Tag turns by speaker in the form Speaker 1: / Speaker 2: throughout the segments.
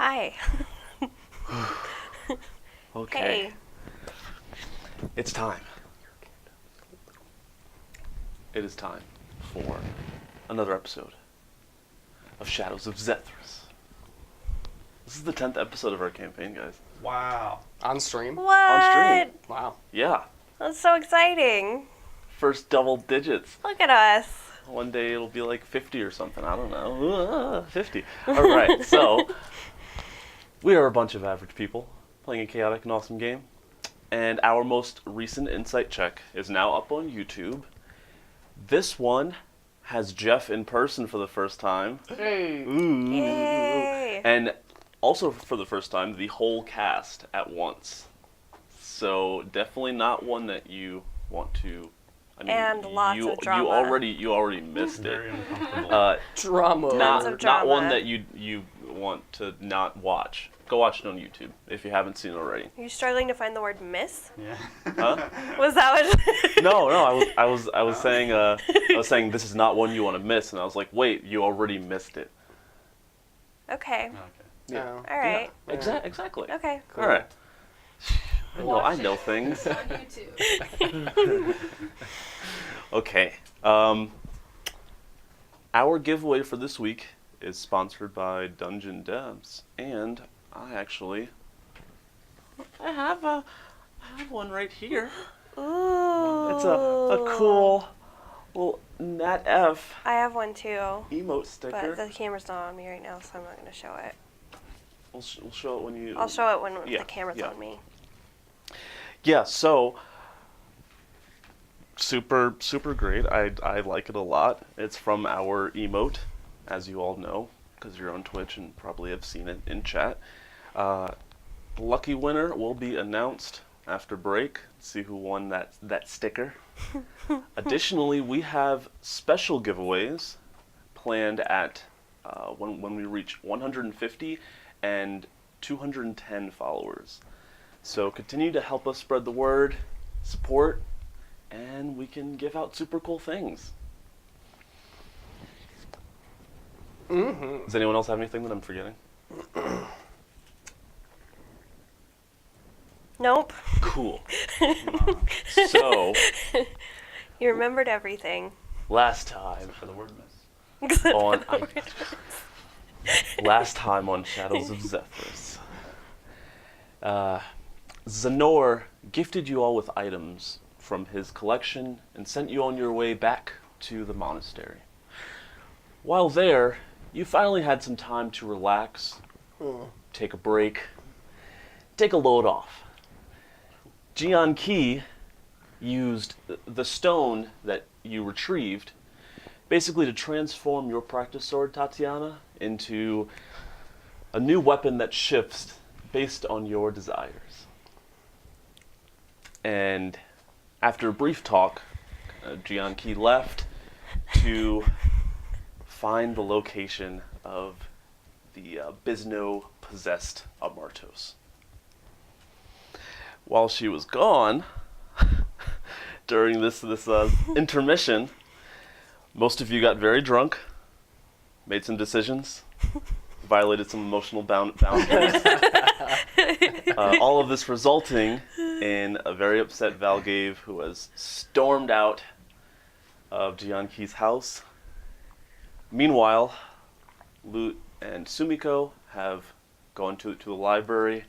Speaker 1: Hi.
Speaker 2: Okay.
Speaker 1: Hey.
Speaker 2: It's time. It is time for another episode of Shadows of Zethris. This is the 10th episode of our campaign, guys.
Speaker 3: Wow.
Speaker 4: On stream?
Speaker 1: What?
Speaker 2: On stream.
Speaker 4: Wow.
Speaker 2: Yeah.
Speaker 1: That's so exciting.
Speaker 2: First double digits.
Speaker 1: Look at us.
Speaker 2: One day it'll be like 50 or something. I don't know. 50. All right. So, we are a bunch of average people playing a chaotic and awesome game. And our most recent insight check is now up on YouTube. This one has Jeff in person for the first time.
Speaker 4: Hey.
Speaker 2: Ooh.
Speaker 1: Yay.
Speaker 2: And also for the first time, the whole cast at once. So definitely not one that you want to. I mean,
Speaker 1: And lots of drama.
Speaker 2: You already missed
Speaker 3: Very
Speaker 2: it.
Speaker 3: uncomfortable.
Speaker 4: Drama.
Speaker 1: Lots of
Speaker 2: Not
Speaker 1: drama.
Speaker 2: one that you want to not watch. Go watch it on YouTube if you haven't seen it already.
Speaker 1: Are you struggling to find the word miss?
Speaker 3: Yeah.
Speaker 2: Huh?
Speaker 1: Was that what?
Speaker 2: No. I was saying this is not one you want to miss, and I was like, wait, you already missed it.
Speaker 1: Okay.
Speaker 3: Okay.
Speaker 2: Yeah.
Speaker 4: Oh.
Speaker 1: All right.
Speaker 2: Yeah, exactly.
Speaker 1: Okay.
Speaker 4: Cool.
Speaker 2: All right. I know things.
Speaker 5: on YouTube.
Speaker 2: Okay. Our giveaway for this week is sponsored by Dungeon Devs, and I have one right here.
Speaker 1: Ooh.
Speaker 2: It's a cool little Nat F
Speaker 1: I have one too,
Speaker 2: emote sticker.
Speaker 1: but the camera's not on me right now, so I'm not going to show it.
Speaker 2: We'll show it when you.
Speaker 1: I'll show it when
Speaker 2: Yeah,
Speaker 1: the camera's
Speaker 2: yeah.
Speaker 1: on me.
Speaker 2: Yeah. So. Super great. I like it a lot. It's from our emote, as you all know, because you're on Twitch and probably have seen it in chat. Lucky winner will be announced after break. See who won that sticker. Additionally, we have special giveaways planned at when we reach 150 and 210 followers. So continue to help us spread the word, support, and we can give out super cool things.
Speaker 4: Mm-hmm.
Speaker 2: Does anyone else have anything that I'm forgetting?
Speaker 1: Nope.
Speaker 2: Cool. So,
Speaker 1: You remembered everything.
Speaker 2: last time
Speaker 3: For the word miss.
Speaker 2: on last time on Shadows of Zethris, Zanor gifted you all with items from his collection and sent you on your way back to the monastery. While there, you finally had some time to relax, take a break, take a load off. Geian-Ki used the stone that you retrieved basically to transform your practice sword, Tatiana, into a new weapon that shifts based on your desires. And after a brief talk, Geian-Ki left to find the location of the Bisno-possessed Amartos. While she was gone, during this intermission, most of you got very drunk, made some decisions, violated some emotional boundaries. All of this resulting in a very upset Val'Guave who has stormed out of Geian-Ki's house. Meanwhile, Lute and Sumiko have gone to the library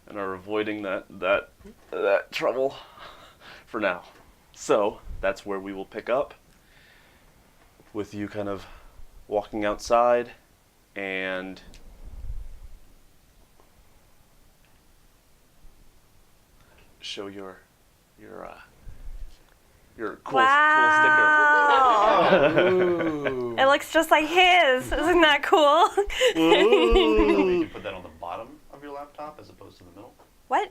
Speaker 2: and are avoiding that trouble for now. So that's where we will pick up, with you kind of walking outside and show your cool
Speaker 1: Wow.
Speaker 4: Ooh.
Speaker 1: It looks just like his. Isn't that cool?
Speaker 3: You can put that on the bottom of your laptop as opposed to the middle.
Speaker 1: What?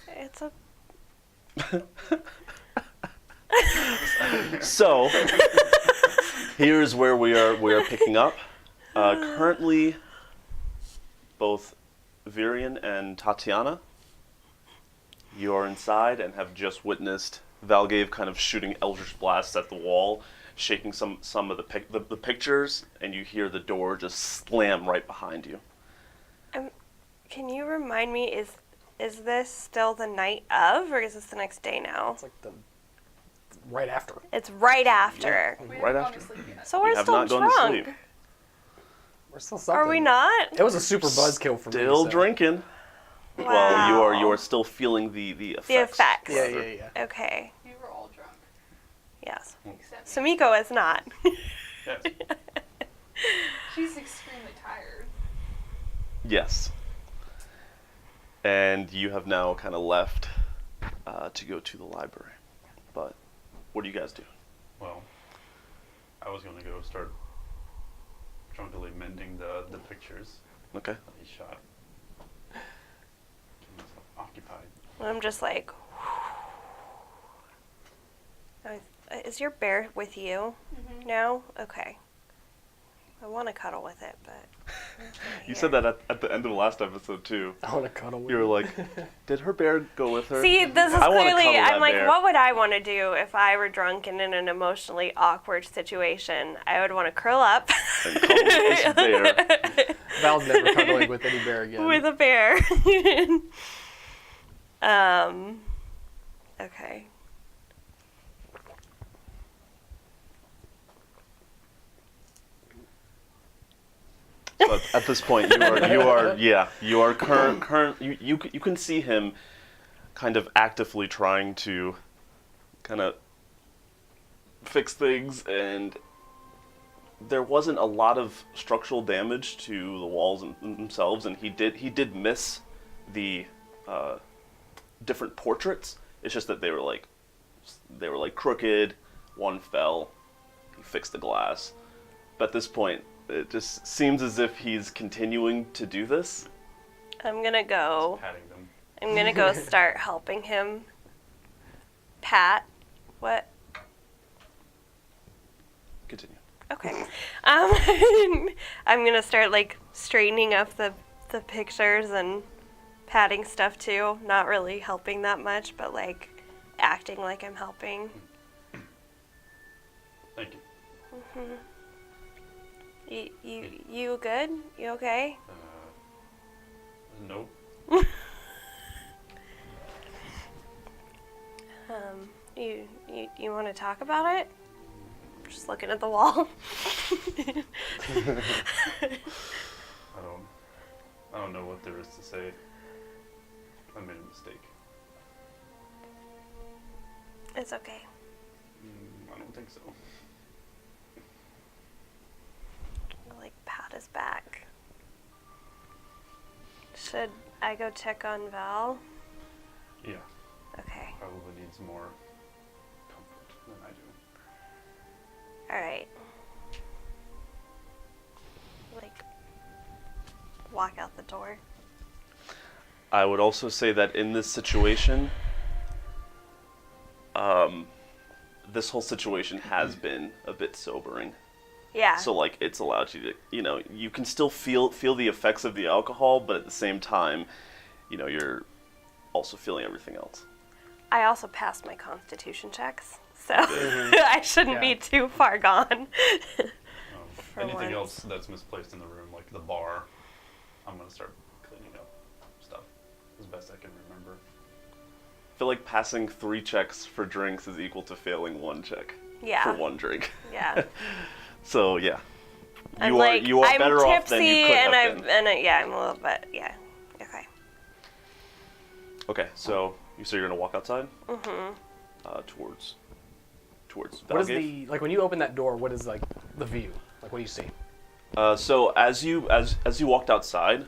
Speaker 1: It's a...
Speaker 2: So, here's where we are picking up. Currently, both Virian and Tatiana, you are inside and have just witnessed Val'Guave kind of shooting Eldritch blasts at the wall, shaking some of the pictures, and you hear the door just slam right behind you.
Speaker 1: Can you remind me, is this still the night of, or is this the next day now?
Speaker 4: It's like the right after.
Speaker 1: It's right after.
Speaker 5: We
Speaker 2: Right
Speaker 5: haven't gone
Speaker 2: after.
Speaker 5: to sleep yet.
Speaker 1: So
Speaker 2: You
Speaker 1: we're
Speaker 2: have
Speaker 1: still
Speaker 2: not gone to
Speaker 1: drunk.
Speaker 2: sleep.
Speaker 4: We're still something.
Speaker 1: Are we not?
Speaker 4: It was a super buzzkill for me.
Speaker 2: Still
Speaker 4: so.
Speaker 2: drinking.
Speaker 1: Wow.
Speaker 2: Well, you are still feeling the effects.
Speaker 1: The effects.
Speaker 4: Yeah.
Speaker 1: Okay.
Speaker 5: We were all drunk.
Speaker 1: Yes.
Speaker 5: Except me.
Speaker 1: Sumiko is not.
Speaker 3: Yes.
Speaker 5: She's extremely tired.
Speaker 2: Yes. And you have now kind of left to go to the library. But what do you guys do?
Speaker 3: Well, I was going to go start drunkily mending the pictures
Speaker 2: Okay.
Speaker 3: that he shot. Keep myself occupied.
Speaker 1: I'm just like, is your bear with you now? Okay. I want to cuddle with it, but
Speaker 2: You said that at the end of the last episode too.
Speaker 4: I want to cuddle with
Speaker 2: You were like, did her bear go with her?
Speaker 1: See, this is
Speaker 2: I wanna
Speaker 1: clearly,
Speaker 2: cuddle that
Speaker 1: I'm like,
Speaker 2: bear.
Speaker 1: what would I want to do if I were drunk and in an emotionally awkward situation? I would want to curl up
Speaker 2: And cuddle with this bear.
Speaker 4: Val's never cuddling with any bear again.
Speaker 1: with a bear. Okay.
Speaker 2: So at this point, you are current. You can see him kind of actively trying to kind of fix things, and there wasn't a lot of structural damage to the walls themselves, and he did miss the different portraits. It's just that they were like crooked. One fell. He fixed the glass. But at this point, it just seems as if he's continuing to do this.
Speaker 1: I'm gonna go.
Speaker 3: Patting them.
Speaker 1: I'm gonna go start helping him pat. What?
Speaker 2: Continue.
Speaker 1: Okay. I'm gonna start like straightening up the pictures and patting stuff too. Not really helping that much, but like acting like I'm helping.
Speaker 3: Thank you.
Speaker 1: You good? You okay?
Speaker 3: Nope.
Speaker 1: You want to talk about it? Just looking at the wall.
Speaker 3: I don't know what there is to say. I made a mistake.
Speaker 1: It's okay.
Speaker 3: I don't think so.
Speaker 1: I'll, like, pat his back. Should I go check on Val?
Speaker 3: Yeah,
Speaker 1: Okay.
Speaker 3: probably needs more comfort than I do.
Speaker 1: Alright. Like, walk out the door.
Speaker 2: I would also say that in this situation, this whole situation has been a bit sobering.
Speaker 1: Yeah.
Speaker 2: So like it's allowed you to, you can still feel the effects of the alcohol, but at the same time, you're also feeling everything else.
Speaker 1: I also passed my constitution checks, so I shouldn't be too far gone.
Speaker 3: Anything
Speaker 1: once.
Speaker 3: else that's misplaced in the room, like the bar, I'm gonna start cleaning up stuff as best I can remember.
Speaker 2: I feel like passing 3 checks for drinks is equal to failing 1 check
Speaker 1: Yeah.
Speaker 2: for 1 drink.
Speaker 1: Yeah.
Speaker 2: So yeah,
Speaker 1: I'm
Speaker 2: you are better off than you could
Speaker 1: and
Speaker 2: have been.
Speaker 1: I'm a little bit, yeah. Okay.
Speaker 2: Okay, so you say you're gonna walk outside.
Speaker 1: Mhm.
Speaker 2: Towards
Speaker 4: What is
Speaker 2: Val'Guave?
Speaker 4: the like when you open that door? What is like the view? Like what do you see?
Speaker 2: So as you walked outside,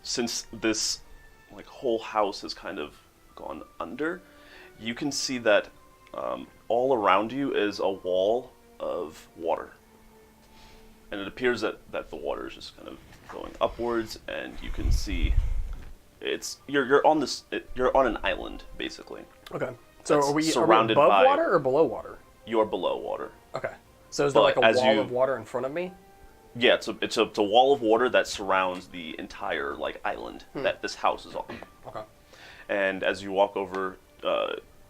Speaker 2: since this like whole house has kind of gone under, you can see that all around you is a wall of water, and it appears that the water is just kind of going upwards, and you can see you're on an island basically.
Speaker 4: Okay. So
Speaker 2: That's
Speaker 4: are we
Speaker 2: surrounded
Speaker 4: above
Speaker 2: by-
Speaker 4: water or below water?
Speaker 2: You are below water.
Speaker 4: Okay. So is there
Speaker 2: But
Speaker 4: like a
Speaker 2: as
Speaker 4: wall
Speaker 2: you-
Speaker 4: of water in front of me?
Speaker 2: Yeah, it's a wall of water that surrounds the entire like island that this house is on.
Speaker 4: Okay.
Speaker 2: And as you walk over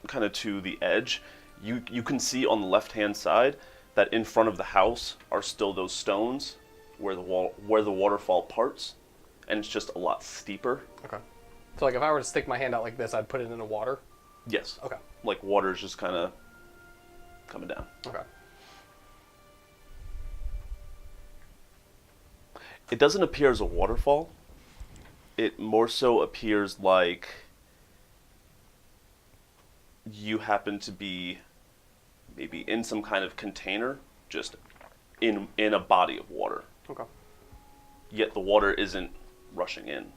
Speaker 2: kind of to the edge, You can see on the left-hand side that in front of the house are still those stones where the waterfall parts, and it's just a lot steeper.
Speaker 4: Okay. So like if I were to stick my hand out like this, I'd put it in the water?
Speaker 2: Yes.
Speaker 4: Okay.
Speaker 2: Like water's just kind of coming down.
Speaker 4: Okay.
Speaker 2: It doesn't appear as a waterfall. It more so appears like you happen to be maybe in some kind of container, just in a body of water.
Speaker 4: Okay.
Speaker 2: Yet the water isn't rushing in.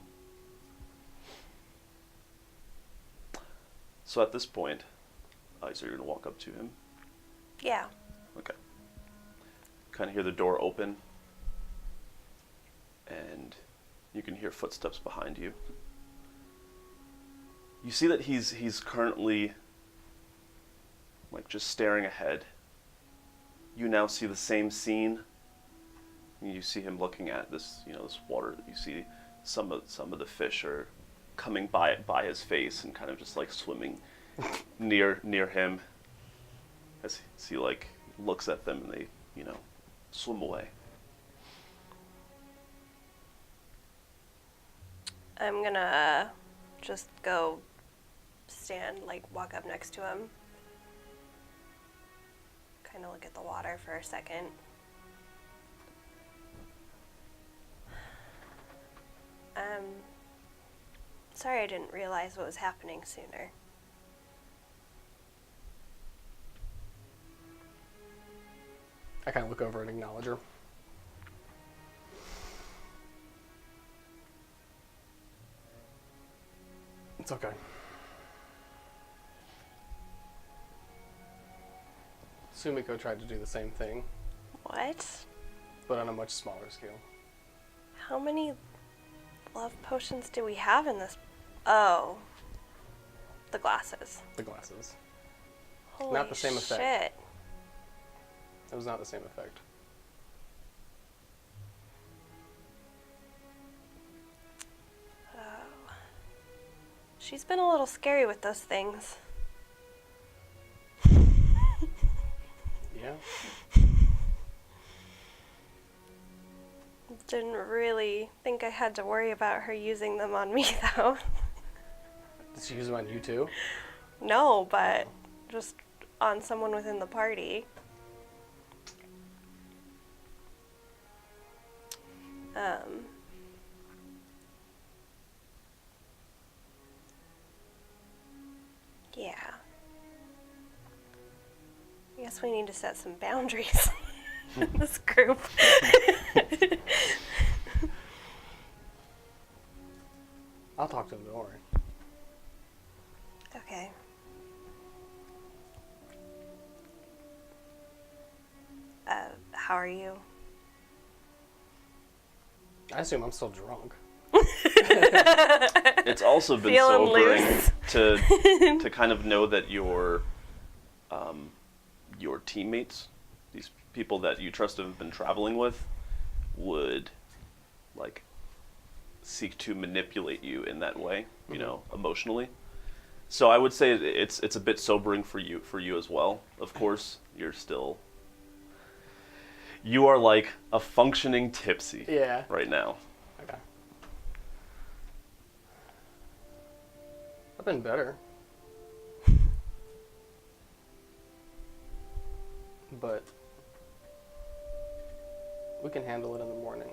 Speaker 2: So at this point, so you're going to walk up to him.
Speaker 1: Yeah.
Speaker 2: Okay. Kind of hear the door open, and you can hear footsteps behind you. You see that he's currently like just staring ahead. You now see the same scene. You see him looking at this, this water. You see some of the fish are coming by his face and kind of just like swimming near him as he like looks at them and they, swim away.
Speaker 1: I'm gonna just go stand, walk up next to him. Kind of look at the water for a second. Sorry I didn't realize what was happening sooner.
Speaker 4: I kind of look over and acknowledge her. It's okay. Sumiko tried to do the same thing,
Speaker 1: What?
Speaker 4: but on a much smaller scale.
Speaker 1: How many love potions do we have in this? Oh. The glasses.
Speaker 4: The glasses.
Speaker 1: Holy
Speaker 4: Not the same effect.
Speaker 1: shit.
Speaker 4: It was not the same effect.
Speaker 1: Oh. She's been a little scary with those things.
Speaker 4: Yeah.
Speaker 1: Didn't really think I had to worry about her using them on me, though.
Speaker 4: Did she use them on you too?
Speaker 1: No, but just on someone within the party. Yeah. I guess we need to set some boundaries in this group.
Speaker 4: I'll talk to him, don't worry.
Speaker 1: Okay. How are you?
Speaker 4: I assume I'm still drunk.
Speaker 2: It's also been
Speaker 1: Feeling
Speaker 2: sobering
Speaker 1: loose.
Speaker 2: to kind of know that your teammates, these people that you trust have been traveling with, would seek to manipulate you in that way, emotionally. So I would say it's a bit sobering for you as well. Of course, you are like a functioning tipsy right now.
Speaker 4: Okay. I've been better. But we can handle it in the morning.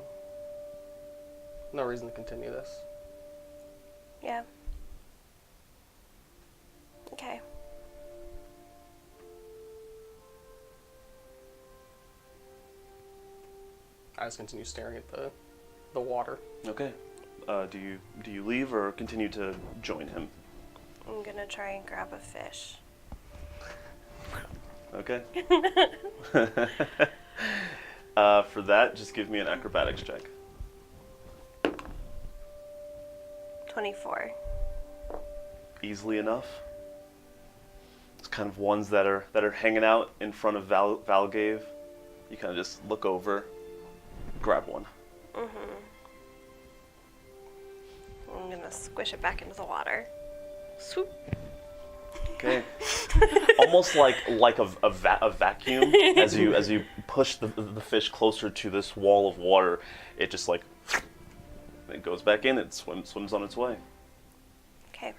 Speaker 4: No reason to continue this.
Speaker 1: Yeah. Okay.
Speaker 4: I just continue staring at the water.
Speaker 2: Okay. Do you leave or continue to join him?
Speaker 1: I'm gonna try and grab a fish.
Speaker 2: Okay. For that, just give me an acrobatics check.
Speaker 1: 24.
Speaker 2: Easily enough. It's kind of ones that are hanging out in front of Val'Guave. You kind of just look over, grab one.
Speaker 1: Mm-hmm. I'm gonna squish it back into the water. Swoop.
Speaker 2: Okay. almost like a vacuum. As you push the fish closer to this wall of water, it just like it goes back in. It swims on its way.
Speaker 1: Okay.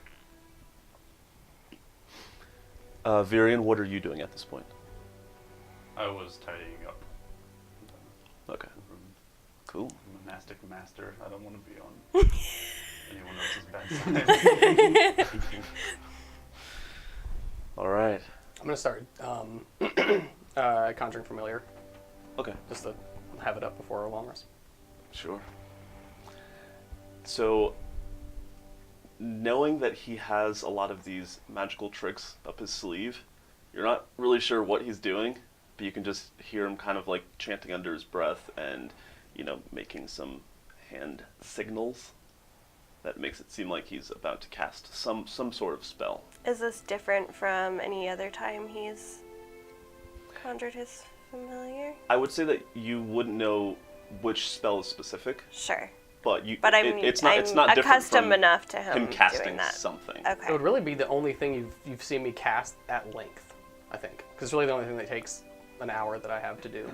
Speaker 2: Virian, what are you doing at this point?
Speaker 3: I was tidying up.
Speaker 2: Okay. Cool.
Speaker 3: I'm a monastic master. I don't want to be on anyone else's bad side.
Speaker 2: All right.
Speaker 4: I'm gonna start conjuring familiar,
Speaker 2: Okay.
Speaker 4: just to have it up before a long rest.
Speaker 2: Sure. So, knowing that he has a lot of these magical tricks up his sleeve, you're not really sure what he's doing, but you can just hear him kind of like chanting under his breath and, making some hand signals that makes it seem like he's about to cast some sort of spell.
Speaker 1: Is this different from any other time he's conjured his familiar?
Speaker 2: I would say that you wouldn't know which spell is specific,
Speaker 1: Sure.
Speaker 2: but it's
Speaker 1: I'm
Speaker 2: not different
Speaker 1: accustomed
Speaker 2: from
Speaker 1: enough to him
Speaker 2: casting
Speaker 1: doing that.
Speaker 2: something.
Speaker 1: Okay.
Speaker 4: It would really be the only thing you've seen me cast at length, I think, because it's really the only thing that takes an hour that I have to do.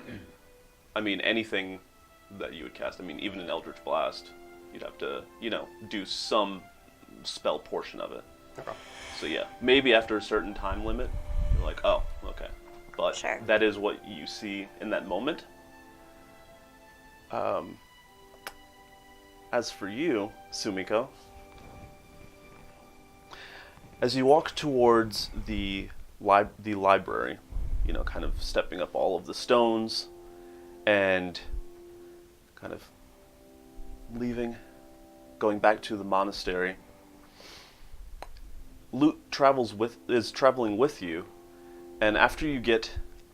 Speaker 2: I mean, anything that you would cast. I mean, even an Eldritch Blast, you'd have to, do some spell portion of it.
Speaker 4: Okay.
Speaker 2: So yeah, maybe after a certain time limit, you're like, oh, okay. But
Speaker 1: Sure.
Speaker 2: that is what you see in that moment. As for you, Sumiko, as you walk towards the library, kind of stepping up all of the stones and kind of leaving, going back to the monastery, Lute is traveling with you, and after you get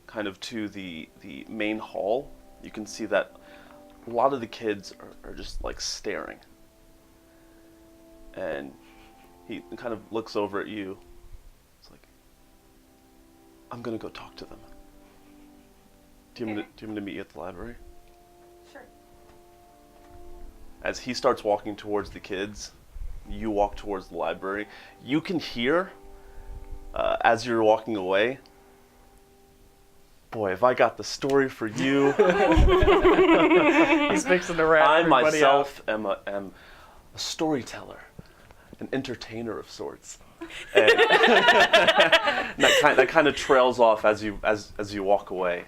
Speaker 2: kind of to the main hall, you can see that a lot of the kids are just like staring. And he kind of looks over at you. It's like, I'm gonna go talk to them. Do you want me to meet you at the library?
Speaker 5: Sure.
Speaker 2: As he starts walking towards the kids, you walk towards the library. You can hear, as you're walking away, boy, have I got the story for you.
Speaker 4: He's fixing to wrap
Speaker 2: I
Speaker 4: everybody
Speaker 2: myself am a storyteller, an entertainer of sorts. And that kind of trails off as you walk away.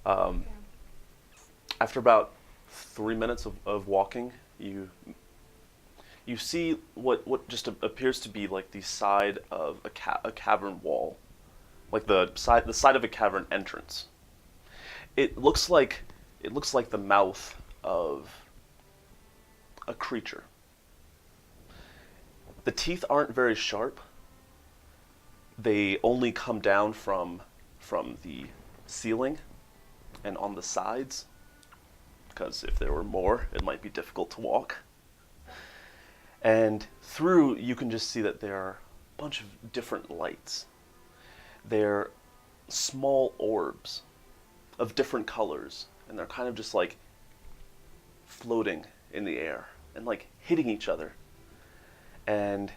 Speaker 2: After about 3 minutes of walking, you see what just appears to be like the side of a cavern wall, like the side of a cavern entrance. It looks like the mouth of a creature. The teeth aren't very sharp. They only come down from the ceiling and on the sides, because if there were more, it might be difficult to walk. And through, you can just see that there are a bunch of different lights. They're small orbs of different colors, and they're kind of just like floating in the air and like hitting each other. And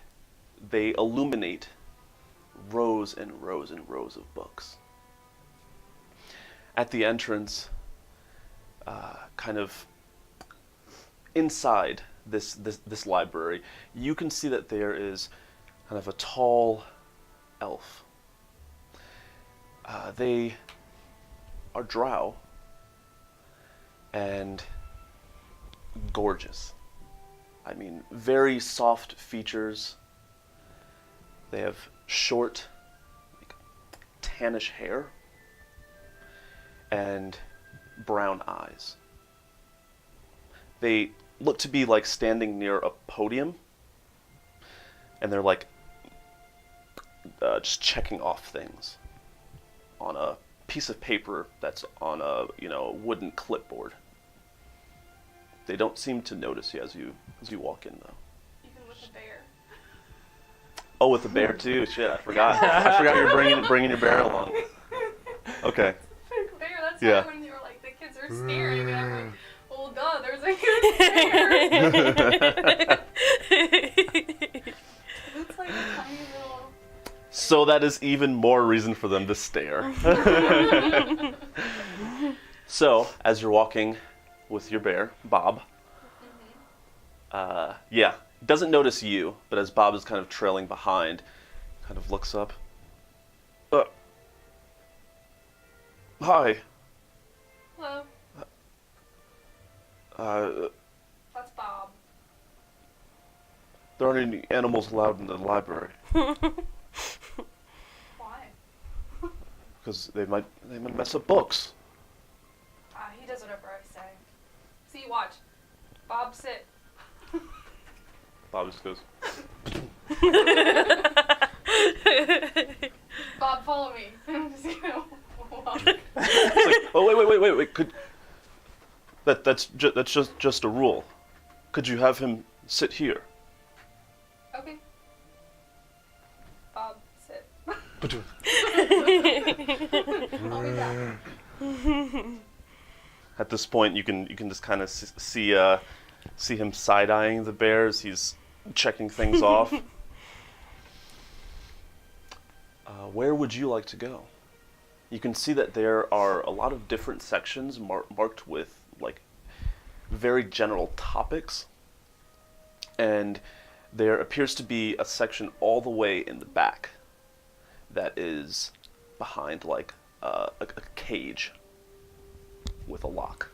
Speaker 2: they illuminate rows and rows and rows of books. At the entrance, kind of inside this library, you can see that there is kind of a tall elf. They are drow and gorgeous. I mean, very soft features. They have short, like, tannish hair and brown eyes. They look to be like standing near a podium, and they're like just checking off things on a piece of paper that's on a wooden clipboard. They don't seem to notice you as you walk in, though.
Speaker 5: Even with the bear.
Speaker 2: Oh, with the bear too. Shit, I forgot. I forgot you were bringing your bear along. Okay.
Speaker 5: Bear, that's
Speaker 2: Yeah.
Speaker 5: why when you were like, the kids are staring, and I'm like, well, duh, there's a good bear. It's like a tiny little
Speaker 2: So that is even more reason for them to stare. So, as you're walking with your bear, Bob, yeah, doesn't notice you, but as Bob is kind of trailing behind, kind of looks up. Hi.
Speaker 5: Hello. That's Bob.
Speaker 2: There aren't any animals allowed in the library.
Speaker 5: Why?
Speaker 2: Because they might mess up books.
Speaker 5: He does whatever I say. See, watch. Bob, sit.
Speaker 2: Bob just goes,
Speaker 5: Bob, follow me. I'm just gonna walk.
Speaker 2: it's like, oh, wait, could... That's just a rule. Could you have him sit here?
Speaker 5: Okay. Bob, sit. I'll be back.
Speaker 2: At this point, you can just kind of see him side-eyeing the bear as he's checking things off. Where would you like to go? You can see that there are a lot of different sections marked with like very general topics, and there appears to be a section all the way in the back that is behind like a cage with a lock.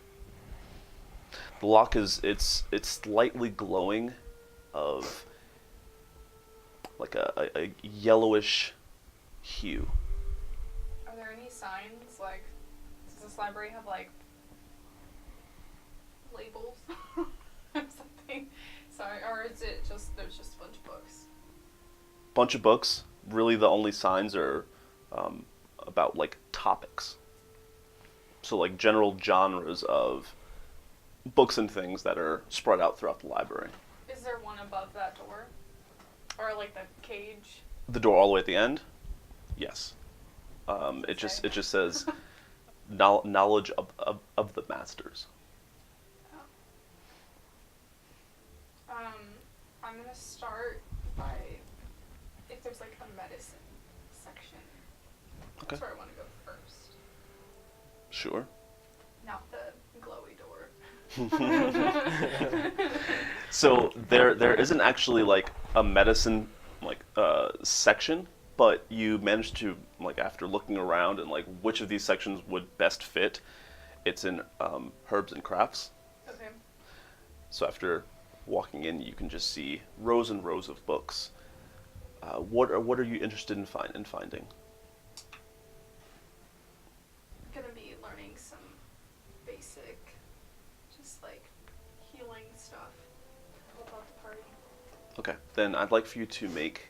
Speaker 2: The lock it's slightly glowing of like a yellowish hue.
Speaker 5: Are there any signs? Like, does this library have like labels or something? Sorry, or is it just there's just a bunch of books?
Speaker 2: Bunch of books. Really, the only signs are about like topics. So like general genres of books and things that are spread out throughout the library.
Speaker 5: Is there one above that door? Or like the cage?
Speaker 2: The door all the way at the end? Yes. It
Speaker 5: say?
Speaker 2: just says knowledge of the masters.
Speaker 5: I'm gonna start by if there's like a medicine section.
Speaker 2: Okay.
Speaker 5: That's where I want to go first.
Speaker 2: Sure.
Speaker 5: Not the glowy door.
Speaker 2: So there isn't actually like a medicine like section, but you managed to like after looking around and like which of these sections would best fit, it's in herbs and crafts.
Speaker 5: Okay.
Speaker 2: So after walking in, you can just see rows and rows of books. What are you interested in finding?
Speaker 5: I'm gonna be learning some basic, just like healing stuff about the party.
Speaker 2: Okay, then I'd like for you to make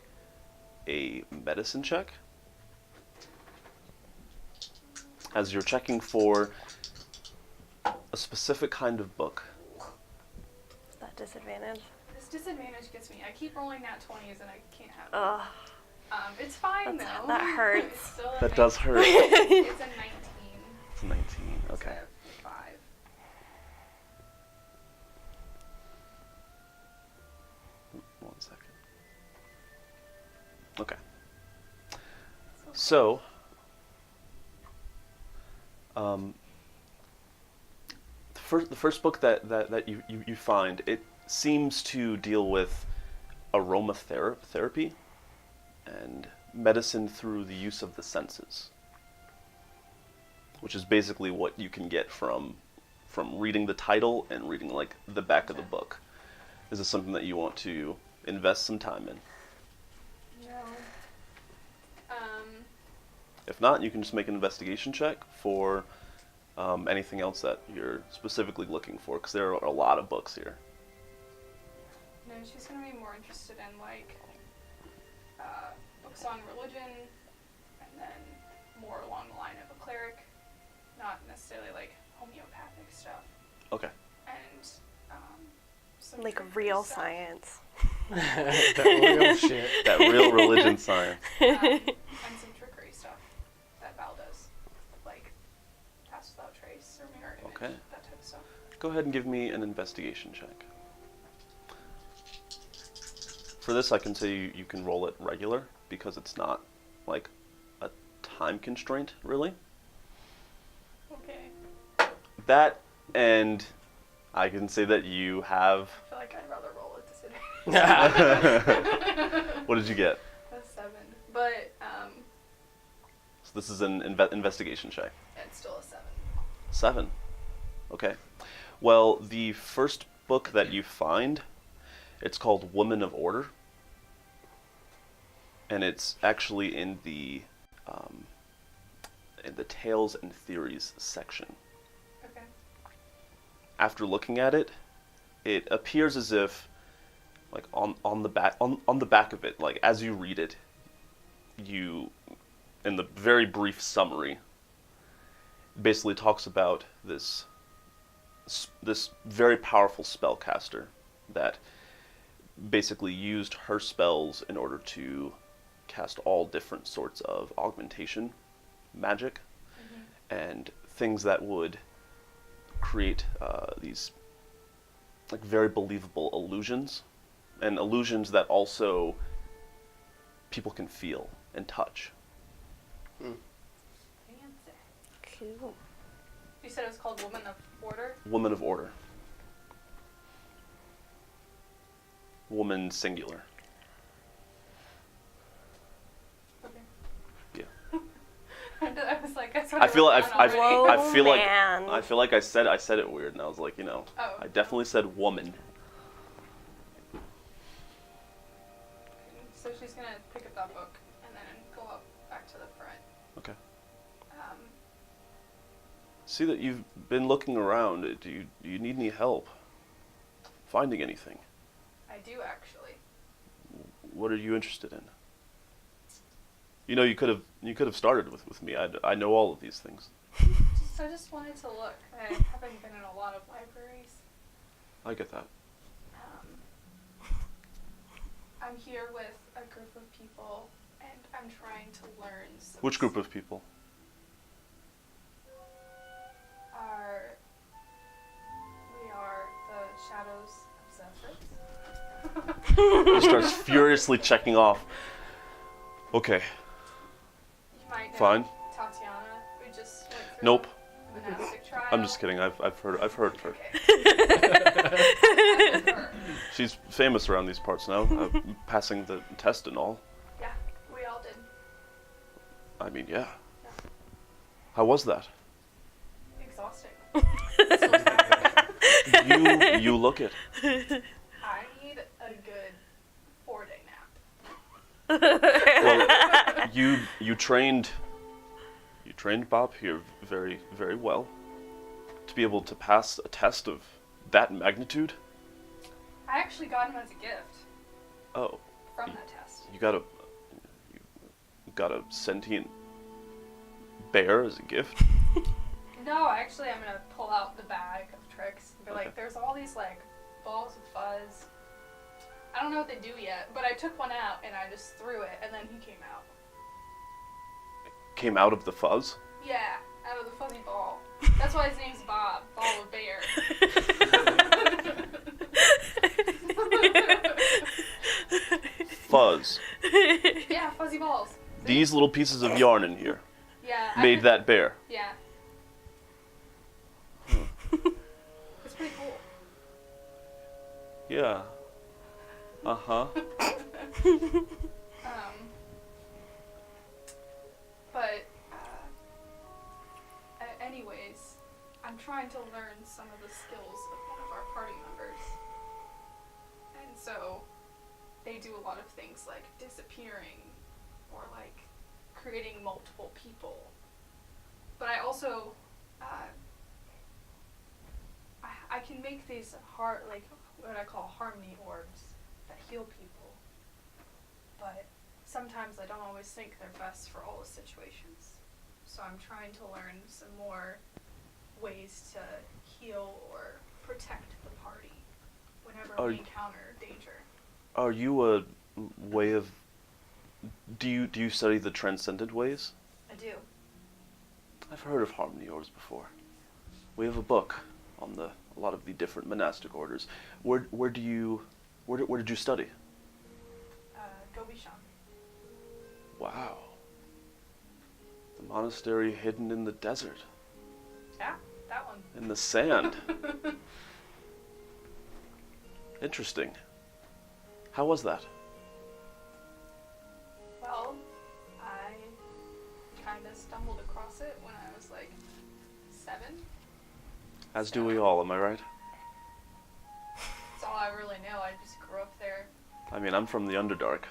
Speaker 2: a medicine check. As you're checking for a specific kind of book.
Speaker 1: Is that disadvantage?
Speaker 5: This disadvantage gets me. I keep rolling nat 20s and I can't have it.
Speaker 1: Ugh.
Speaker 5: It's fine
Speaker 1: That's-
Speaker 5: though.
Speaker 1: that hurts.
Speaker 5: It's still a
Speaker 2: That does hurt.
Speaker 5: It's a 19.
Speaker 2: It's 19, okay.
Speaker 5: It's a 5.
Speaker 2: One second. Okay. So, the first book that you find, it seems to deal with aromatherapy and medicine through the use of the senses, which is basically what you can get from reading the title and reading like the back of the book. Is this something that you want to invest some time in?
Speaker 5: No.
Speaker 2: If not, you can just make an investigation check for anything else that you're specifically looking for, because there are a lot of books here.
Speaker 5: No, she's gonna be more interested in like books on religion, and then more along the line of a cleric, not necessarily like homeopathic stuff.
Speaker 2: Okay.
Speaker 5: And some
Speaker 1: Like
Speaker 5: trickery
Speaker 1: real
Speaker 5: stuff.
Speaker 1: science.
Speaker 4: That real shit.
Speaker 2: That real religion science.
Speaker 5: And some trickery stuff that Val does, like pass without trace or mirror image,
Speaker 2: Okay.
Speaker 5: that type of stuff.
Speaker 2: Go ahead and give me an investigation check. For this, I can say you can roll it regular, because it's not like a time constraint, really.
Speaker 5: Okay.
Speaker 2: That, and I can say that you have.
Speaker 5: I feel like I'd rather roll a disadvantage.
Speaker 2: What did you get?
Speaker 5: A 7. But,
Speaker 2: So this is an investigation check.
Speaker 5: it's still a 7.
Speaker 2: 7. Okay. Well, the first book that you find, it's called Woman of Order. And it's actually in the Tales and Theories section.
Speaker 5: Okay.
Speaker 2: After looking at it, it appears as if, like on the back of it, like as you read it, you, in the very brief summary, basically talks about this very powerful spellcaster that basically used her spells in order to cast all different sorts of augmentation magic and things that would create these like very believable illusions, and illusions that also people can feel and touch.
Speaker 5: Fancy.
Speaker 1: Cool.
Speaker 5: You said it was called Woman of Order?
Speaker 2: Woman of Order. Woman singular.
Speaker 5: Okay.
Speaker 2: Yeah.
Speaker 5: I was like, that's what
Speaker 2: I feel
Speaker 5: wrote
Speaker 2: like
Speaker 5: down already.
Speaker 1: man.
Speaker 2: I feel like I said it weird, and I was like,
Speaker 5: Oh.
Speaker 2: I definitely said woman.
Speaker 5: So she's gonna pick up that book and then go up back to the front.
Speaker 2: Okay.
Speaker 5: Um,
Speaker 2: See that you've been looking around. Do you need any help finding anything?
Speaker 5: I do actually.
Speaker 2: What are you interested in? You know, you could have started with me. I know all of these things.
Speaker 5: I just wanted to look. I haven't been in a lot of libraries.
Speaker 2: I get that.
Speaker 5: I'm here with a group of people, and I'm trying to learn.
Speaker 2: Which group of people?
Speaker 5: We are the Shadows of Zethris.
Speaker 2: He starts furiously checking off. Okay,
Speaker 5: You might know
Speaker 2: fine.
Speaker 5: Tatiana. We just went through
Speaker 2: Nope.
Speaker 5: the monastic trial.
Speaker 2: I'm just kidding. I've heard of her.
Speaker 5: Okay. Her.
Speaker 2: She's famous around these parts now, passing the test and all.
Speaker 5: Yeah, we all did.
Speaker 2: I mean, yeah. How was that?
Speaker 5: Exhausting. So tired.
Speaker 2: You look it.
Speaker 5: I need a good 4-day nap.
Speaker 2: Well, you trained Bob here very, very well to be able to pass a test of that magnitude.
Speaker 5: I actually got him as a gift
Speaker 2: Oh,
Speaker 5: from that test.
Speaker 2: you got a sentient bear as a gift.
Speaker 5: No, actually, I'm gonna pull out the bag of tricks and be
Speaker 2: Okay.
Speaker 5: like, there's all these like balls of fuzz. I don't know what they do yet, but I took one out and I just threw it, and then he came out.
Speaker 2: Came out of the fuzz.
Speaker 5: Yeah, out of the fuzzy ball. That's why his name's Bob, Ball of Bear.
Speaker 2: Fuzz.
Speaker 5: Yeah, fuzzy balls.
Speaker 2: These little pieces of yarn in here
Speaker 5: Yeah.
Speaker 2: made that bear.
Speaker 5: Yeah. It's pretty cool.
Speaker 2: Yeah. Uh-huh.
Speaker 5: But, anyways, I'm trying to learn some of the skills of one of our party members. And so, they do a lot of things like disappearing or like creating multiple people. But I also, I can make these what I call harmony orbs that heal people. But sometimes I don't always think they're best for all the situations. So I'm trying to learn some more ways to heal or protect the party whenever we encounter danger.
Speaker 2: Are you a way of... Do you study the transcendent ways?
Speaker 5: I do.
Speaker 2: I've heard of harmony orbs before. We have a book on a lot of the different monastic orders. Where did you study?
Speaker 5: Gobishan.
Speaker 2: Wow. The monastery hidden in the desert.
Speaker 5: Yeah, that one.
Speaker 2: In the sand. Interesting. How was that?
Speaker 5: Well, I kind of stumbled across it when I was like 7.
Speaker 2: As do we all, am I right?
Speaker 5: That's all I really know. I just grew up there.
Speaker 2: I mean, I'm from the Underdark.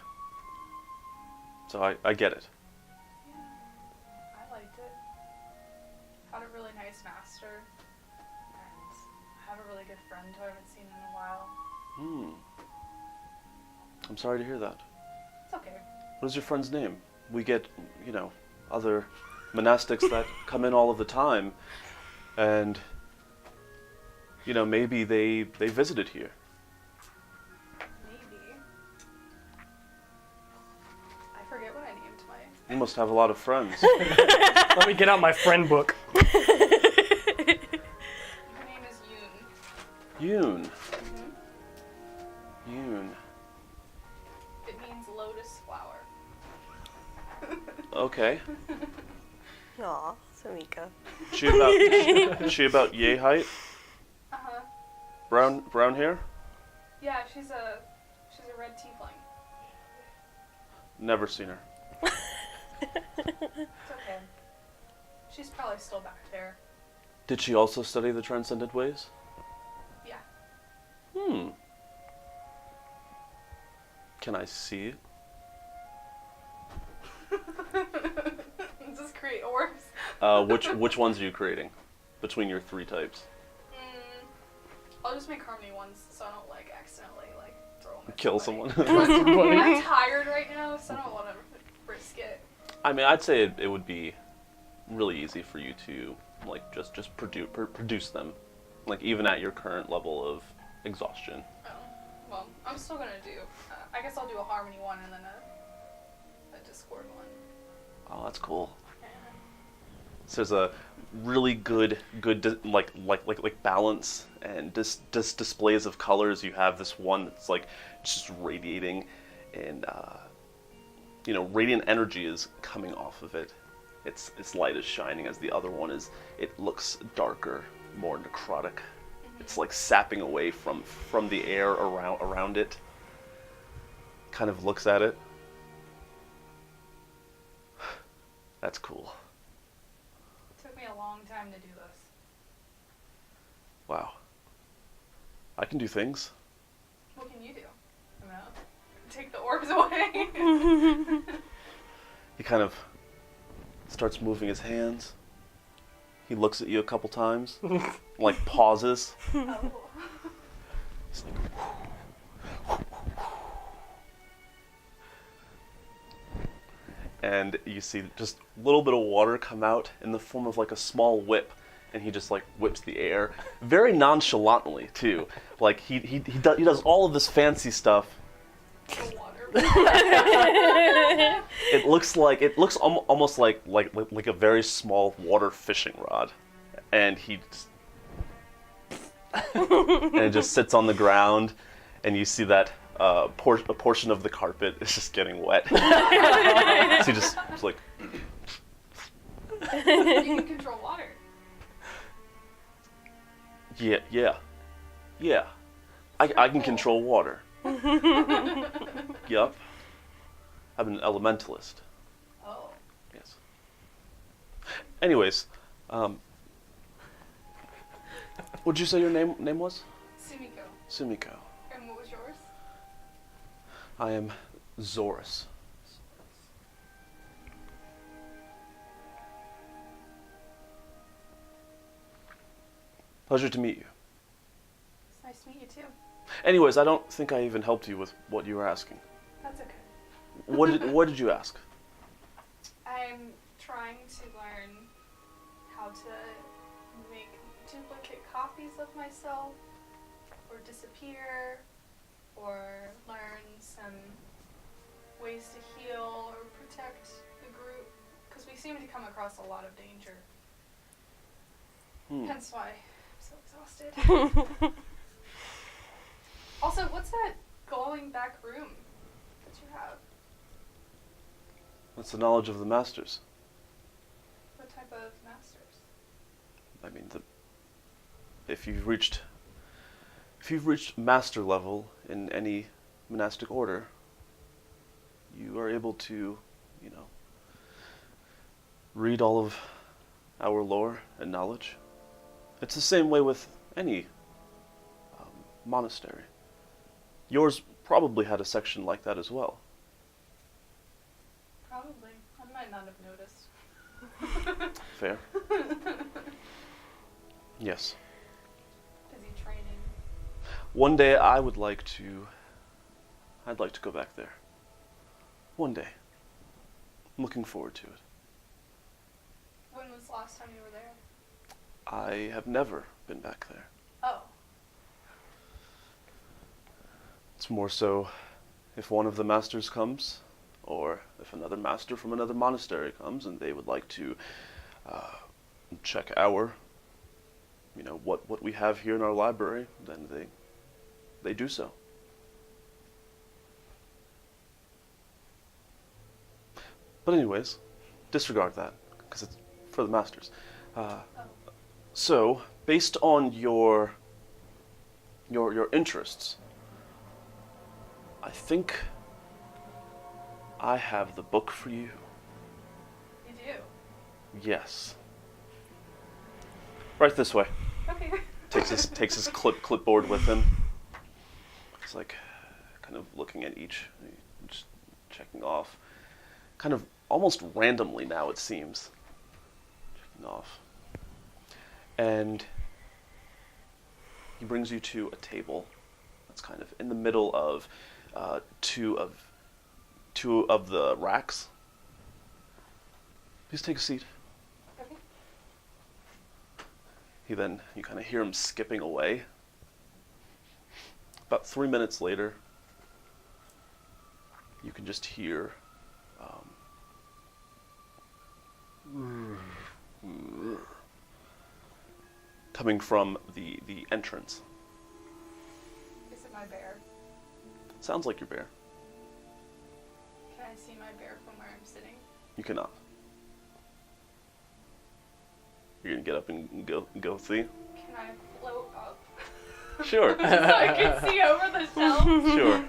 Speaker 2: So I get it.
Speaker 5: Yeah, I liked it. Had a really nice master, and I have a really good friend who I haven't seen in a while.
Speaker 2: I'm sorry to hear that.
Speaker 5: It's okay.
Speaker 2: What is your friend's name? We get, other monastics that come in all of the time, and, maybe they visited here.
Speaker 5: Maybe. I forget what I named my...
Speaker 2: You must have a lot of friends.
Speaker 4: Let me get out my friend book.
Speaker 5: Her name is Yoon.
Speaker 2: Yoon.
Speaker 5: Mm-hmm.
Speaker 2: Yoon.
Speaker 5: It means lotus flower.
Speaker 2: Okay.
Speaker 1: Aw, Samika.
Speaker 2: She about yay height?
Speaker 5: Uh-huh.
Speaker 2: Brown hair?
Speaker 5: Yeah, she's a red tiefling.
Speaker 2: Never seen her.
Speaker 5: It's okay. She's probably still back there.
Speaker 2: Did she also study the transcendent ways?
Speaker 5: Yeah.
Speaker 2: Can I see it?
Speaker 5: Just create orbs.
Speaker 2: Which ones are you creating between your 3 types?
Speaker 5: I'll just make harmony ones so I don't accidentally throw them at
Speaker 2: Kill
Speaker 5: somebody.
Speaker 2: someone.
Speaker 5: I'm tired right now, so I don't want to risk it.
Speaker 2: I mean, I'd say it would be really easy for you to just produce them, even at your current level of exhaustion.
Speaker 5: Oh, well, I'm still gonna do. I guess I'll do a harmony one and then a discord one.
Speaker 2: Oh, that's cool.
Speaker 5: Yeah.
Speaker 2: So there's a really good balance and displays of colors. You have this one that's just radiating, and radiant energy is coming off of it. Its light is shining, as the other one is. It looks darker, more necrotic. Mm-hmm. It's sapping away from the air around it. Kind of looks at it. That's cool.
Speaker 5: It took me a long time to do this.
Speaker 2: Wow. I can do things.
Speaker 5: What can you do? I'm gonna take the orbs away.
Speaker 2: He kind of starts moving his hands. He looks at you a couple times, pauses.
Speaker 5: Oh.
Speaker 2: He's and you see just a little bit of water come out in the form of a small whip, and he just whips the air very nonchalantly too. He does all of this fancy stuff.
Speaker 5: The water.
Speaker 2: It looks almost like a very small water fishing rod, and he just and it just sits on the ground, and you see that a portion of the carpet is just getting wet. So he just
Speaker 5: You can control water.
Speaker 2: yeah. I can control water. Yup. I'm an elementalist.
Speaker 5: Oh.
Speaker 2: Yes. Anyways, what'd you say your name was?
Speaker 5: Sumiko.
Speaker 2: Sumiko.
Speaker 5: And what was yours?
Speaker 2: I am Zethris. Pleasure to meet you.
Speaker 5: It's nice to meet you too.
Speaker 2: Anyways, I don't think I even helped you with what you were asking.
Speaker 5: That's okay.
Speaker 2: What did you ask?
Speaker 5: I'm trying to learn how to make duplicate copies of myself, or disappear, or learn some ways to heal or protect the group, because we seem to come across a lot of danger. Hence why I'm so exhausted. Also, what's that glowing back room that you have?
Speaker 2: That's the knowledge of the masters.
Speaker 5: type of masters?
Speaker 2: I mean, if you've reached master level in any monastic order, you are able to, read all of our lore and knowledge. It's the same way with any monastery. Yours probably had a section like that as well.
Speaker 5: Probably. I might not have noticed.
Speaker 2: Fair. Yes.
Speaker 5: Busy training.
Speaker 2: One day I'd like to go back there. One day. I'm looking forward to it.
Speaker 5: When was the last time you were there?
Speaker 2: I have never been back there.
Speaker 5: Oh.
Speaker 2: It's more so if one of the masters comes, or if another master from another monastery comes and they would like to check our, what we have here in our library, then they do so. But anyways, disregard that, because it's for the masters. So, based on your interests, I think I have the book for you.
Speaker 5: You do?
Speaker 2: Yes. Right this way.
Speaker 5: Okay.
Speaker 2: Takes his clipboard with him. He's like, kind of looking at each, just checking off. Kind of almost randomly now, it seems. Checking off. And he brings you to a table that's kind of in the middle of two of the racks. Please take a seat.
Speaker 5: Okay.
Speaker 2: You kind of hear him skipping away. About 3 minutes later, you can just hear coming from the entrance.
Speaker 5: Is it my bear?
Speaker 2: Sounds like your bear.
Speaker 5: Can I see my bear from where I'm sitting?
Speaker 2: You cannot. You're gonna get up and go see?
Speaker 5: Can I float up
Speaker 2: Sure.
Speaker 5: so I can see over the shelf?
Speaker 2: Sure.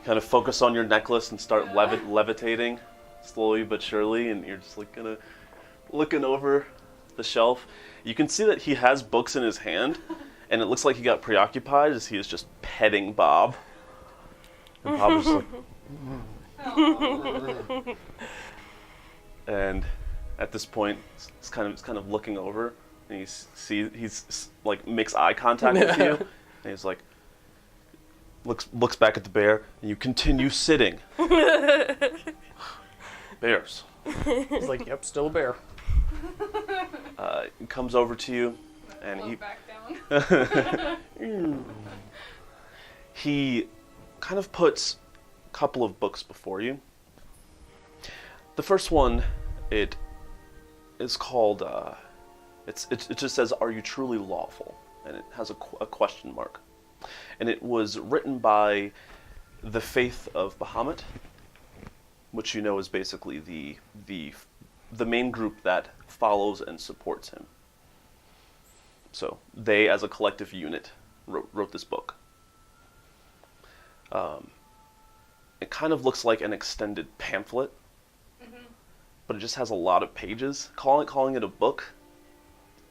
Speaker 2: Kind of focus on your necklace and start levitating slowly but surely, and you're just like gonna looking over the shelf. You can see that he has books in his hand, and it looks like he got preoccupied as he is just petting Bob. And Bob is like,
Speaker 5: Oh.
Speaker 2: and at this point, it's kind of looking over, and he's like makes eye contact with you, and he's like looks back at the bear, and you continue sitting. Bears.
Speaker 4: He's like, yep, still a bear.
Speaker 2: He comes over to you, and
Speaker 5: Float
Speaker 2: he
Speaker 5: back down.
Speaker 2: he kind of puts a couple of books before you. The first one, it is called, it just says, "Are you truly lawful?" And it has a question mark. And it was written by the Faith of Bahamut, which you know is basically the main group that follows and supports him. So they, as a collective unit, wrote this book. It kind of looks like an extended pamphlet, but it just has a lot of pages. Calling it a book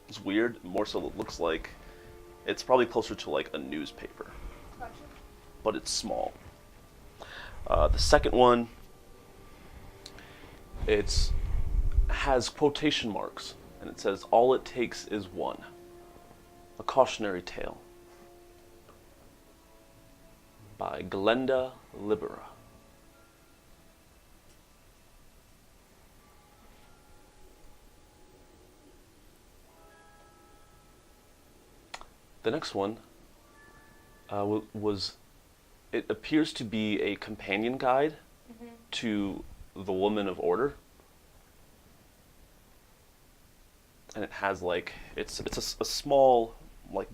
Speaker 2: is weird. More so, it looks like it's probably closer to like a newspaper,
Speaker 5: Gotcha.
Speaker 2: but it's small. The second one, it has quotation marks, and it says, "All it takes is one. A Cautionary Tale," by Glenda Libera. The next one it appears to be a companion guide to the Woman of Order. And it has it's a small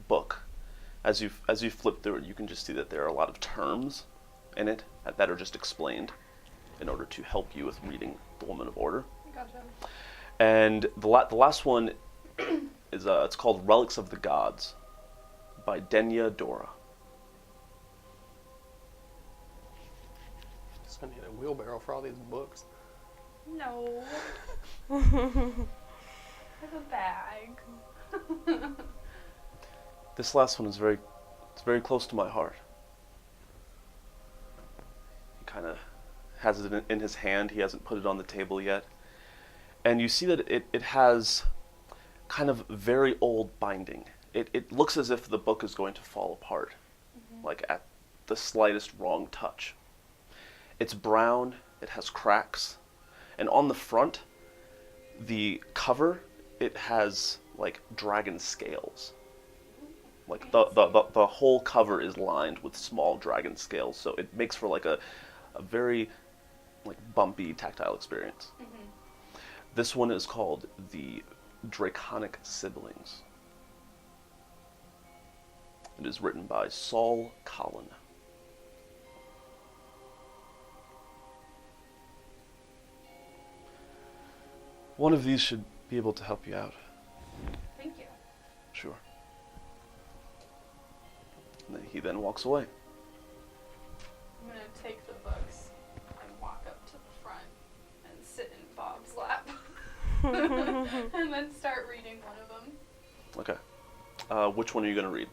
Speaker 2: book. As you flip through it, you can just see that there are a lot of terms in it that are just explained in order to help you with reading the Woman of Order.
Speaker 5: Gotcha.
Speaker 2: And the last one is it's called Relics of the Gods by Denya Dora.
Speaker 4: Just gonna need a wheelbarrow for all these books.
Speaker 5: No. I have a bag.
Speaker 2: This last one is very close to my heart. He kind of has it in his hand. He hasn't put it on the table yet. And you see that it has kind of very old binding. It looks as if the book is going to fall apart, like at the slightest wrong touch. It's brown, it has cracks, and on the front, the cover, it has like dragon scales. Like the whole cover is lined with small dragon scales, so it makes for like a very like bumpy tactile experience. This one is called The Draconic Siblings. It is written by Saul Collin. One of these should be able to help you out.
Speaker 5: Thank you.
Speaker 2: Sure. And then he then walks away.
Speaker 5: I'm gonna take the books and walk up to the front and sit in Bob's lap. And then start reading one of them.
Speaker 2: Okay. Which one are you going to read?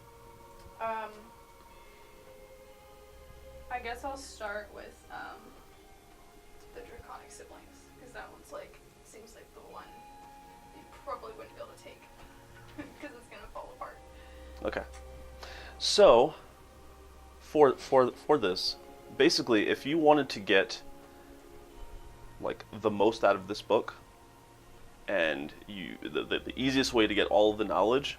Speaker 5: I guess I'll start with the Draconic Siblings, because that one's like, seems like the one you probably wouldn't be able to take, because it's gonna fall apart.
Speaker 2: Okay. So, for this, basically, if you wanted to get like the most out of this book, and the easiest way to get all of the knowledge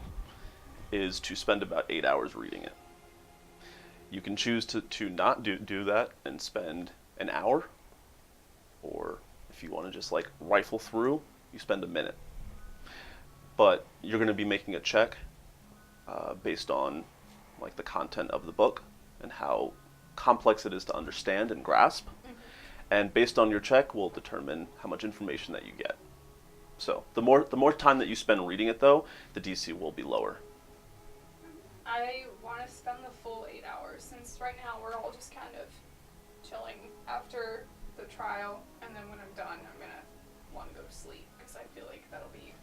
Speaker 2: is to spend about 8 hours reading it. You can choose to not do that and spend an hour, or if you want to just like rifle through, you spend a minute. But you're going to be making a check based on like the content of the book and how complex it is to understand and grasp. And based on your check will determine how much information that you get. So the more time that you spend reading it, though, the DC will be lower.
Speaker 5: I want to spend the full 8 hours, since right now we're all just kind of chilling after the trial, and then when I'm done, I'm gonna want to go to sleep, because I feel like that'll be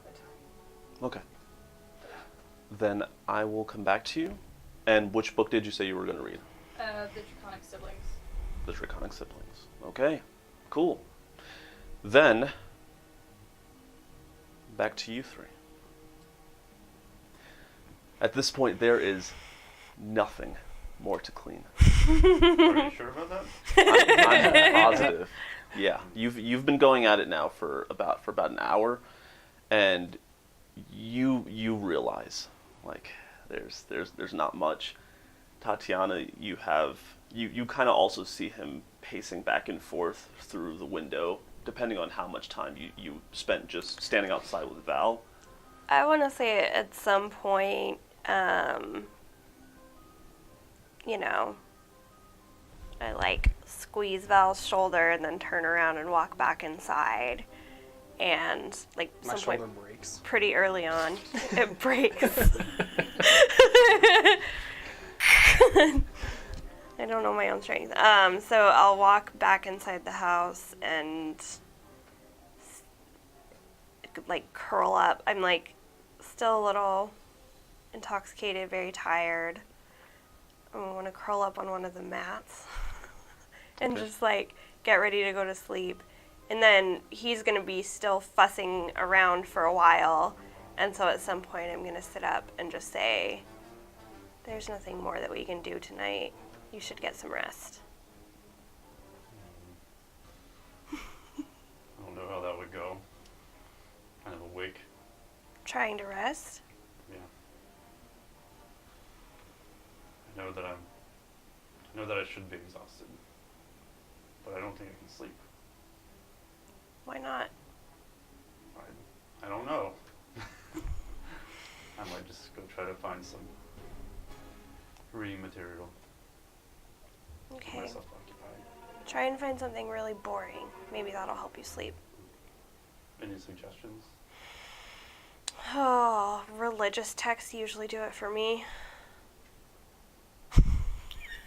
Speaker 5: the time.
Speaker 2: Okay. Then I will come back to you. And which book did you say you were going to read?
Speaker 5: The Draconic Siblings.
Speaker 2: The Draconic Siblings. Okay, cool. Then, back to you three. At this point, there is nothing more to clean.
Speaker 3: Are you sure about that?
Speaker 2: I'm positive. Yeah, you've been going at it now for about an hour, and you realize like there's not much. Tatiana, you kind of also see him pacing back and forth through the window, depending on how much time you spent just standing outside with Val.
Speaker 1: I want to say at some point, I like squeeze Val's shoulder and then turn around and walk back inside. And like
Speaker 4: My
Speaker 1: some
Speaker 4: shoulder
Speaker 1: point
Speaker 4: breaks.
Speaker 1: pretty early on, it breaks. I don't know my own strength. So I'll walk back inside the house and like curl up. I'm like still a little intoxicated, very tired. I want to curl up on one of the mats and
Speaker 2: Okay.
Speaker 1: just like get ready to go to sleep. And then he's going to be still fussing around for a while. And so at some point I'm going to sit up and just say, there's nothing more that we can do tonight. You should get some rest.
Speaker 3: I don't know how that would go. Kind of awake.
Speaker 1: Trying to rest?
Speaker 3: Yeah. I know that I should be exhausted, but I don't think I can sleep.
Speaker 1: Why not?
Speaker 3: I don't know. I might just go try to find some reading material. Keep
Speaker 1: Okay.
Speaker 3: myself occupied.
Speaker 1: Try and find something really boring. Maybe that'll help you sleep.
Speaker 3: Any suggestions?
Speaker 1: Oh, religious texts usually do it for me.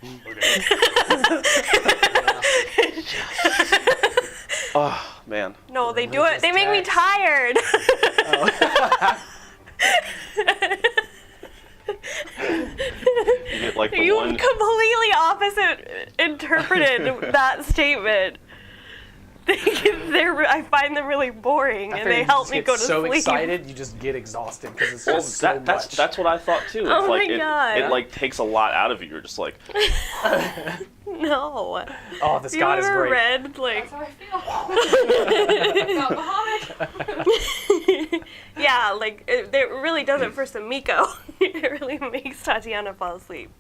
Speaker 3: Okay.
Speaker 2: Oh, man.
Speaker 1: No, they do it. They make me
Speaker 4: Religious
Speaker 1: tired.
Speaker 2: You get like the
Speaker 1: You
Speaker 2: one.
Speaker 1: completely opposite interpreted that statement. I find them really boring,
Speaker 4: I
Speaker 1: and
Speaker 4: figure
Speaker 1: they
Speaker 4: you
Speaker 1: help
Speaker 4: just
Speaker 1: me
Speaker 4: get
Speaker 1: go to
Speaker 4: so
Speaker 1: sleep.
Speaker 4: excited, you just get exhausted because it's
Speaker 2: Well,
Speaker 4: just so much.
Speaker 2: that's what I thought too. It's
Speaker 1: Oh
Speaker 2: like
Speaker 1: my God.
Speaker 2: it like takes a lot out of you. You're just like,
Speaker 1: No.
Speaker 4: Oh, this
Speaker 1: You
Speaker 4: God is
Speaker 1: ever
Speaker 4: great.
Speaker 1: read like
Speaker 5: That's how I feel. About Muhammad.
Speaker 1: yeah, like it really does it for Samiko. It really makes Tatiana fall asleep.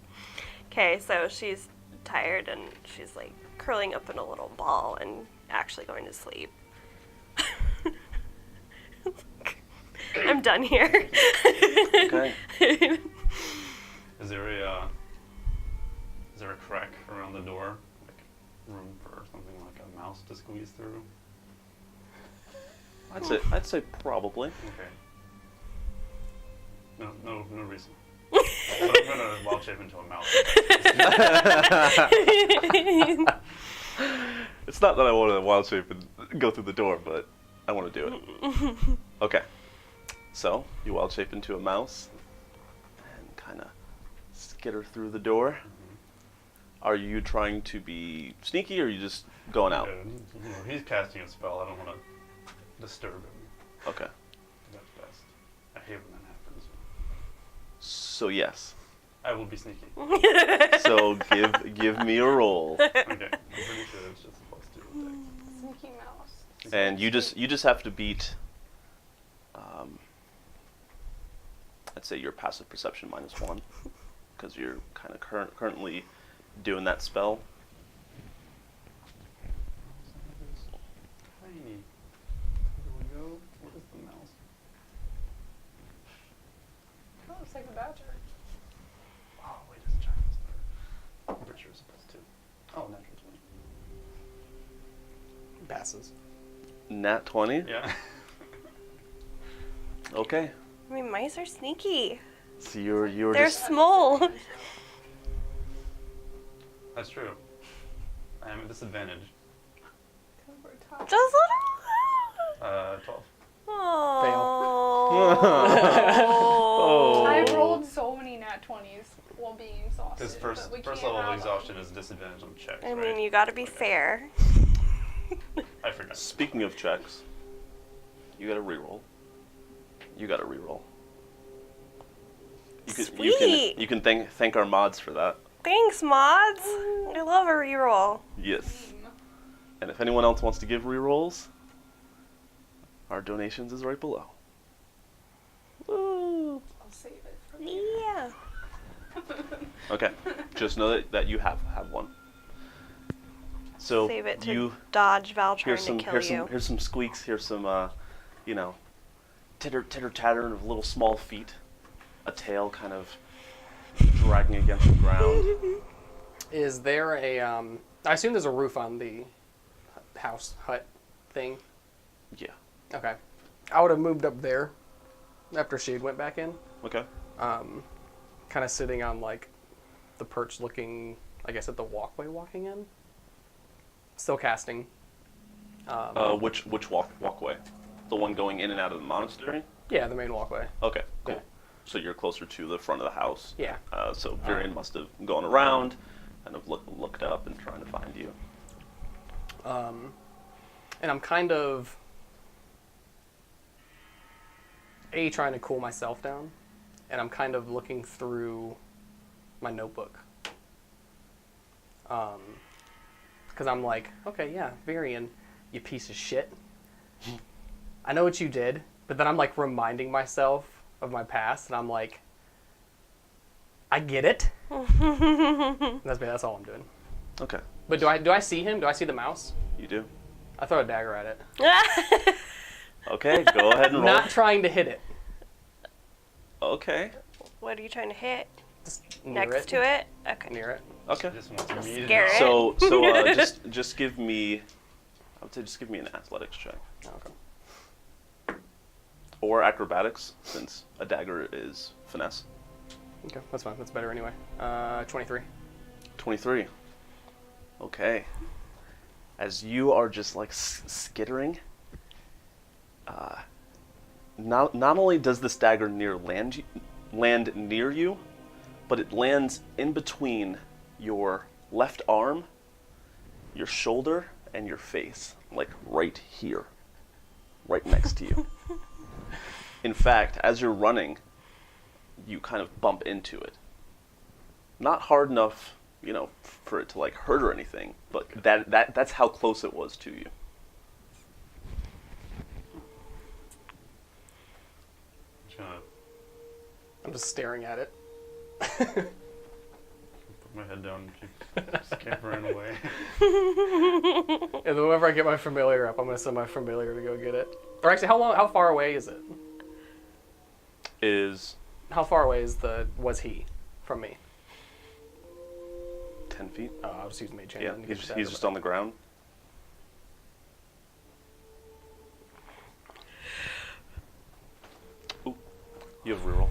Speaker 1: Okay, so she's tired and she's like curling up in a little ball and actually going to sleep. I'm done here.
Speaker 2: okay.
Speaker 3: Is there a crack around the door, like room for something like a mouse to squeeze through?
Speaker 2: I'd say probably.
Speaker 3: Okay. No reason. But I'm gonna wild shape into a mouse.
Speaker 2: It's not that I want to wild shape and go through the door, but I want to do it. Okay. So you wild shape into a mouse and kind of skitter through the door. Are you trying to be sneaky, or are you just going out?
Speaker 3: He's casting a spell. I don't want to disturb him.
Speaker 2: Okay.
Speaker 3: That's best. I hate when that happens.
Speaker 2: So yes.
Speaker 3: I will be sneaky.
Speaker 2: So give me a roll,
Speaker 3: Okay. I'm pretty sure it's just supposed to.
Speaker 5: Sneaky mouse.
Speaker 2: and you just have to beat. I'd say your passive perception -1, because you're kind of currently doing that spell.
Speaker 3: Tiny. Here we go. What is the mouse?
Speaker 5: Oh, looks like a badger.
Speaker 3: Oh, wait, it's a Chinese there. I'm pretty sure it's supposed to. Oh, natural 20.
Speaker 4: Passes.
Speaker 2: Nat 20.
Speaker 3: Yeah.
Speaker 2: Okay.
Speaker 1: I mean, mice are sneaky.
Speaker 2: So you're
Speaker 1: They're
Speaker 2: just
Speaker 1: small.
Speaker 3: That's true. I am at disadvantage.
Speaker 1: Just little.
Speaker 3: 12.
Speaker 1: Oh.
Speaker 5: I've rolled so many nat 20s while being exhausted.
Speaker 3: His first
Speaker 5: but we
Speaker 3: first
Speaker 5: can't
Speaker 3: level of
Speaker 5: have
Speaker 3: exhaustion is disadvantage on checks,
Speaker 1: I
Speaker 3: right?
Speaker 1: mean, you gotta be fair.
Speaker 3: I forgot.
Speaker 2: Speaking of checks, you got to reroll. You got to reroll.
Speaker 1: Sweet.
Speaker 2: You can thank our mods for that.
Speaker 1: Thanks, mods. I love a reroll.
Speaker 2: Yes. And if anyone else wants to give rerolls, our donations is right below. Woo.
Speaker 5: I'll save it for you.
Speaker 1: Yeah.
Speaker 2: Okay. Just know that you have one. So
Speaker 1: Save it to
Speaker 2: you
Speaker 1: dodge Val trying
Speaker 2: here's
Speaker 1: to kill
Speaker 2: here's
Speaker 1: you.
Speaker 2: some here's some squeaks. Here's some titter tatter of little small feet, a tail kind of dragging against the ground.
Speaker 4: Is there a, I assume there's a roof on the hut thing?
Speaker 2: Yeah.
Speaker 4: Okay. I would have moved up there after Shade went back in.
Speaker 2: Okay.
Speaker 4: Kind of sitting on, like, the perch looking, I guess, at the walkway walking in. Still casting.
Speaker 2: Which walkway? The one going in and out of the monastery?
Speaker 4: Yeah, the main walkway.
Speaker 2: Okay, cool.
Speaker 4: Yeah.
Speaker 2: So you're closer to the front of the house.
Speaker 4: Yeah.
Speaker 2: So Varian must have gone around, kind of looked up and trying to find you.
Speaker 4: And I'm kind of trying to cool myself down, and I'm kind of looking through my notebook. Because I'm like, okay, yeah, Varian, you piece of shit. I know what you did, but then I'm like reminding myself of my past, and I'm like, I get it. That's all I'm doing.
Speaker 2: Okay.
Speaker 4: But do I see him? Do I see the mouse?
Speaker 2: You do?
Speaker 4: I throw a dagger at it.
Speaker 2: Okay, go ahead and roll.
Speaker 4: Not trying to hit it.
Speaker 2: Okay.
Speaker 1: What are you trying to hit?
Speaker 4: Just near
Speaker 1: Next to it? Okay.
Speaker 4: Near it.
Speaker 2: Okay.
Speaker 3: This one's me to
Speaker 1: Scare
Speaker 3: know.
Speaker 1: it.
Speaker 2: So just give me, I would say just give me an athletics check.
Speaker 4: Okay.
Speaker 2: or acrobatics, since a dagger is finesse.
Speaker 4: Okay, that's fine. That's better anyway. 23.
Speaker 2: 23. Okay. As you are just like skittering, not only does this dagger land near you, but it lands in between your left arm, your shoulder, and your face, like right here, right next to you. In fact, as you're running, you kind of bump into it. Not hard enough, you know, for it to like hurt or anything, but that's how close it was to you.
Speaker 4: I'm just staring at it.
Speaker 3: Put my head down and keep scampering away.
Speaker 4: And then whenever I get my familiar up, I'm gonna send my familiar to go get it. Or actually, how far away is it?
Speaker 2: How
Speaker 4: far away was he from me?
Speaker 2: 10 feet.
Speaker 4: Oh, I was just using mage hand.
Speaker 2: Yeah,
Speaker 4: to get
Speaker 2: he's just on the ground. Ooh, you have reroll.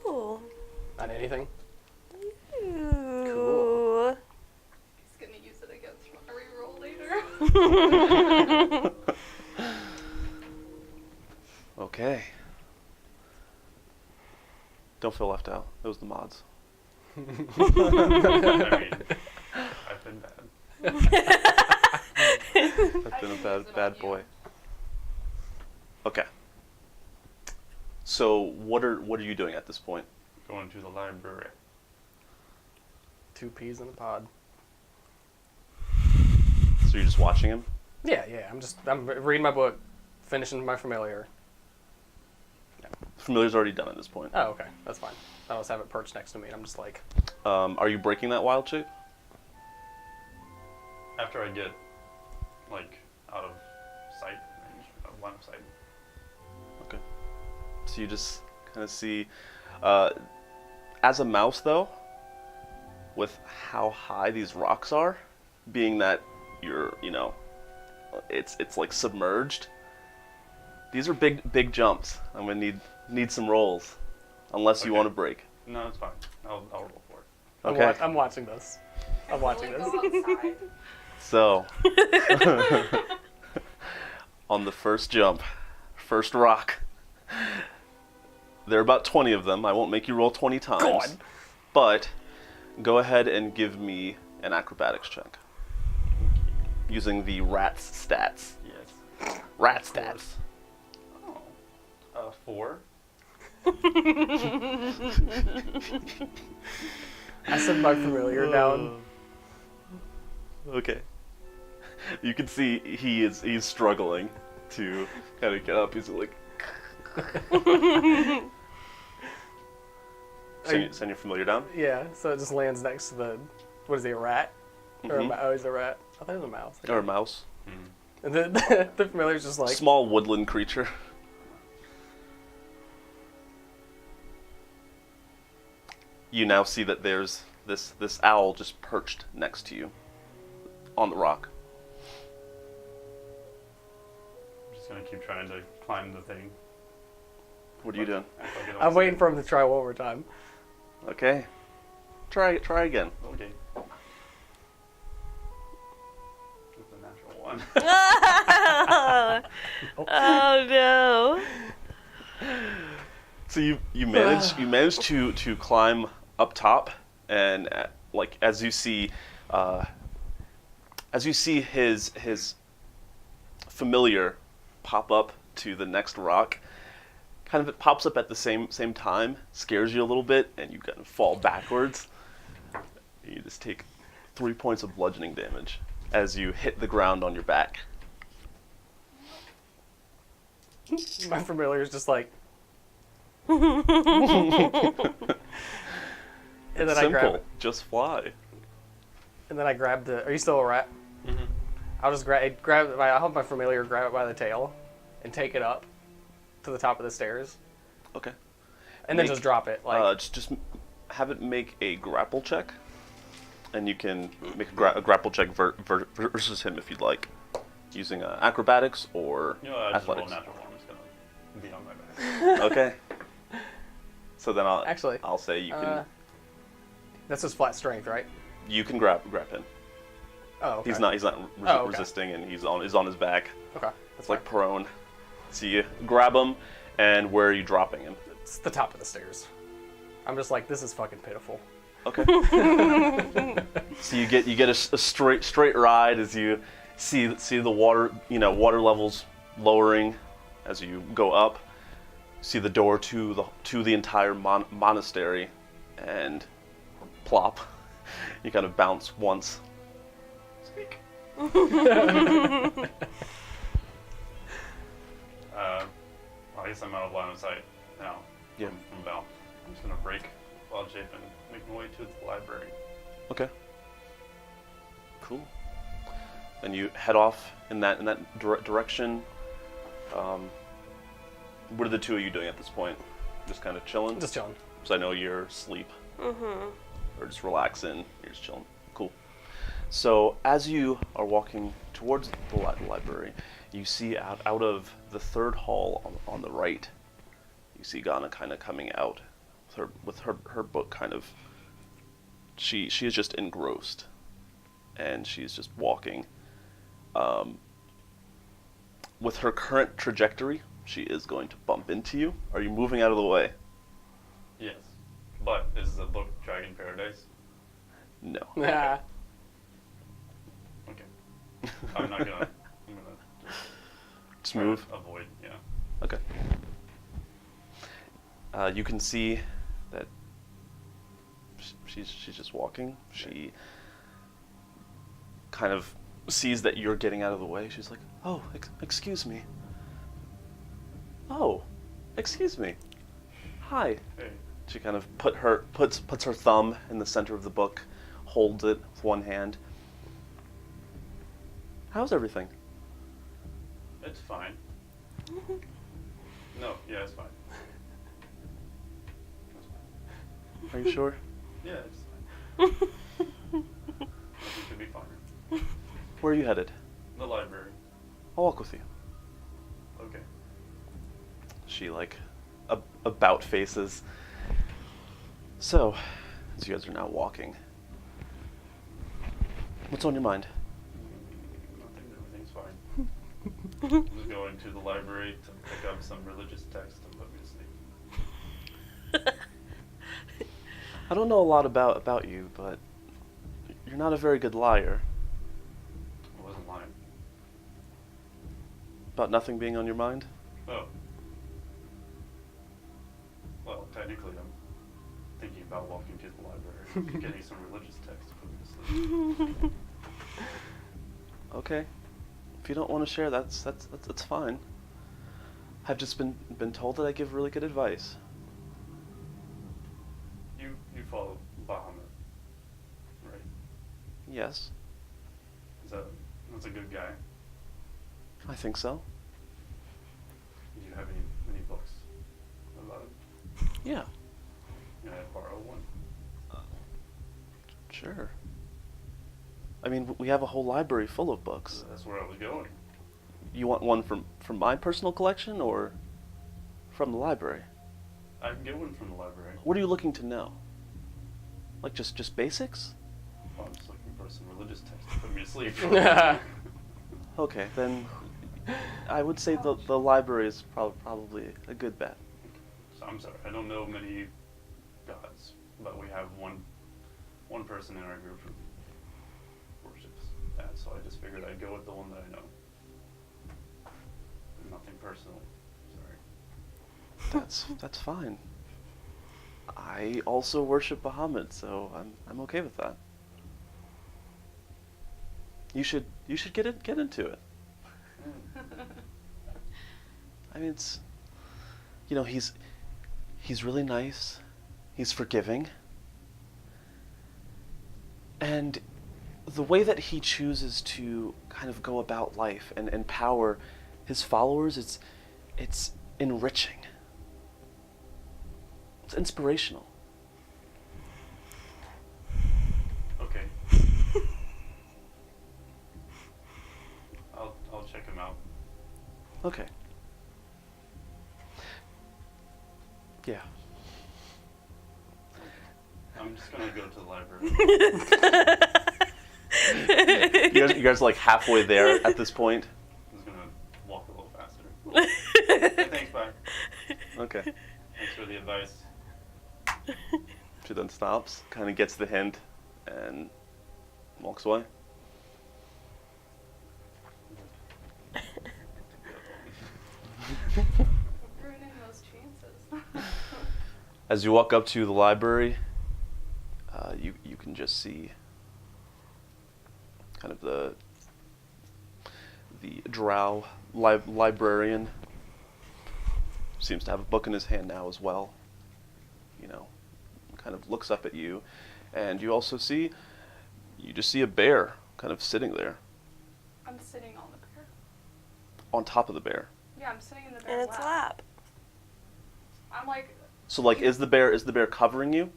Speaker 1: Ooh.
Speaker 4: Not anything.
Speaker 1: Ooh.
Speaker 4: Cool.
Speaker 5: He's gonna use it against my reroll later.
Speaker 2: Okay. Don't feel left out. It was the mods.
Speaker 3: I mean, I've been bad.
Speaker 2: I've been a bad boy. Okay. So what are you doing at this point?
Speaker 3: Going to the library.
Speaker 4: 2 peas in a pod.
Speaker 2: So you're just watching him?
Speaker 4: Yeah. I'm reading my book, finishing my familiar.
Speaker 2: Familiar's already done at this point.
Speaker 4: Oh, okay. That's fine. I always have it perched next to me, and I'm just like...
Speaker 2: Are you breaking that wild shape?
Speaker 3: After I get, like, out of sight, range, out of line of sight.
Speaker 2: Okay. So you just kind of see, as a mouse though, with how high these rocks are, being that you're, you know, it's like submerged. These are big jumps. I'm gonna need some rolls, unless you
Speaker 3: Okay.
Speaker 2: want to break.
Speaker 3: No, it's fine. I'll roll for it.
Speaker 2: Okay.
Speaker 4: I'm watching this. I'm watching
Speaker 5: Really
Speaker 4: this.
Speaker 5: go outside.
Speaker 2: So, on the first jump, first rock, there are about 20 of them. I won't make you roll 20 times.
Speaker 4: God.
Speaker 2: But go ahead and give me an acrobatics check. Using the rat's stats.
Speaker 3: Yes.
Speaker 2: Rat stats.
Speaker 3: Oh. 4.
Speaker 4: I set my familiar down.
Speaker 2: Okay. You can see he's struggling to kind of get up. He's like... Send your familiar down?
Speaker 4: Yeah, so it just lands next to the... What is he, a rat? Or
Speaker 2: Mhm.
Speaker 4: oh, he's a rat. I thought it was a mouse.
Speaker 2: Or a mouse.
Speaker 4: And then the familiar's just like...
Speaker 2: Small woodland creature. You now see that there's this owl just perched next to you on the rock.
Speaker 3: I'm just gonna keep trying to climb the thing.
Speaker 2: What are you doing?
Speaker 3: Act like I don't
Speaker 4: I'm
Speaker 3: see
Speaker 4: waiting
Speaker 3: it.
Speaker 4: for him to try one more time.
Speaker 2: Okay. Try again.
Speaker 3: Okay. That's a natural one.
Speaker 1: Oh no.
Speaker 2: So you manage to climb up top, and like as you see his familiar pop up to the next rock, kind of it pops up at the same time, scares you a little bit, and you kind of fall backwards. You just take 3 points of bludgeoning damage as you hit the ground on your back.
Speaker 4: My familiar's just like... And then I grab
Speaker 2: Simple.
Speaker 4: it.
Speaker 2: Just fly.
Speaker 4: And then I grab the... Are you still a rat?
Speaker 3: Mm-hmm.
Speaker 4: I'll just grab it. I'll have my familiar grab it by the tail and take it up to the top of the stairs.
Speaker 2: Okay.
Speaker 4: And then
Speaker 2: Make-
Speaker 4: just drop it. Like,
Speaker 2: just have it make a grapple check, and you can make a grapple check versus him if you'd like, using acrobatics or
Speaker 3: You know, I just roll
Speaker 2: athletics.
Speaker 3: natural one. I'm just gonna be on my back.
Speaker 2: Okay. So then
Speaker 4: Actually,
Speaker 2: I'll say you can
Speaker 4: That's his flat strength, right?
Speaker 2: grab him.
Speaker 4: Oh, okay.
Speaker 2: He's not
Speaker 4: Oh, okay.
Speaker 2: resisting, and he's on his back.
Speaker 4: Okay.
Speaker 2: It's like prone. So you grab him, and where are you dropping him?
Speaker 4: It's the top of the stairs. I'm just like, this is fucking pitiful.
Speaker 2: Okay. So you get a straight ride as you see the water levels lowering as you go up. See the door to the entire monastery, and plop. You kind of bounce once.
Speaker 3: Speak. I guess I'm out of line of sight now.
Speaker 2: Yeah.
Speaker 3: From Val. I'm just gonna break Val'Guave and make my way to the library.
Speaker 2: Okay. Cool. Then you head off in that direction. What are the two of you doing at this point? Just kind of chilling?
Speaker 4: Just chilling.
Speaker 2: Because I know you're asleep. Mm-hmm. Or just relaxing. You're just chilling. Cool. So as you are walking towards the library, you see out of the third hall on the right, you see Ghana kind of coming out with her book kind of. She is just engrossed, and she's just walking. With her current trajectory, she is going to bump into you. Are you moving out of the way?
Speaker 3: Yes. But is the book Dragon Paradise?
Speaker 2: No.
Speaker 4: Nah.
Speaker 3: Okay. I'm gonna
Speaker 2: Just
Speaker 3: try
Speaker 2: move.
Speaker 3: to avoid, yeah.
Speaker 2: Okay. You can see that she's just walking. She kind of sees that you're getting out of the way. She's like, "Oh, excuse me. Oh, excuse me. Hi."
Speaker 3: Hey.
Speaker 2: She kind of puts her thumb in the center of the book, holds it with one hand. How's everything?
Speaker 3: It's fine. No, yeah, it's fine. It's fine.
Speaker 2: Are you sure?
Speaker 3: Yeah, it's fine. It could be finer.
Speaker 2: Where are you headed?
Speaker 3: The library.
Speaker 2: I'll walk with you.
Speaker 3: Okay.
Speaker 2: She about faces. So, as you guys are now walking, what's on your mind?
Speaker 3: Nothing, everything's fine. I'm just going to the library to pick up some religious text and put me to sleep.
Speaker 2: I don't know a lot about you, but you're not a very good liar.
Speaker 3: I wasn't lying.
Speaker 2: About nothing being on your mind?
Speaker 3: Oh. Well, technically I'm thinking about walking to the library and getting some religious text to put me to sleep.
Speaker 2: Okay. If you don't want to share, that's fine. I've just been told that I give really good advice.
Speaker 3: You follow Bahamut, right?
Speaker 2: Yes,
Speaker 3: That's a good guy.
Speaker 2: I think so.
Speaker 3: Do you have any books about him?
Speaker 2: Yeah,
Speaker 3: Can I borrow one?
Speaker 2: sure. I mean, we have a whole library full of books.
Speaker 3: That's where I was going.
Speaker 2: You want one from my personal collection or from the library?
Speaker 3: I can get one from the library.
Speaker 2: What are you looking to know? Like just basics?
Speaker 3: Oh, I'm just looking for some religious text to put me to sleep.
Speaker 2: Okay, then I would say the library is probably a good bet.
Speaker 3: So I'm sorry, I don't know many gods, but we have one person in our group who worships that, so I just figured I'd go with the one that I know. Nothing personal. Sorry.
Speaker 2: That's fine. I also worship Bahamut, so I'm okay with that. You should get into it. I mean, it's he's really nice. He's forgiving. And the way that he chooses to kind of go about life and empower his followers, it's enriching. It's inspirational.
Speaker 3: Okay. I'll check him out.
Speaker 2: Okay.
Speaker 3: I'm just gonna go to the library.
Speaker 2: You guys are like halfway there at this point.
Speaker 3: I'm just gonna walk a little faster. Hey, thanks, bye.
Speaker 2: Okay.
Speaker 3: Thanks for the advice.
Speaker 2: She then stops, kind of gets the hint, and walks away.
Speaker 5: Ruining those chances.
Speaker 2: As you walk up to the library, you can just see kind of the drow librarian. Seems to have a book in his hand now as well. You know, kind of looks up at you, and you just see a bear kind of sitting there
Speaker 5: I'm sitting on the bear.
Speaker 2: on top of the bear.
Speaker 5: Yeah, I'm sitting in the
Speaker 1: In
Speaker 5: bear's
Speaker 1: its
Speaker 5: lap.
Speaker 1: lap.
Speaker 5: I'm like,
Speaker 2: So like, is the bear covering you?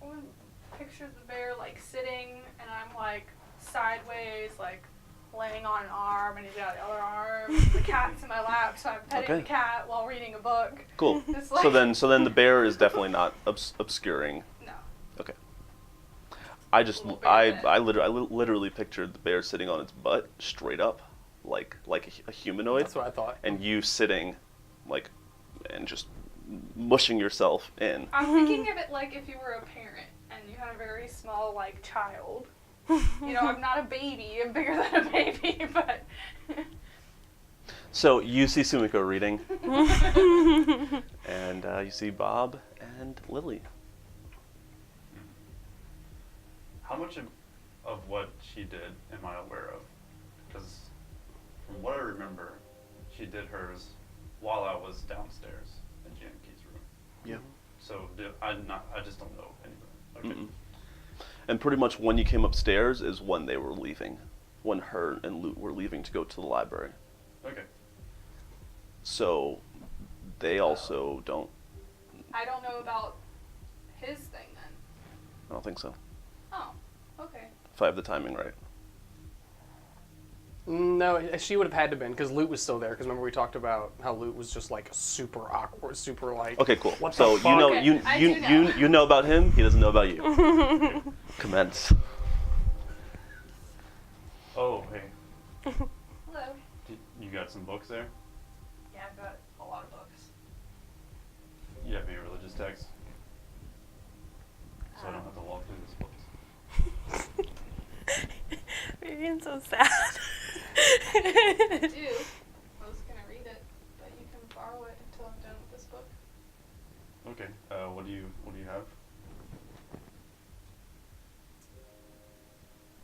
Speaker 5: I want to picture the bear like sitting, and I'm like sideways, like laying on an arm, and he's got the other arm. The cat's in my lap, so I'm petting
Speaker 2: Okay.
Speaker 5: the cat while reading a book.
Speaker 2: Cool.
Speaker 5: It's like,
Speaker 2: So then the bear is definitely not obscuring.
Speaker 5: no.
Speaker 2: Okay. I just
Speaker 5: Little bear
Speaker 2: I
Speaker 5: head.
Speaker 2: literally pictured the bear sitting on its butt straight up, like a humanoid,
Speaker 4: That's what I thought.
Speaker 2: and you sitting, like, and just mushing yourself in.
Speaker 5: I'm thinking of it like if you were a parent and you had a very small like child. You know, I'm not a baby. I'm bigger than a baby, but
Speaker 2: So you see Sumiko reading, and you see Bob and Lily.
Speaker 3: How much of what she did am I aware of? Because from what I remember, she did hers while I was downstairs in Geian-Ki's room.
Speaker 2: Yeah.
Speaker 3: So I just don't know anything. Okay.
Speaker 2: Mm-mm. And pretty much when you came upstairs is when they were leaving, when her and Lute were leaving to go to the library.
Speaker 3: Okay.
Speaker 2: So they also don't.
Speaker 5: I don't know about his thing then.
Speaker 2: I don't think so.
Speaker 5: Oh, okay.
Speaker 2: If I have the timing right.
Speaker 4: No, she would have had to been because Lute was still there. Because remember we talked about how Lute was just like super awkward, super like.
Speaker 2: Okay, cool.
Speaker 4: What
Speaker 2: So
Speaker 4: the fuck?
Speaker 2: you know
Speaker 5: Okay,
Speaker 2: you
Speaker 5: I
Speaker 2: you
Speaker 5: do
Speaker 2: you
Speaker 5: know.
Speaker 2: you know about him. He doesn't know about you. Commence.
Speaker 3: Oh, hey.
Speaker 5: Hello.
Speaker 3: You got some books there?
Speaker 5: Yeah, I've got a lot of books.
Speaker 3: You have any religious texts? So I don't have to walk through these books.
Speaker 1: You're getting so sad.
Speaker 5: I do. I was gonna read it, but you can borrow it until I'm done with this book.
Speaker 3: Okay. What do you have?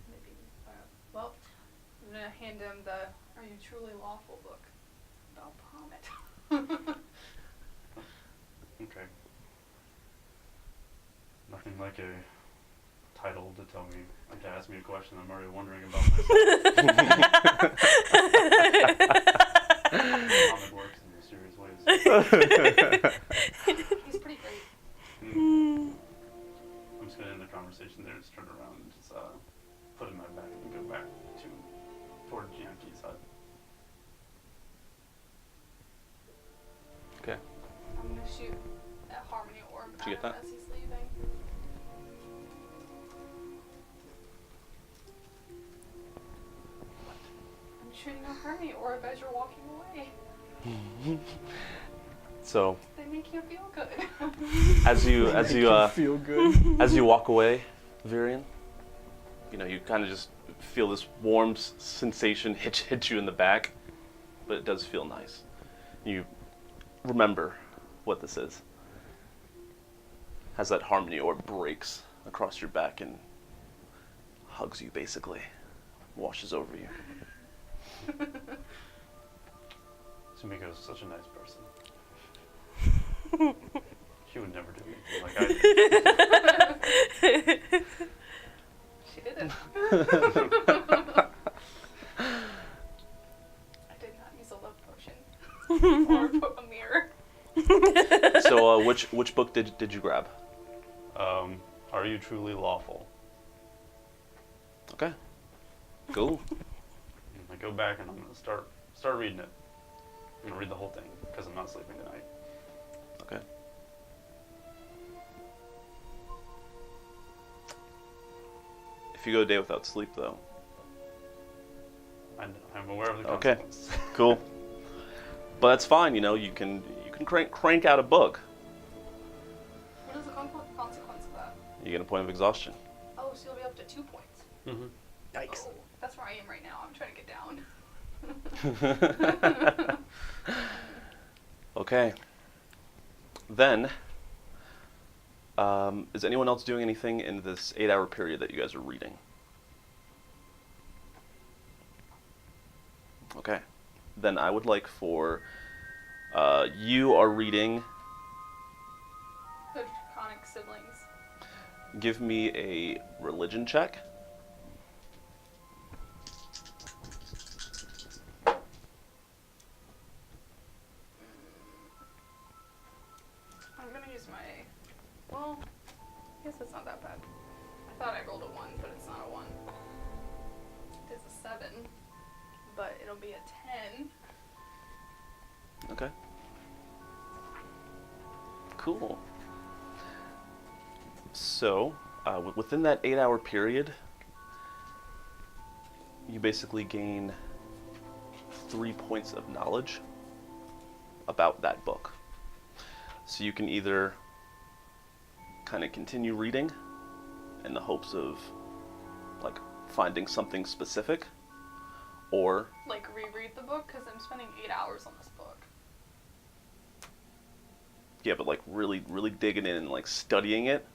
Speaker 5: Maybe. Well, I'm gonna hand him the "Are You Truly Lawful" book about Bahamut.
Speaker 3: Okay. Nothing like a title to tell me, to ask me a question I'm already wondering about myself. Comic works in mysterious ways.
Speaker 5: He's pretty great.
Speaker 3: I'm just gonna end the conversation there, just turn around and just put it in my bag and go back toward Geian-Ki's hut.
Speaker 2: Okay.
Speaker 5: I'm gonna shoot a Harmony Orb
Speaker 2: Did you
Speaker 5: at
Speaker 2: get
Speaker 5: him
Speaker 2: that?
Speaker 5: as he's leaving. I'm shooting a Harmony Orb as you're walking away.
Speaker 2: So
Speaker 5: They make you feel good.
Speaker 2: as you
Speaker 4: feel good.
Speaker 2: as you walk away, Virian, you know, you kind of just feel this warm sensation hit you in the back, but it does feel nice. You remember what this is. As that harmony orb breaks across your back and hugs you, basically, washes over you.
Speaker 3: Sumiko's such a nice person. She would never do anything like I did.
Speaker 5: She did it. I did not use a love potion or a mirror.
Speaker 2: So, which book did you grab?
Speaker 3: Are You Truly Lawful?
Speaker 2: Okay. Cool.
Speaker 3: And I go back and I'm gonna start reading it. I'm gonna read the whole thing because I'm not sleeping tonight.
Speaker 2: Okay. If you go a day without sleep, though.
Speaker 3: I'm aware of the
Speaker 2: Okay.
Speaker 3: consequences.
Speaker 2: Cool. But that's fine, you know, you can crank out a book.
Speaker 5: What is the consequence of that?
Speaker 2: You get a point of exhaustion.
Speaker 5: Oh, so you'll be up to 2 points.
Speaker 3: Mm-hmm.
Speaker 4: Yikes.
Speaker 5: Oh, that's where I am right now. I'm trying to get down.
Speaker 2: Okay. Then, is anyone else doing anything in this 8-hour period that you guys are reading? Okay. Then I would like for, you are reading,
Speaker 5: The Draconic Siblings.
Speaker 2: give me a religion check.
Speaker 5: I'm gonna use my. Well, I guess it's not that bad. I thought I rolled a 1, but it's not a 1. It is a 7, but it'll be a 10.
Speaker 2: Okay. Cool. So, within that 8-hour period, you basically gain 3 points of knowledge about that book. So you can either kind of continue reading in the hopes of, like, finding something specific, or
Speaker 5: Like, reread the book, because I'm spending 8 hours on this book.
Speaker 2: yeah, but like really digging in and like studying it.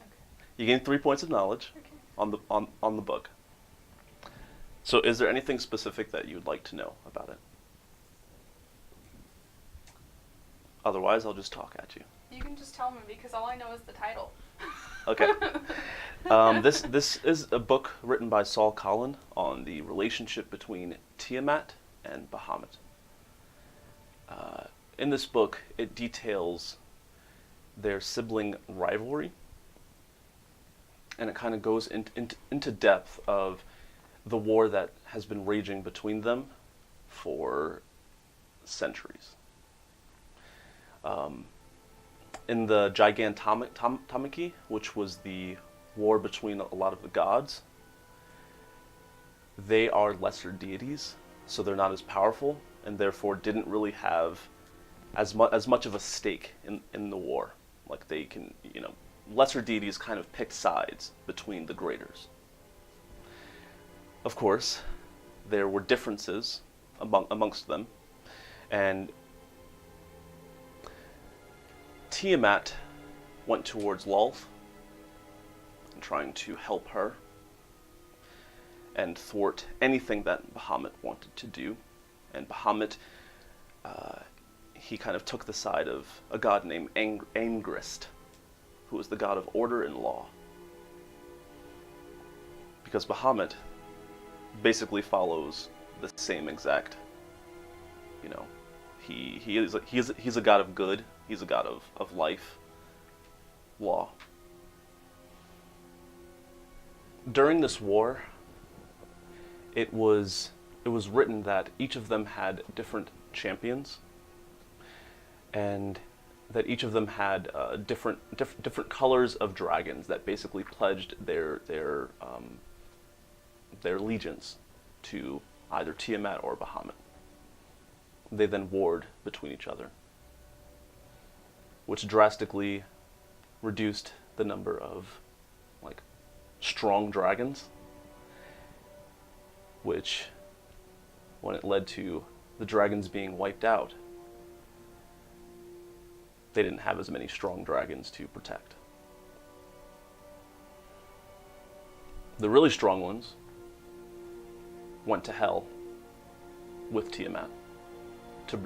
Speaker 5: Okay.
Speaker 2: You gain 3 points of knowledge
Speaker 5: Okay.
Speaker 2: on the book. So is there anything specific that you would like to know about it? Otherwise, I'll just talk at you.
Speaker 5: You can just tell me, because all I know is the title.
Speaker 2: Okay. This is a book written by Saul Collin on the relationship between Tiamat and Bahamut. In this book, it details their sibling rivalry, and it kind of goes into depth of the war that has been raging between them for centuries. In the Geian-Ki, which was the war between a lot of the gods, they are lesser deities, so they're not as powerful, and therefore didn't really have as much of a stake in the war. Like they can, you know, lesser deities kind of picked sides between the graders. Of course, there were differences amongst them, and Tiamat went towards Lolth, trying to help her and thwart anything that Bahamut wanted to do. And Bahamut, he kind of took the side of a god named Angrist, who was the god of order and law. Because Bahamut basically follows the same exact, you know, he's a god of good, he's a god of life, law. During this war, it was written that each of them had different champions, and that each of them had different colors of dragons that basically pledged their allegiance to either Tiamat or Bahamut. They then warred between each other, which drastically reduced the number of like strong dragons, which, when it led to the dragons being wiped out, they didn't have as many strong dragons to protect. The really strong ones went to hell with Tiamat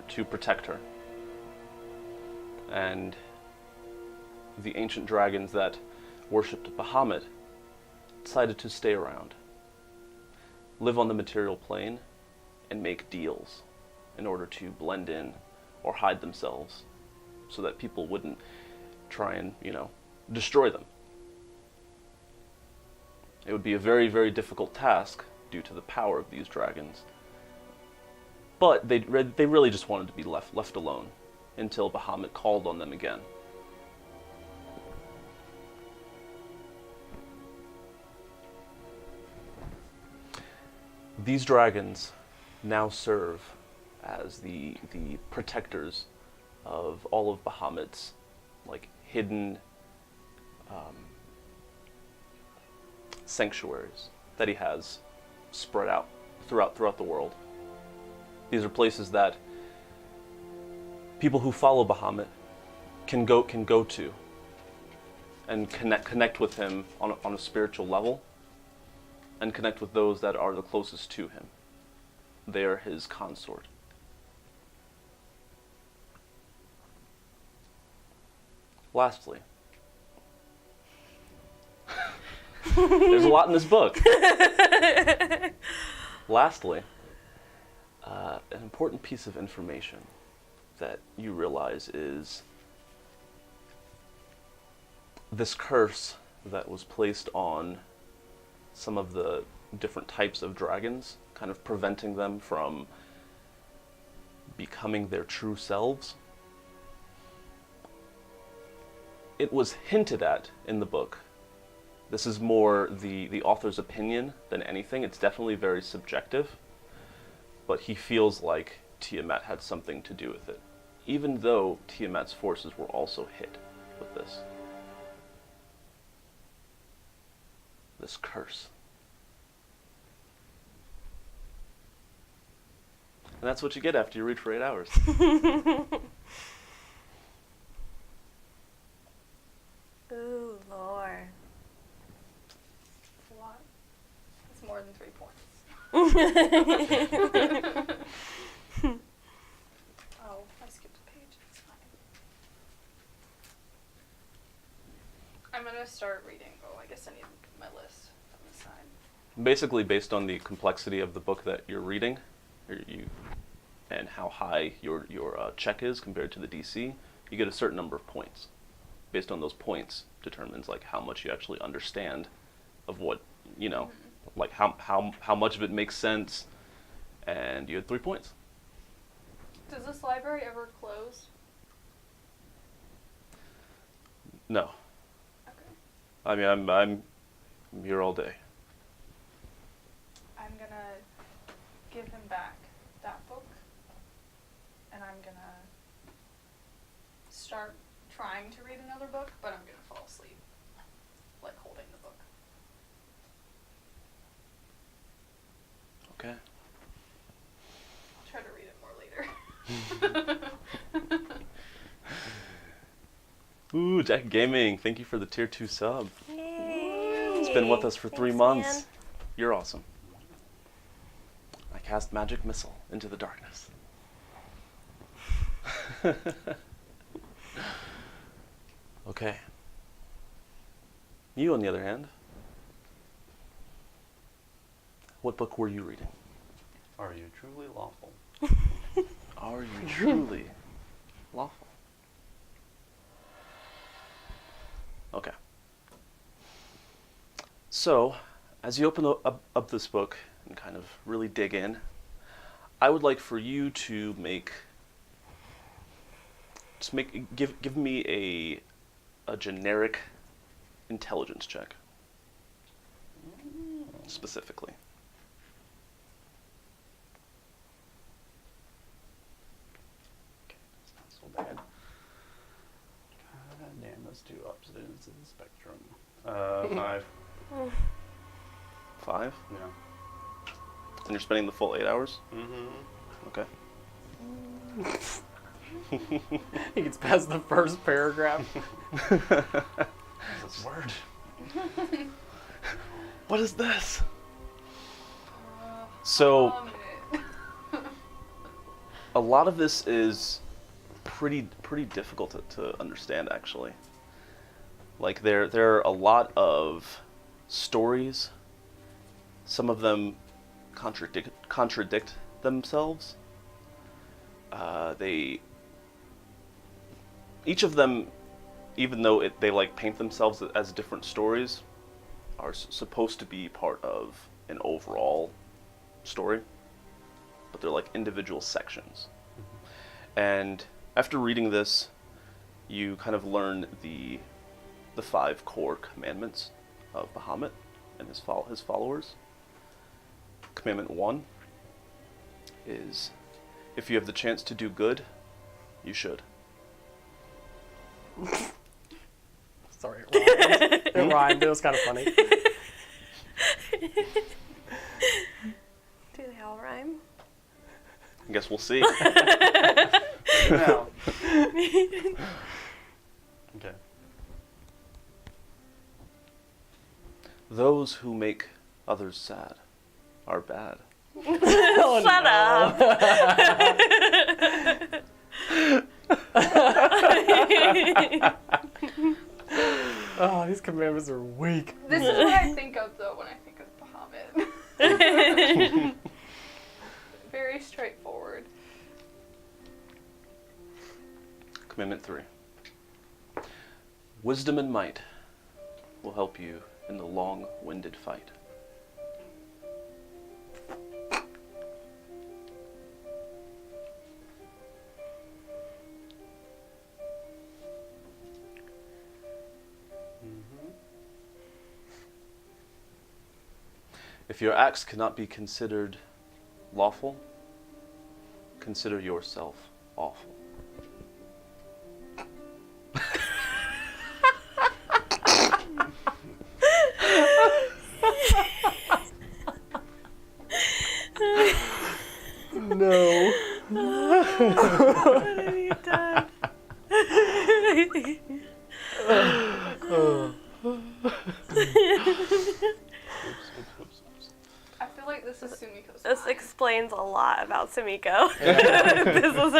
Speaker 2: to protect her. And the ancient dragons that worshipped Bahamut decided to stay around, live on the material plane, and make deals in order to blend in or hide themselves so that people wouldn't try and, you know, destroy them. It would be a very, very difficult task due to the power of these dragons. But they really just wanted to be left alone until Bahamut called on them again. These dragons now serve as the protectors of all of Bahamut's like hidden sanctuaries that he has spread out throughout the world. These are places that people who follow Bahamut can go to and connect with him on a spiritual level, and connect with those that are the closest to him. They are his consort. Lastly, there's a lot in this book. Lastly, an important piece of information that you realize is this curse that was placed on some of the different types of dragons, kind of preventing them from becoming their true selves. It was hinted at in the book. This is more the author's opinion than anything. It's definitely very subjective, but he feels like Tiamat had something to do with it, even though Tiamat's forces were also hit with this curse. And that's what you get after you read for 8 hours.
Speaker 1: Ooh, Lord.
Speaker 5: It's a lot. It's more than 3 points. Oh, I skipped a page. It's fine. I'm gonna start reading. Oh, I guess I need my list on the side.
Speaker 2: Basically, based on the complexity of the book that you're reading, and how high your check is compared to the DC, you get a certain number of points. Based on those points, determines like how much you actually understand of what like how much of it makes sense, and you had 3 points.
Speaker 5: Does this library ever close?
Speaker 2: No,
Speaker 5: Okay.
Speaker 2: I mean I'm here all day.
Speaker 5: I'm gonna give him back that book, and I'm gonna start trying to read another book, but I'm gonna fall asleep, like holding the book.
Speaker 2: Okay.
Speaker 5: I'll try to read it more later.
Speaker 2: Ooh, Jack Gaming, thank you for the tier 2 sub.
Speaker 1: Yay.
Speaker 2: It's been with us for 3
Speaker 1: Thanks,
Speaker 2: months.
Speaker 1: man.
Speaker 2: You're awesome. I cast magic missile into the darkness. Okay. You, on the other hand, what book were you reading?
Speaker 3: Are you truly lawful?
Speaker 2: Are you truly lawful? Okay. So, as you open up this book and kind of really dig in, I would like for you to give me a generic intelligence check, specifically.
Speaker 3: Okay, that's not so bad. God damn, those two opposite ends of the spectrum. 5.
Speaker 2: 5?
Speaker 3: Yeah.
Speaker 2: And you're spending the full 8 hours?
Speaker 3: Mm-hmm.
Speaker 2: Okay.
Speaker 4: He gets past the first paragraph.
Speaker 3: This word.
Speaker 2: What is this? So, a lot of this is pretty difficult to understand, actually. Like there are a lot of stories. Some of them contradict themselves. Each of them, even though they like paint themselves as different stories, are supposed to be part of an overall story, but they're like individual sections. And after reading this, you kind of learn the 5 core commandments of Bahamut and his followers. Commandment 1 is, if you have the chance to do good, you should.
Speaker 4: Sorry, it rhymed. It rhymed. It was kind of funny.
Speaker 1: Do they all rhyme?
Speaker 2: I guess we'll see.
Speaker 4: No.
Speaker 3: Okay.
Speaker 2: Those who make others sad are bad.
Speaker 4: Oh,
Speaker 1: Shut up.
Speaker 4: Oh, these commandments are weak.
Speaker 5: This is what I think of though when I think of Bahamut. Very straightforward.
Speaker 2: Commandment 3. Wisdom and might will help you in the long-winded fight. If your acts cannot be considered lawful, consider yourself awful.
Speaker 4: No.
Speaker 1: What have you done?
Speaker 5: I feel like this is Sumiko's
Speaker 1: This
Speaker 5: line.
Speaker 1: explains a lot about Sumiko. This is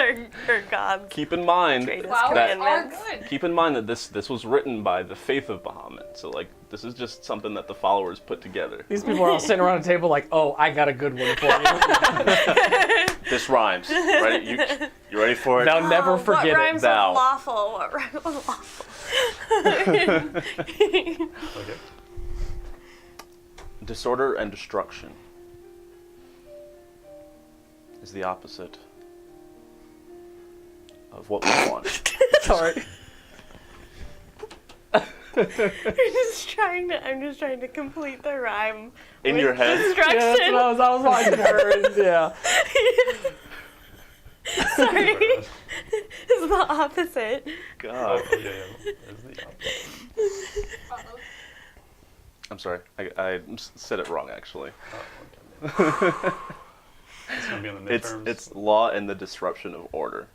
Speaker 1: her god.
Speaker 2: Keep in mind
Speaker 1: Greatest
Speaker 5: Flowers
Speaker 2: that
Speaker 5: are
Speaker 1: commandments.
Speaker 5: good.
Speaker 2: keep in mind that this was written by the faith of Bahamut. So like this is just something that the followers put together.
Speaker 4: These people are all sitting around a table like, oh, I got a good one for you.
Speaker 2: This rhymes. Ready? You ready for it?
Speaker 4: Thou never
Speaker 1: What
Speaker 4: forget
Speaker 1: rhymes
Speaker 4: it.
Speaker 2: Thou.
Speaker 1: with lawful? What rhymes with lawful?
Speaker 3: Okay.
Speaker 2: Disorder and destruction is the opposite of what we want.
Speaker 4: Sorry.
Speaker 1: I'm just trying to complete the rhyme.
Speaker 2: In
Speaker 1: with
Speaker 2: your head?
Speaker 1: Destruction.
Speaker 4: Yeah, that's what I was watching her. And, yeah.
Speaker 1: Sorry. It's the opposite.
Speaker 2: God.
Speaker 3: Oh, yeah. It's the opposite.
Speaker 5: Uh-oh.
Speaker 2: I'm sorry. I said it wrong actually.
Speaker 3: Oh, okay. It's gonna be in the midterms.
Speaker 2: It's law and the disruption of order.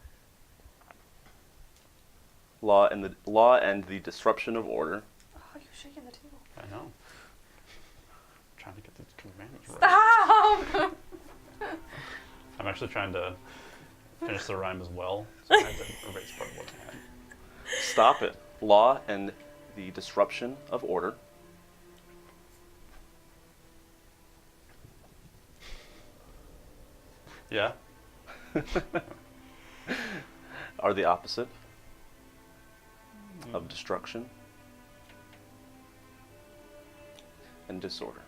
Speaker 2: Law and the disruption of order.
Speaker 5: Oh, you're shaking the table.
Speaker 3: I know. I'm trying to get the commandments right.
Speaker 5: Stop!
Speaker 3: I'm actually trying to finish the rhyme as well, so I had to erase part of what I had.
Speaker 2: Stop it. Law and the disruption of order.
Speaker 3: Yeah.
Speaker 2: Are the opposite of destruction and disorder.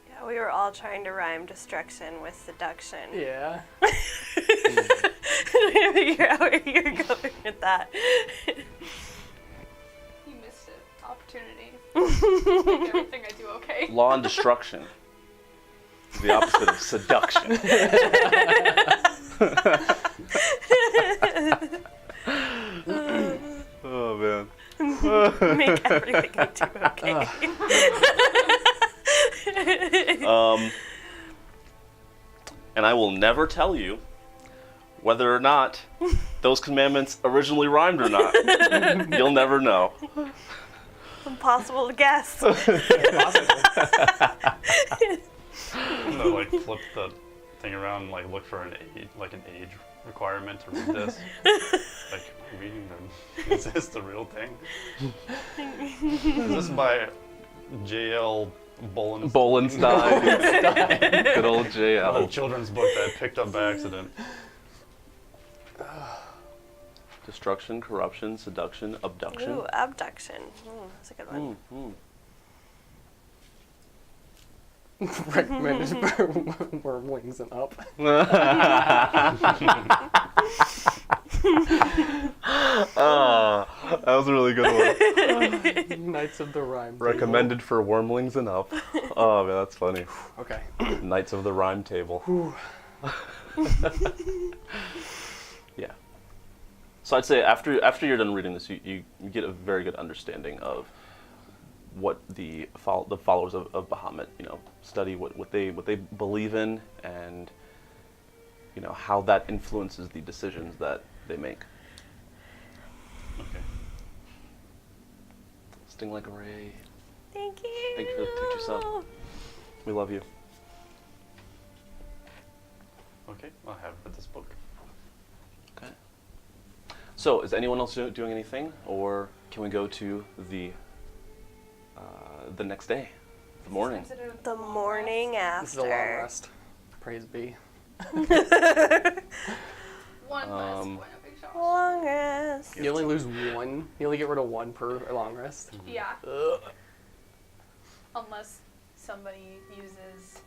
Speaker 1: Yeah, we were all trying to rhyme destruction with seduction.
Speaker 4: Yeah.
Speaker 1: Figure out where you're going with that.
Speaker 5: You missed it. Opportunity. Make everything I do okay.
Speaker 2: Law and destruction is the opposite of seduction. Oh man.
Speaker 1: Make everything I do okay.
Speaker 2: And I will never tell you whether or not those commandments originally rhymed or not. You'll never know.
Speaker 1: Impossible to guess.
Speaker 3: No, like flip the thing around and like look for an age requirement to read this. Like, am I reading them? Is this the real thing? Is this by J.L.
Speaker 2: Bolenstein. Good old
Speaker 3: A
Speaker 2: JL.
Speaker 3: children's book that I picked up by accident.
Speaker 2: Destruction, corruption, seduction, abduction.
Speaker 1: Ooh, abduction. That's a good one.
Speaker 4: Recommended for wormlings and up.
Speaker 2: That was a really good one.
Speaker 4: Knights of the Rhyme Table.
Speaker 2: Recommended for wormlings and up. Oh man, that's funny.
Speaker 4: Okay.
Speaker 2: Knights of the Rhyme Table. Yeah. So I'd say after you're done reading this, you get a very good understanding of what the followers of Bahamut, study, what they believe in, and how that influences the decisions that they make.
Speaker 3: Okay.
Speaker 2: Sting like a ray.
Speaker 1: Thank you.
Speaker 2: Thank you for the picture sub. We love you.
Speaker 3: Okay, I'll have with this book.
Speaker 2: Okay. So, is anyone else doing anything, or can we go to the next day, the morning?
Speaker 1: The morning after.
Speaker 4: This is a long rest. Praise be.
Speaker 5: One last point of exhaustion.
Speaker 1: Long rest.
Speaker 4: You only lose one. You only get rid of one per long rest.
Speaker 5: Yeah,
Speaker 4: Ugh.
Speaker 5: unless somebody uses,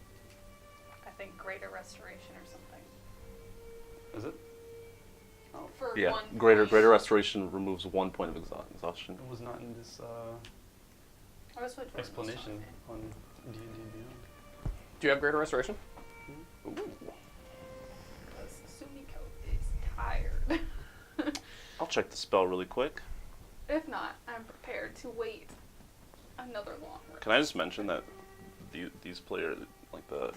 Speaker 5: I think, greater restoration or something.
Speaker 3: Is it? Oh,
Speaker 5: For
Speaker 2: Yeah.
Speaker 5: one
Speaker 2: Greater
Speaker 5: point.
Speaker 2: restoration removes 1 point of exhaustion.
Speaker 3: it was not in this
Speaker 5: Oh, that's what Jordan was
Speaker 3: explanation
Speaker 5: talking
Speaker 3: on D&D Beyond.
Speaker 4: Do you have greater restoration?
Speaker 2: Ooh.
Speaker 5: about. Because Sumiko is tired.
Speaker 2: I'll check the spell really quick.
Speaker 5: If not, I'm prepared to wait another long rest.
Speaker 2: Can I just mention that these player, like the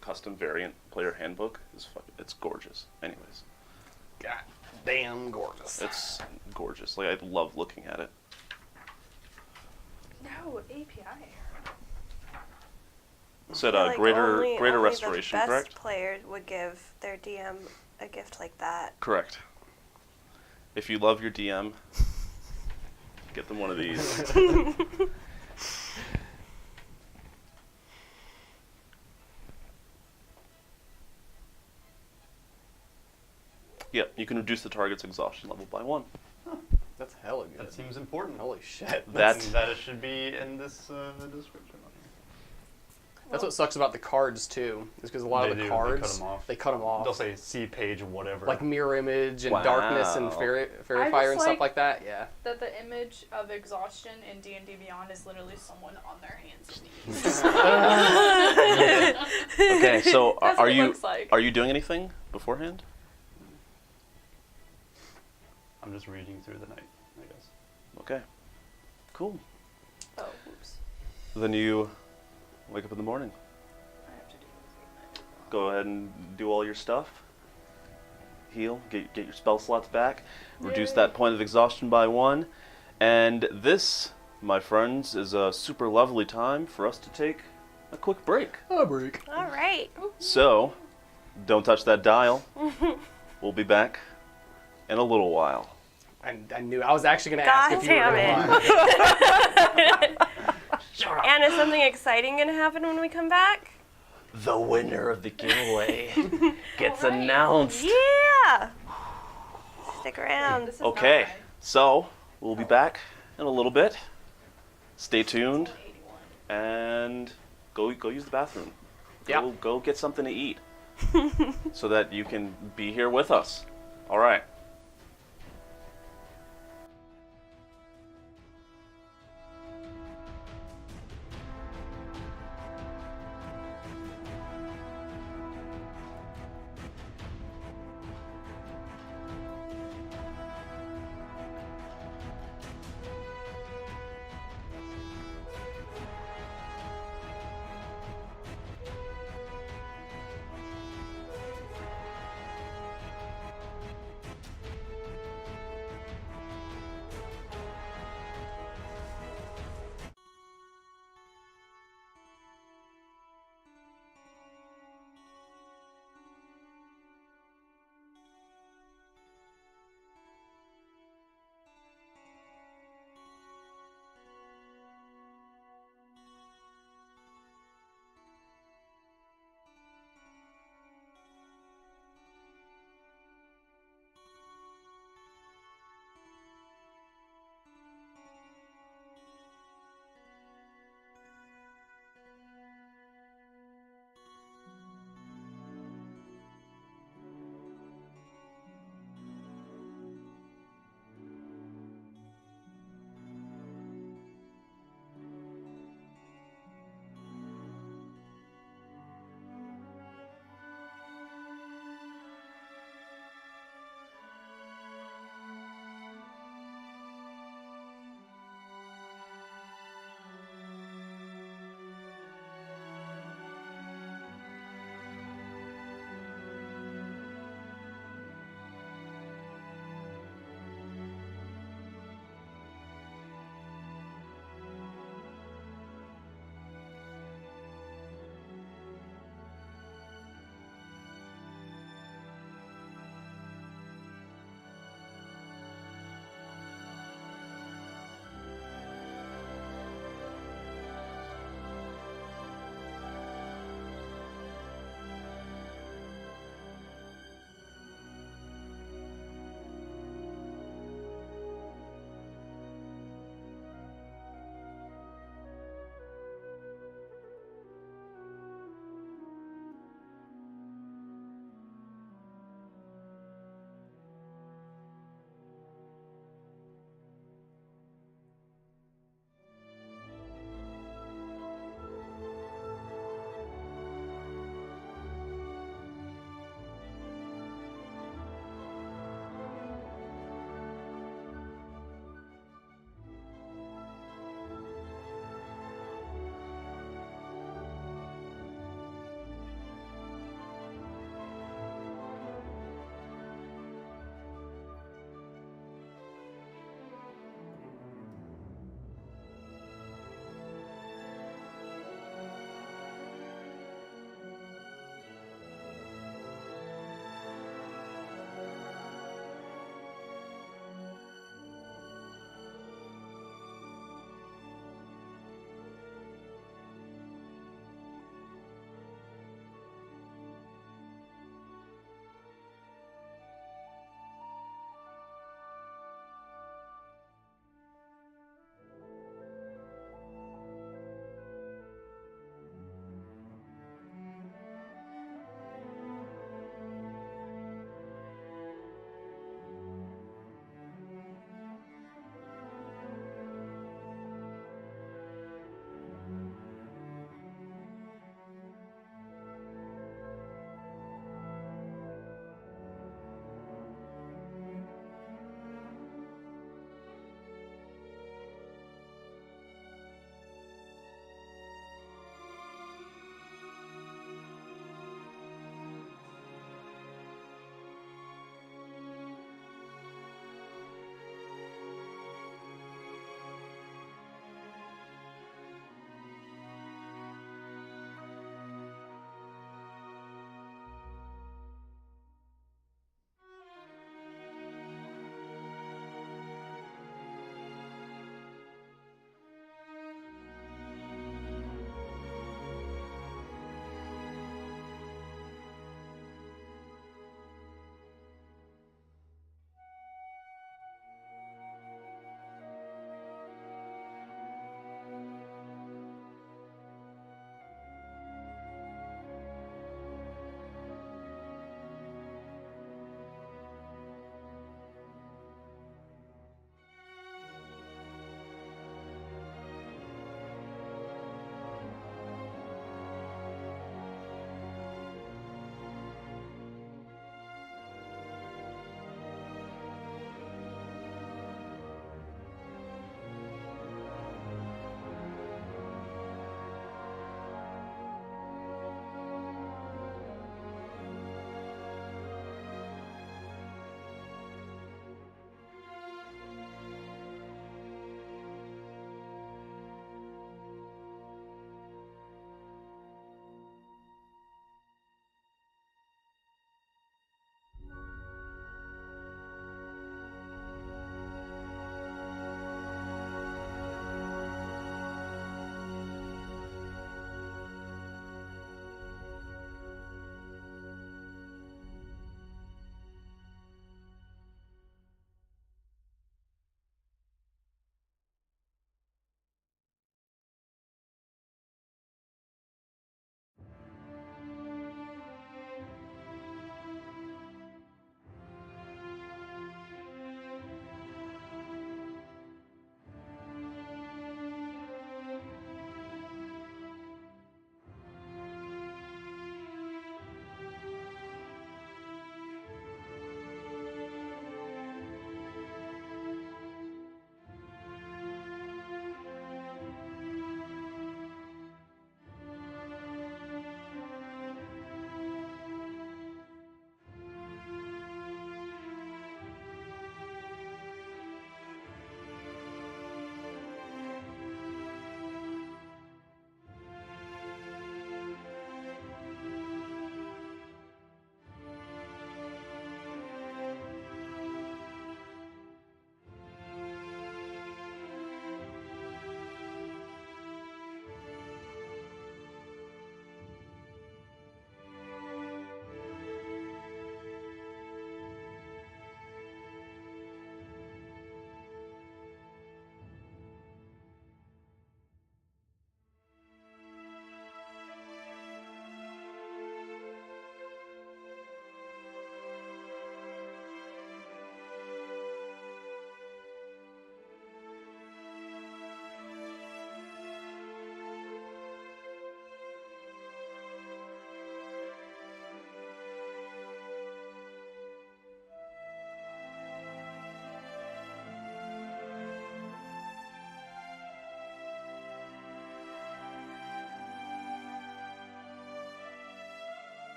Speaker 2: custom variant player handbook, it's gorgeous. Anyways,
Speaker 4: God damn gorgeous.
Speaker 2: it's gorgeous. Like I love looking at it.
Speaker 5: No, API error.
Speaker 2: Said
Speaker 1: I feel like
Speaker 2: greater
Speaker 1: only
Speaker 2: restoration,
Speaker 1: the best
Speaker 2: correct?
Speaker 1: player would give their DM a gift like that.
Speaker 2: Correct. If you love your DM, get them one of these. Yep, you can reduce the target's exhaustion level by 1.
Speaker 4: That's hella good.
Speaker 3: That seems important.
Speaker 4: Holy shit.
Speaker 2: That-
Speaker 3: That it should be in this description.
Speaker 4: That's what sucks about the cards too, is because a lot of the cards
Speaker 3: They cut them off.
Speaker 4: They'll
Speaker 3: They'll say see page whatever.
Speaker 4: like mirror image and
Speaker 2: Wow.
Speaker 4: darkness and fairy
Speaker 5: I
Speaker 4: fire
Speaker 5: just
Speaker 4: and stuff
Speaker 5: like-
Speaker 4: like that. Yeah.
Speaker 5: That the image of exhaustion in D&D Beyond is literally someone on their hands and knees.
Speaker 2: Okay, so
Speaker 5: That's
Speaker 2: are
Speaker 5: what it
Speaker 2: you
Speaker 5: looks like.
Speaker 2: are you doing anything beforehand?
Speaker 3: I'm just reading through the night, I guess.
Speaker 2: Okay, cool.
Speaker 5: Oh, whoops.
Speaker 2: Then you wake up in the morning.
Speaker 5: I have to do this.
Speaker 2: Go ahead and do all your stuff. Heal, get your spell slots back, reduce
Speaker 5: Yay.
Speaker 2: that point of exhaustion by 1. And this, my friends, is a super lovely time for us to take a quick break.
Speaker 4: A break.
Speaker 1: All right.
Speaker 2: So, don't touch that dial. We'll be back in a little while.
Speaker 4: I knew. I was actually gonna ask
Speaker 1: God
Speaker 4: if you were
Speaker 1: damn
Speaker 4: gonna
Speaker 1: it.
Speaker 4: lie.
Speaker 1: And is something exciting going to happen when we come back?
Speaker 2: The winner of the giveaway gets
Speaker 5: Alright.
Speaker 2: announced.
Speaker 1: Yeah. Stick around.
Speaker 5: This is
Speaker 2: Okay,
Speaker 5: not right.
Speaker 2: so we'll be back in a little bit. Stay tuned
Speaker 5: 81.
Speaker 2: and go use the bathroom.
Speaker 4: Yeah.
Speaker 2: Go get something to eat so that you can be here with us. All right.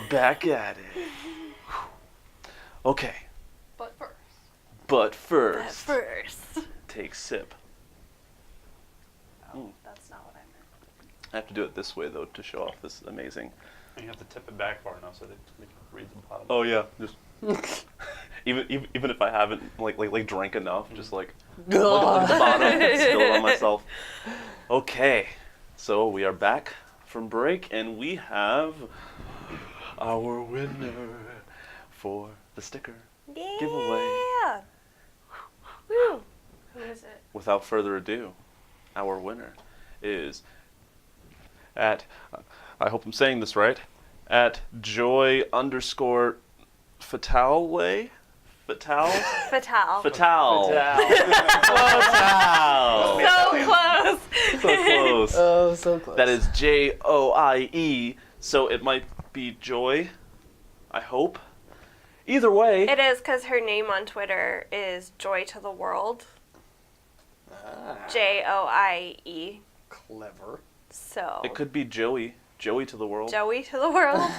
Speaker 2: back at it. Okay,
Speaker 5: But first,
Speaker 2: but
Speaker 1: But
Speaker 2: first,
Speaker 1: first.
Speaker 2: take sip.
Speaker 5: oh, that's not what I meant.
Speaker 2: I have to do it this way though to show off this amazing.
Speaker 3: And you have to tip it back far enough so they can read the bottom.
Speaker 2: Oh yeah, just even if I haven't like drank enough, just like look at the bottom, spill it on myself. Okay, so we are back from break and we have our winner for the sticker
Speaker 1: Yeah.
Speaker 2: giveaway.
Speaker 1: Woo.
Speaker 5: Who is it?
Speaker 2: Without further ado, our winner is at, I hope I'm saying this right, at joy_fatale? Fatale?
Speaker 1: Fatal.
Speaker 2: Fatale.
Speaker 4: Fatale.
Speaker 2: Fatale.
Speaker 1: So close.
Speaker 2: So close.
Speaker 4: Oh, so close.
Speaker 2: That is Joie, so it might be Joy, I hope. Either way,
Speaker 1: It is because her name on Twitter is Joy to the World. Joie.
Speaker 4: Clever.
Speaker 1: So.
Speaker 2: it could be Joey to the world.
Speaker 1: Joey to the World.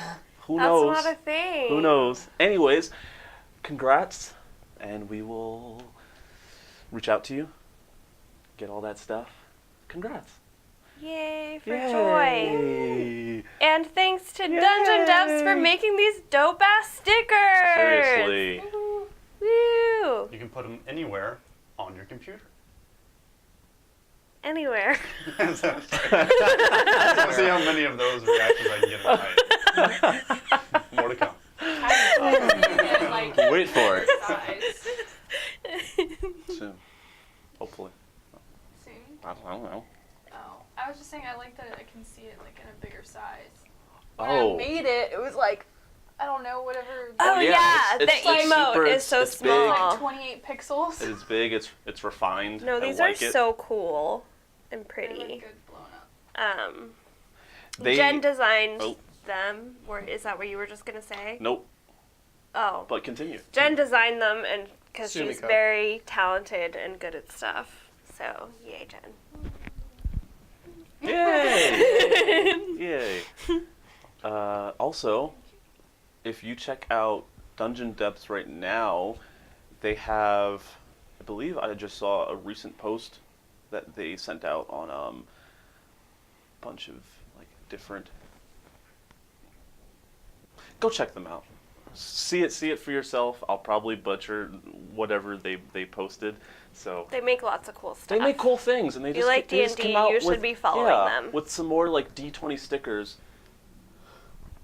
Speaker 2: Who
Speaker 1: That's
Speaker 2: knows?
Speaker 1: not a thing.
Speaker 2: Who knows? Anyways, congrats, and we will reach out to you, get all that stuff. Congrats.
Speaker 1: Yay for Joy.
Speaker 2: Yay.
Speaker 1: And thanks to
Speaker 2: Yay.
Speaker 1: Dungeon Depths for making these dope ass stickers.
Speaker 2: Seriously.
Speaker 1: Woo.
Speaker 3: You can put them anywhere on your computer.
Speaker 1: Anywhere.
Speaker 3: Let's see how many of those reactions I can get in my More to come.
Speaker 5: And, like,
Speaker 2: Wait for it.
Speaker 5: size.
Speaker 2: Soon. Hopefully.
Speaker 5: Soon.
Speaker 2: I don't know.
Speaker 5: Oh, I was just saying I like that I can see it like in a bigger size. When
Speaker 2: Oh.
Speaker 5: I made it, it was like, I don't know, whatever.
Speaker 1: Oh
Speaker 2: yeah,
Speaker 1: yeah,
Speaker 2: it's
Speaker 1: the emote
Speaker 2: super-
Speaker 1: is so
Speaker 2: it's big.
Speaker 1: small.
Speaker 5: like 28 pixels.
Speaker 2: It is big, it's refined.
Speaker 1: No,
Speaker 2: I
Speaker 1: these
Speaker 2: like
Speaker 1: are
Speaker 2: it.
Speaker 1: so cool and
Speaker 5: They look
Speaker 1: pretty.
Speaker 5: good blown up.
Speaker 1: Jen designed
Speaker 2: Oh.
Speaker 1: them. Or is that what you were just gonna say?
Speaker 2: Nope,
Speaker 1: Oh,
Speaker 2: but continue.
Speaker 1: Jen designed them, and because she's
Speaker 4: Sumiko.
Speaker 1: very talented and good at stuff. So yay, Jen.
Speaker 2: Yay! Yay. Also, if you check out Dungeon Depths right now, they have, I believe I just saw a recent post that they sent out on a bunch of like different. Go check them out. See it for yourself. I'll probably butcher whatever they posted. So
Speaker 1: They make lots of cool stuff.
Speaker 2: they make cool things, and they
Speaker 1: If
Speaker 2: just
Speaker 1: you like
Speaker 2: they just
Speaker 1: D&D,
Speaker 2: come out
Speaker 1: you should
Speaker 2: with-
Speaker 1: be following
Speaker 2: yeah,
Speaker 1: them.
Speaker 2: with some more like D20 stickers.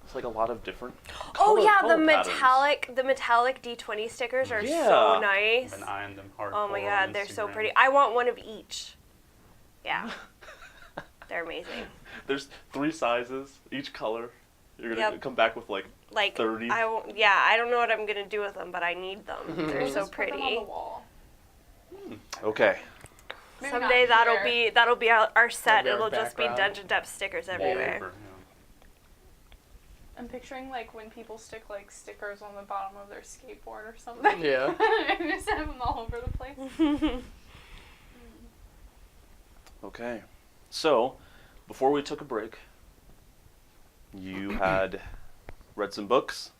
Speaker 2: It's like a lot of different.
Speaker 1: Oh
Speaker 2: color-
Speaker 1: yeah,
Speaker 2: color
Speaker 1: the
Speaker 2: patterns.
Speaker 1: metallic D20 stickers are
Speaker 2: Yeah.
Speaker 1: so nice.
Speaker 3: I've been eyeing them hardcore
Speaker 1: Oh my
Speaker 3: on
Speaker 1: god, they're so
Speaker 3: Instagram.
Speaker 1: pretty. I want one of each. Yeah. They're amazing.
Speaker 2: There's 3 sizes, each color. You're gonna
Speaker 1: Yep.
Speaker 2: come back with like
Speaker 1: Like
Speaker 2: 30.
Speaker 1: I don't know what I'm gonna do with them, but I need them. They're
Speaker 5: We'll
Speaker 1: so
Speaker 5: just put them on
Speaker 1: pretty.
Speaker 5: the wall.
Speaker 2: Okay.
Speaker 5: Maybe
Speaker 1: Someday
Speaker 5: not
Speaker 1: that'll
Speaker 5: here.
Speaker 1: be our set.
Speaker 4: That'll be our
Speaker 1: It'll just be
Speaker 4: background.
Speaker 1: Dungeon Depth stickers everywhere.
Speaker 3: Wallpaper,
Speaker 5: I'm picturing like when people stick like stickers on the bottom of their skateboard or something.
Speaker 4: Yeah.
Speaker 5: And just have them all over the place.
Speaker 2: Okay. So, before we took a break, you had read some books,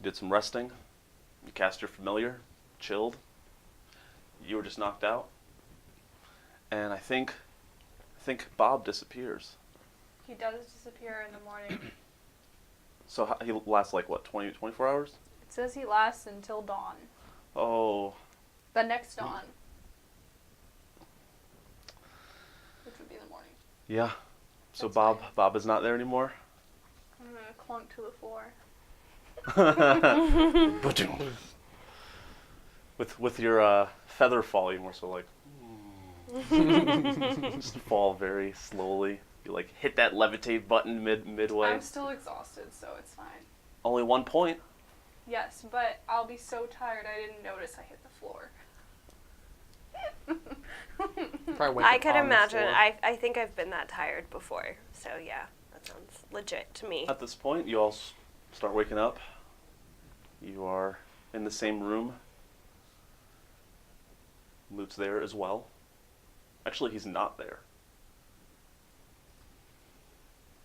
Speaker 2: did some resting, you cast your familiar, chilled. You were just knocked out. And I think Bob disappears.
Speaker 5: He does disappear in the morning.
Speaker 2: So he lasts like what, 24 hours?
Speaker 5: It says he lasts until dawn.
Speaker 2: Oh,
Speaker 5: The next dawn. Which would be the morning.
Speaker 2: yeah. So
Speaker 5: That's
Speaker 2: Bob is not there anymore.
Speaker 5: I'm gonna clunk to the floor.
Speaker 2: with your feather fall, you more so like just fall very slowly. You like hit that levitate button midway.
Speaker 5: I'm still exhausted, so it's fine.
Speaker 2: Only 1 point.
Speaker 5: Yes, but I'll be so tired I didn't notice I hit the floor.
Speaker 4: Probably wake
Speaker 1: I
Speaker 4: up
Speaker 1: could
Speaker 4: on the
Speaker 1: imagine.
Speaker 4: floor.
Speaker 1: I think I've been that tired before. So yeah, that sounds legit to me.
Speaker 2: At this point, you all start waking up. You are in the same room. Luke's there as well. Actually, he's not there.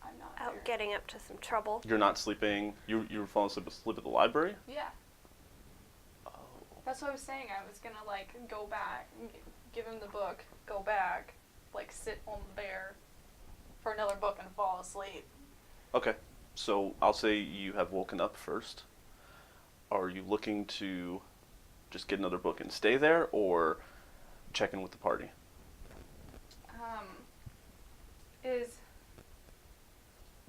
Speaker 5: I I'm not
Speaker 1: Out
Speaker 5: there.
Speaker 1: getting up to some trouble.
Speaker 2: You're not sleeping. You were falling asleep at the library.
Speaker 5: Yeah.
Speaker 2: Oh.
Speaker 5: That's what I was saying. I was gonna like go back, give him the book, go back, like sit on there for another book and fall asleep.
Speaker 2: Okay. So I'll say you have woken up first. Are you looking to just get another book and stay there, or check in with the party?
Speaker 5: Is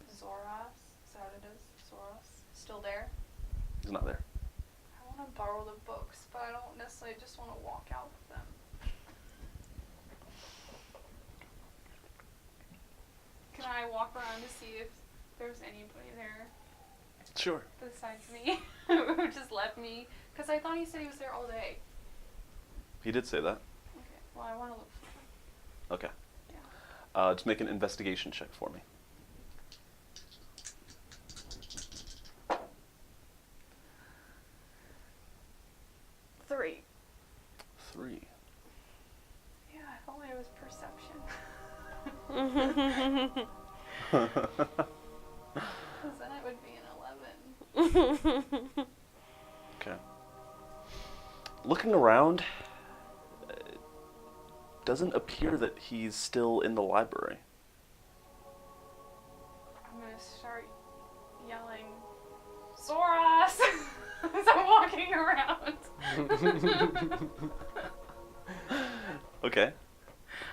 Speaker 5: Zoras, is that what it is? Zoras still there?
Speaker 2: He's not there.
Speaker 5: I want to borrow the books, but I don't necessarily just want to walk out with them. Can I walk around to see if there's anybody there
Speaker 2: Sure.
Speaker 5: besides me who just left me? Because I thought he said he was there all day.
Speaker 2: He did say that.
Speaker 5: Okay, well, I want to look for him.
Speaker 2: Okay.
Speaker 5: Yeah.
Speaker 2: Just make an investigation check for me.
Speaker 5: 3.
Speaker 2: 3.
Speaker 5: Yeah, if only it was perception. Because then it would be an 11.
Speaker 2: Okay. Looking around, it doesn't appear that he's still in the library.
Speaker 5: I'm going to start yelling, Zoras! As I'm walking around.
Speaker 2: Okay.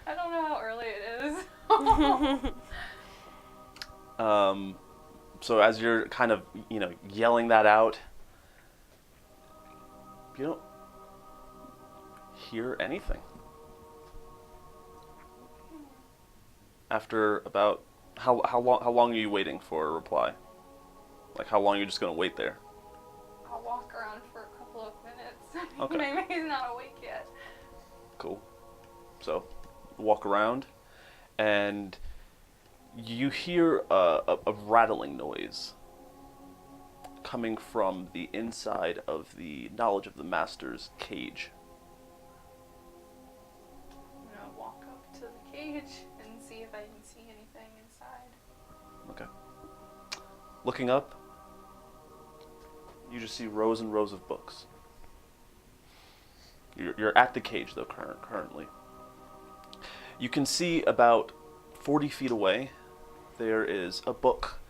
Speaker 5: I don't know how early it is.
Speaker 2: So as you're kind of, yelling that out, you don't hear anything. After about how long are you waiting for a reply? Like how long are you just gonna wait there?
Speaker 5: I'll walk around for a couple of minutes.
Speaker 2: Okay.
Speaker 5: Maybe he's not awake yet.
Speaker 2: Cool. So, walk around, and you hear a rattling noise coming from the inside of the Knowledge of the Master's cage.
Speaker 5: I'm going to walk up to the cage and see if I can see anything inside.
Speaker 2: Okay. Looking up, you just see rows and rows of books. You're at the cage, though, currently. You can see about 40 feet away, there is a book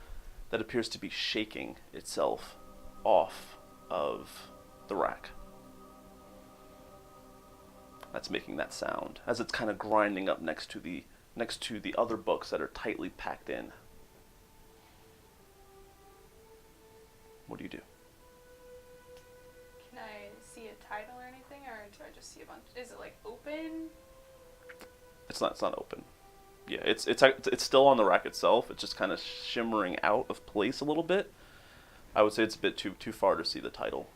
Speaker 2: that appears to be shaking itself off of the rack. That's making that sound, as it's kind of grinding up next to the other books that are tightly packed in. What do you do?
Speaker 5: Can I see a title or anything, or do I just see a bunch? Is it like open?
Speaker 2: It's not open. Yeah, it's still on the rack itself. It's just kind of shimmering out of place a little bit. I would say it's a bit too far to see the title.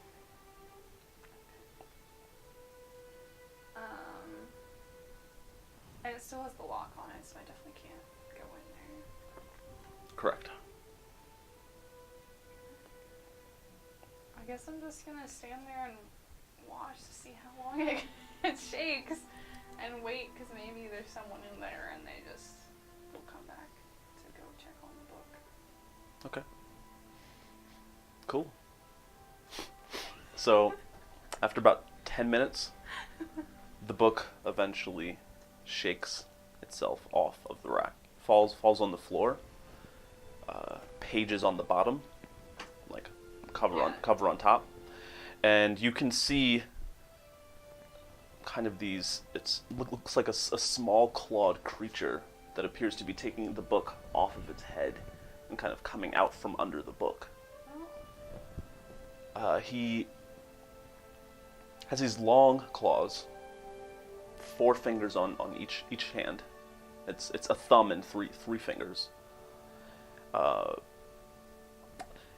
Speaker 5: And it still has the lock on it, so I definitely can't go in there.
Speaker 2: Correct.
Speaker 5: I guess I'm just gonna stand there and watch to see how long it shakes, and wait, because maybe there's someone in there and they just will come back to go check on the book.
Speaker 2: Okay. Cool. So, after about 10 minutes, the book eventually shakes itself off of the rack. Falls on the floor. Pages on the bottom, like cover on top, and you can see kind of these. It looks like a small clawed creature that appears to be taking the book off of its head and kind of coming out from under the book. He has these long claws, 4 fingers on each hand. It's a thumb and three fingers.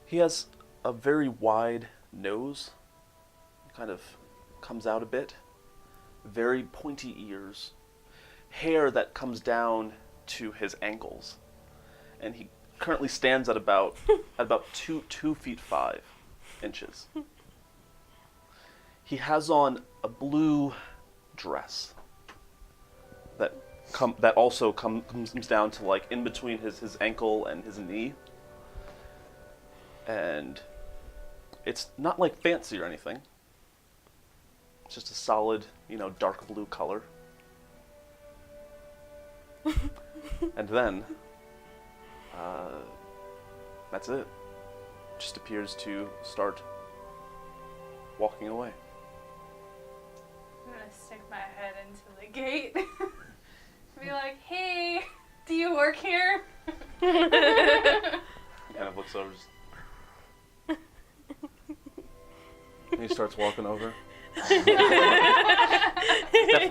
Speaker 2: He has a very wide nose, kind of comes out a bit, very pointy ears, hair that comes down to his ankles, and he currently stands at about 2 feet 5 inches. He has on a blue dress that that also comes down to like in between his ankle and his knee. And it's not like fancy or anything. It's just a solid, dark blue color. And then, that's it. Just appears to start walking away.
Speaker 5: I'm gonna stick my head into the gate. Be like, hey, do you work here?
Speaker 2: He kind of looks over. And he starts walking over.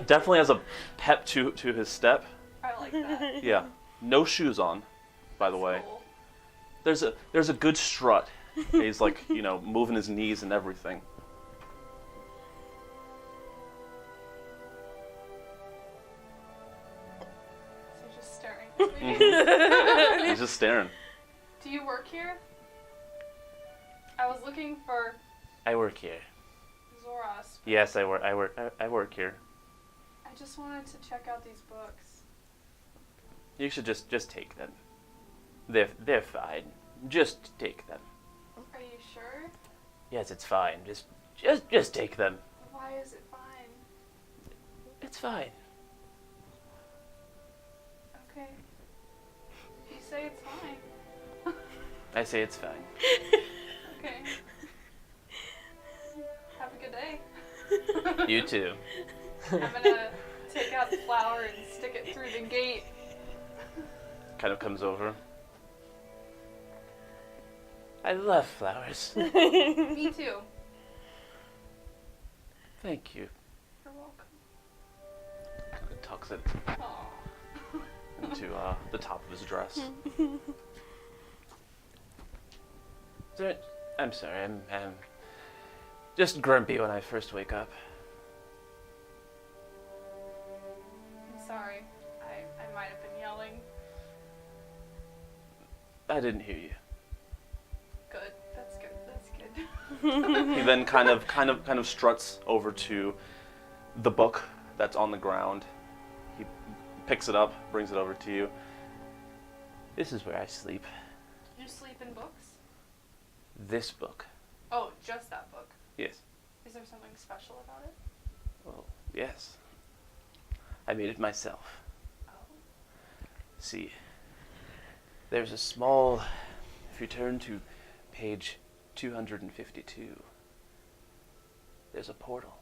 Speaker 2: Definitely has a pep to his step.
Speaker 5: I like that.
Speaker 2: Yeah. No shoes on, by the way.
Speaker 5: Cool.
Speaker 2: There's a good strut. He's like, moving his knees and everything.
Speaker 5: So just staring at me.
Speaker 2: He's just staring.
Speaker 5: Do you work here? I was looking for
Speaker 2: I work here.
Speaker 5: Zoras.
Speaker 2: Yes, I work here.
Speaker 5: I just wanted to check out these books.
Speaker 2: You should just take them. They're fine. Just take them.
Speaker 5: Are you sure?
Speaker 2: Yes, it's fine. Just take them.
Speaker 5: Why is it fine?
Speaker 2: It's fine.
Speaker 5: Okay. You say it's fine.
Speaker 2: I say it's fine.
Speaker 5: Okay. Have a good day.
Speaker 2: You too.
Speaker 5: I'm gonna take out the flower and stick it through the gate.
Speaker 2: Kind of comes over. I love flowers.
Speaker 5: Me too.
Speaker 2: Thank you.
Speaker 5: You're welcome.
Speaker 2: Kind of tucks it
Speaker 5: Aw.
Speaker 2: into the top of his dress. I'm sorry. I'm just grumpy when I first wake up.
Speaker 5: I'm sorry. I might have been yelling.
Speaker 2: I didn't hear you.
Speaker 5: Good. That's good. That's good.
Speaker 2: He then kind of struts over to the book that's on the ground. He picks it up, brings it over to you. This is where I sleep.
Speaker 5: You sleep in books?
Speaker 2: This book.
Speaker 5: Oh, just that book.
Speaker 2: Yes.
Speaker 5: Is there something special about it?
Speaker 2: Well, yes. I made it myself.
Speaker 5: Oh.
Speaker 2: See, there's a small, if you turn to page 252, there's a portal.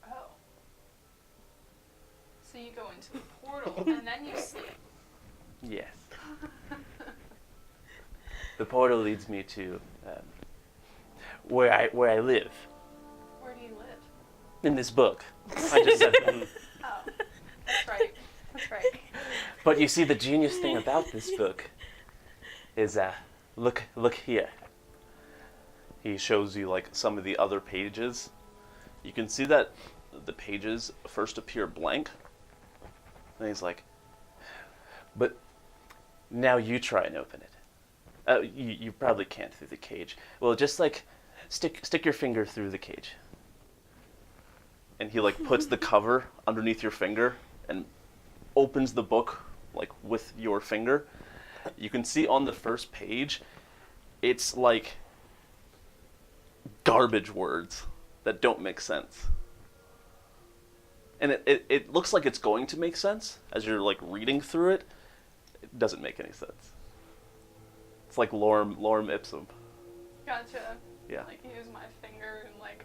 Speaker 5: Oh. So you go into a portal and then you sleep.
Speaker 2: Yes. The portal leads me to where I live.
Speaker 5: Where do you live?
Speaker 2: In this book. I just said that.
Speaker 5: Oh. That's right. That's right.
Speaker 2: But you see, the genius thing about this book is, look here. He shows you like some of the other pages. You can see that the pages first appear blank. And he's like, but now you try and open it. You probably can't through the cage. Well, just like stick your finger through the cage. And he like puts the cover underneath your finger and opens the book like with your finger. You can see on the first page, it's like garbage words that don't make sense. And it looks like it's going to make sense as you're like reading through it. It doesn't make any sense. It's like lorem ipsum.
Speaker 5: Gotcha.
Speaker 2: Yeah.
Speaker 5: Like use my finger and like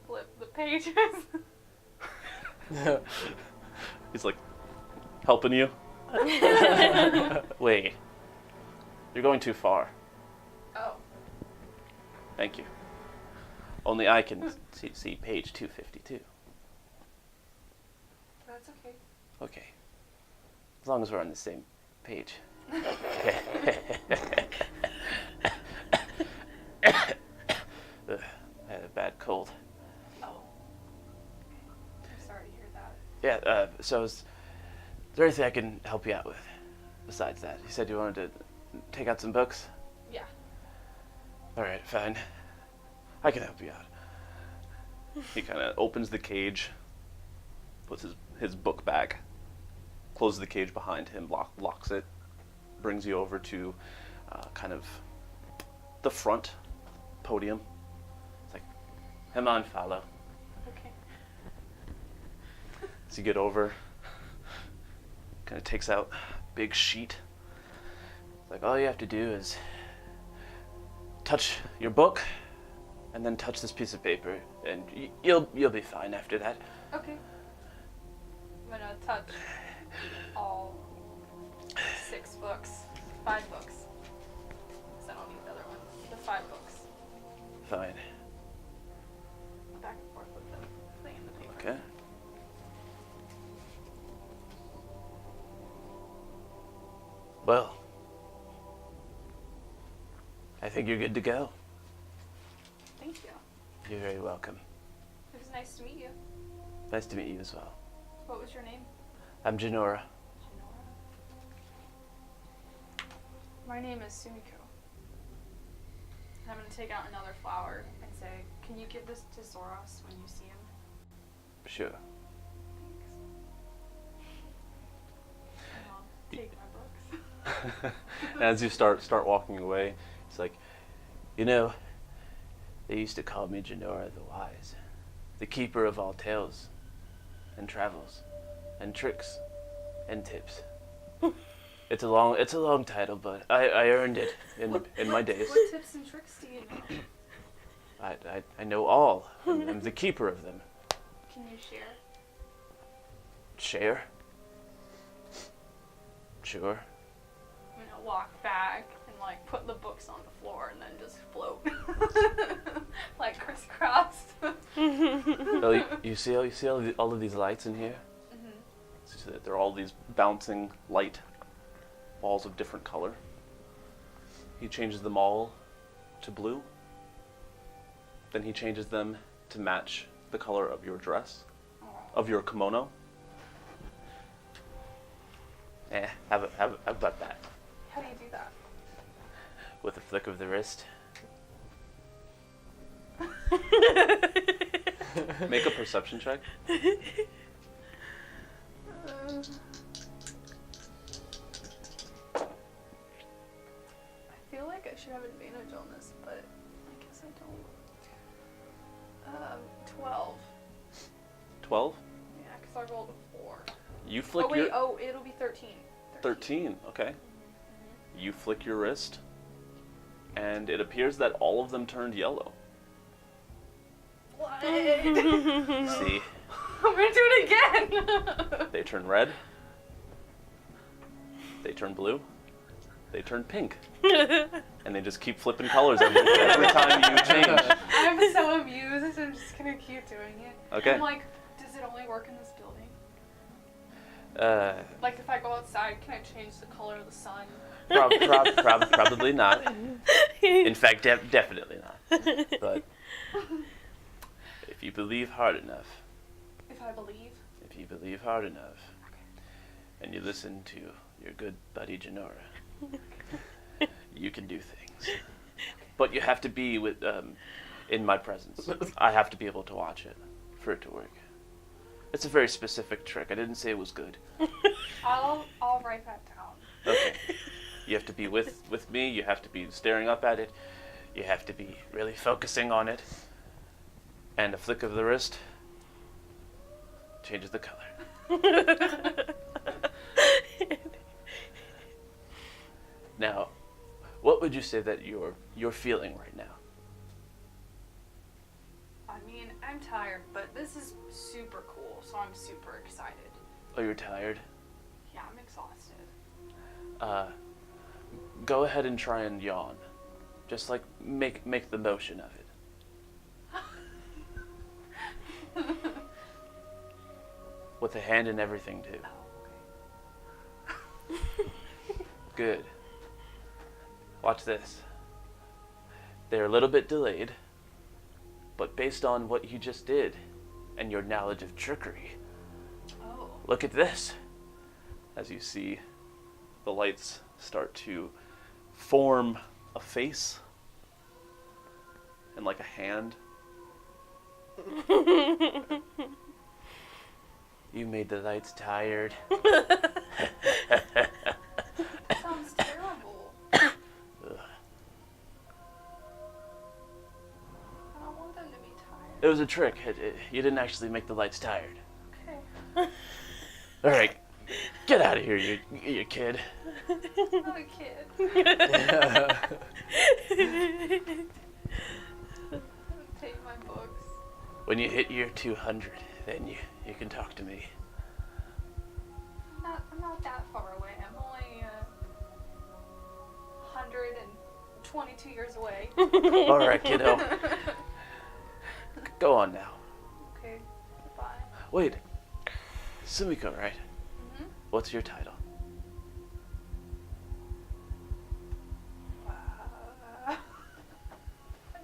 Speaker 5: flip the pages.
Speaker 2: He's like helping you. Wait. You're going too far.
Speaker 5: Oh.
Speaker 2: Thank you. Only I can see page 252.
Speaker 5: That's okay.
Speaker 2: Okay. As long as we're on the same page. I had a bad cold.
Speaker 5: Oh. I'm sorry to hear that.
Speaker 2: Yeah, so is there anything I can help you out with besides that? You said you wanted to take out some books?
Speaker 5: Yeah.
Speaker 2: Alright, fine. I can help you out. He kind of opens the cage, puts his his book bag, closes the cage behind him, locks it, brings you over to kind of the front podium. It's like, come on, follow.
Speaker 5: Okay.
Speaker 2: So you get over, kind of takes out a big sheet. It's like, all you have to do is touch your book, and then touch this piece of paper, and you'll be fine after that.
Speaker 5: Okay. I'm gonna touch all 6 books, 5 books. 'Cause I don't need the other one. The 5 books.
Speaker 2: Fine.
Speaker 5: Back and forth with the thing in the paper.
Speaker 2: Okay. Well, I think you're good to go.
Speaker 5: Thank you.
Speaker 2: You're very welcome.
Speaker 5: It was nice to meet you.
Speaker 2: Nice to meet you as well.
Speaker 5: What was your name?
Speaker 2: I'm Janora.
Speaker 5: Genora. My name is Sumiko. And I'm gonna take out another flower and say, can you give this to Zoros when you see him?
Speaker 2: Sure.
Speaker 5: Thanks. And I'll take my books.
Speaker 2: As you start walking away, it's like, you know, they used to call me Janora the Wise, the keeper of all tales, and travels, and tricks, and tips. It's a long title, but I earned it in my days.
Speaker 5: What tips and tricks do you know?
Speaker 2: I know all. I'm the keeper of them.
Speaker 5: Can you share?
Speaker 2: Share? Sure.
Speaker 5: I'm gonna walk back and like put the books on the floor and then just float, like crisscrossed.
Speaker 2: Oh, you see all of these lights in here?
Speaker 5: Mhm.
Speaker 2: So they're all these bouncing light balls of different color. He changes them all to blue. Then he changes them to match the color of your dress, of your kimono. How about that?
Speaker 5: How do you do that?
Speaker 2: With a flick of the wrist. Make a perception check.
Speaker 5: I feel like I should have advantage on this, but I guess I don't. 12.
Speaker 2: 12.
Speaker 5: Yeah, because I rolled a 4.
Speaker 2: You flick
Speaker 5: Oh wait,
Speaker 2: your...
Speaker 5: it'll be 13.
Speaker 2: 13, okay. You flick your wrist, and it appears that all of them turned yellow.
Speaker 5: What?
Speaker 2: See,
Speaker 5: I'm gonna do it again!
Speaker 2: they turn red, they turn blue, they turn pink, and they just keep flipping colors every time you change.
Speaker 5: I'm so amused, I'm just gonna keep doing it.
Speaker 2: Okay.
Speaker 5: I'm like, does it only work in this building?
Speaker 2: Uh,
Speaker 5: Like, if I go outside, can I change the color of the sun?
Speaker 2: probably not. In fact, definitely not. But if you believe hard enough,
Speaker 5: If I believe?
Speaker 2: if you believe hard enough, and you listen to your good buddy Janora, you can do things. But you have to be with in my presence. I have to be able to watch it for it to work. It's a very specific trick. I didn't say it was good.
Speaker 5: I'll write that down.
Speaker 2: Okay. You have to be with me. You have to be staring up at it. You have to be really focusing on it. And a flick of the wrist changes the color. Now, what would you say that you're feeling right now?
Speaker 5: I mean, I'm tired, but this is super cool, so I'm super excited.
Speaker 2: Oh, you're tired?
Speaker 5: Yeah, I'm exhausted.
Speaker 2: Go ahead and try and yawn. Just like make the motion of it. With a hand and everything too.
Speaker 5: Oh, okay.
Speaker 2: Good. Watch this. They're a little bit delayed, but based on what you just did and your knowledge of trickery,
Speaker 5: Oh.
Speaker 2: look at this. As you see, the lights start to form a face and like a hand. You made the lights tired.
Speaker 5: Sounds terrible.
Speaker 2: Ugh.
Speaker 5: I don't want them to be tired.
Speaker 2: It was a trick. You didn't actually make the lights tired.
Speaker 5: Okay.
Speaker 2: All right, get out of here, you kid.
Speaker 5: I'm not a kid. Take my books.
Speaker 2: When you hit year 200, then you can talk to me.
Speaker 5: I'm not that far away. I'm only 122 years away.
Speaker 2: All right, kiddo. Go on now.
Speaker 5: Okay, goodbye.
Speaker 2: Wait, Sumiko, right?
Speaker 5: Mm-hmm.
Speaker 2: What's your title?
Speaker 5: I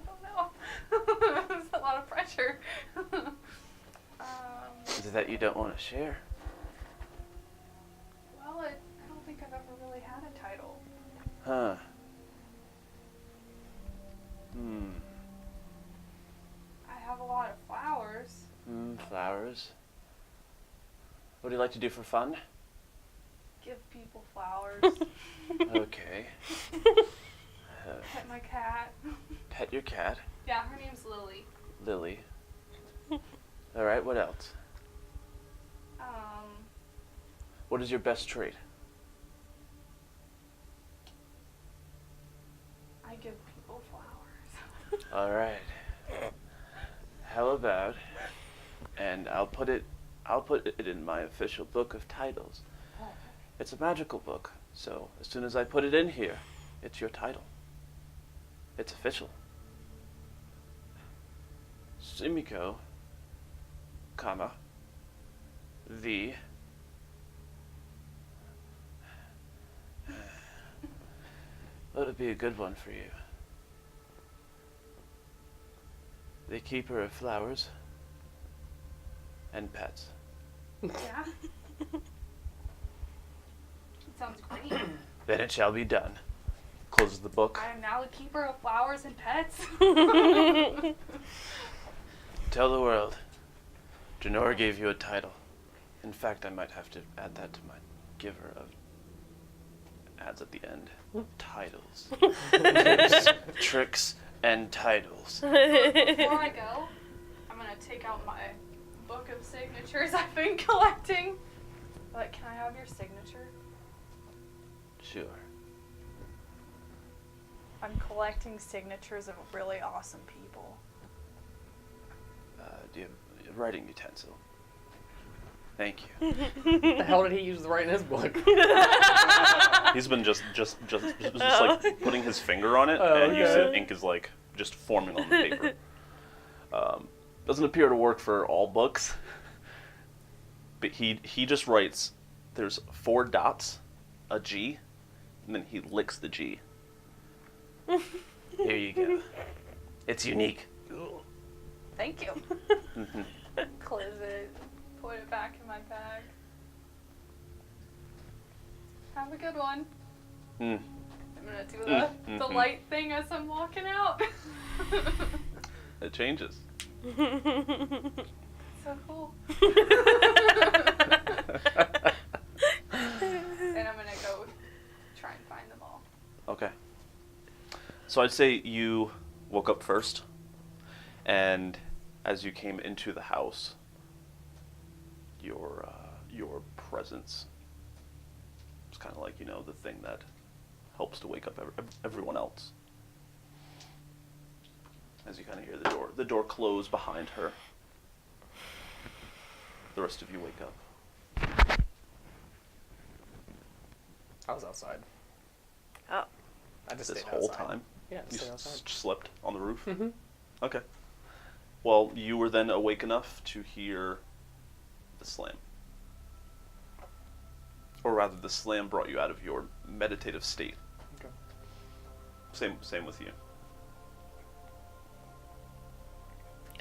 Speaker 5: don't know. It's a lot of pressure.
Speaker 2: Is it that you don't want to share?
Speaker 5: Well, I don't think I've ever really had a title.
Speaker 2: Huh.
Speaker 5: I have a lot of flowers.
Speaker 2: Flowers. What do you like to do for fun?
Speaker 5: Give people flowers.
Speaker 2: Okay.
Speaker 5: Pet my cat.
Speaker 2: Pet your cat,
Speaker 5: Yeah, her name's Lily.
Speaker 2: Lily. All right, what else? What is your best trait?
Speaker 5: I give people flowers.
Speaker 2: All right. How about, and I'll put it in my official book of titles. It's a magical book, so as soon as I put it in here, it's your title. It's official. Sumiko, comma, the That'll be a good one for you. The keeper of flowers and pets.
Speaker 5: Yeah. It sounds great.
Speaker 2: Then it shall be done. Closes the book.
Speaker 5: I am now the keeper of flowers and pets.
Speaker 2: Tell the world. Janora gave you a title. In fact, I might have to add that to my giver of ads at the end. Titles. Tricks and titles.
Speaker 5: Before I go, I'm gonna take out my book of signatures I've been collecting. Like, can I have your signature?
Speaker 2: Sure.
Speaker 5: I'm collecting signatures of really awesome people.
Speaker 2: Do you have a writing utensil? Thank you.
Speaker 4: The hell did he use to write in his book?
Speaker 2: He's been just like putting his finger on it, and you see ink is like just forming on the paper. Doesn't appear to work for all books, but he just writes. There's 4 dots, a G, and then he licks the G. Here you go. It's unique.
Speaker 5: Thank you. Close it. Put it back in my bag. Have a good one. I'm gonna do the light thing as I'm walking out.
Speaker 2: It changes.
Speaker 5: So cool. And I'm gonna go try and find them all.
Speaker 2: Okay. So I'd say you woke up first, and as you came into the house, your presence was kind of like, you know, the thing that helps to wake up everyone else. As you kind of hear the door close behind her. The rest of you wake up.
Speaker 4: I was outside.
Speaker 1: Oh.
Speaker 4: I just
Speaker 2: This
Speaker 4: stayed
Speaker 2: whole
Speaker 4: outside.
Speaker 2: time?
Speaker 4: Yeah,
Speaker 2: You
Speaker 4: stayed outside.
Speaker 2: slept on the roof?
Speaker 4: Mm-hmm.
Speaker 2: Okay. Well, you were then awake enough to hear the slam. Or rather, the slam brought you out of your meditative state.
Speaker 4: Okay.
Speaker 2: Same with you.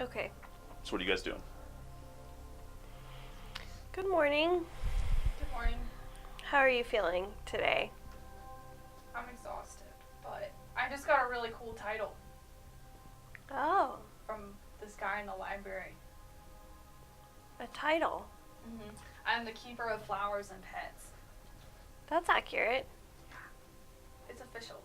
Speaker 1: Okay.
Speaker 2: So what are you guys doing?
Speaker 1: Good morning.
Speaker 5: Good morning.
Speaker 1: How are you feeling today?
Speaker 5: I'm exhausted, but I just got a really cool title
Speaker 1: Oh,
Speaker 5: from this guy in the library.
Speaker 1: a title.
Speaker 6: I'm the keeper of flowers and pets.
Speaker 1: That's accurate.
Speaker 6: It's official.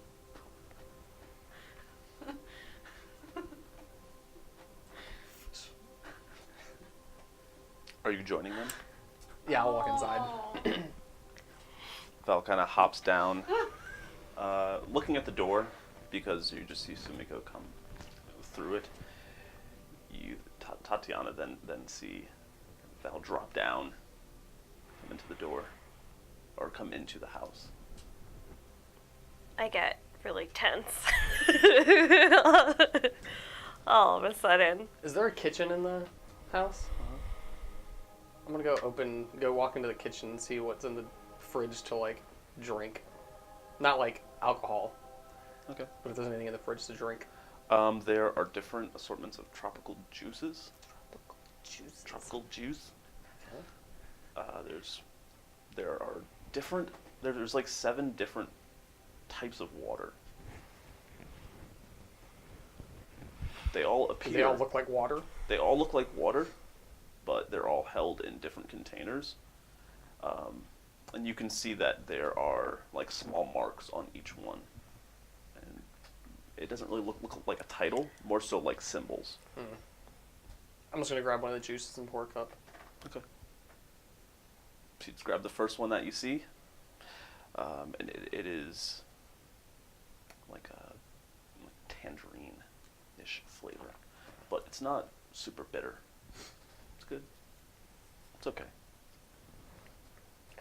Speaker 2: Are you joining them?
Speaker 4: Yeah, I'll walk inside.
Speaker 6: Oh.
Speaker 2: Val kind of hops down, looking at the door because you just see Sumiko come through it. You, Tatiana, then see Val drop down, come into the door, or come into the house.
Speaker 1: I get really tense. All of a sudden.
Speaker 4: Is there a kitchen in the house? I'm gonna go walk into the kitchen and see what's in the fridge to like drink. Not like alcohol,
Speaker 2: Okay.
Speaker 4: but if there's anything in the fridge to drink.
Speaker 2: There are different assortments of tropical juices. Tropical juice. There's like 7 different types of water. They all appear.
Speaker 4: They all look like water.
Speaker 2: They all look like water, but they're all held in different containers. And you can see that there are like small marks on each one. And it doesn't really look like a title, more so like symbols.
Speaker 4: I'm just gonna grab one of the juices and pour a cup.
Speaker 2: Okay. So you just grab the first one that you see, and it is like a tangerine-ish flavor, but it's not super bitter. It's good. It's okay.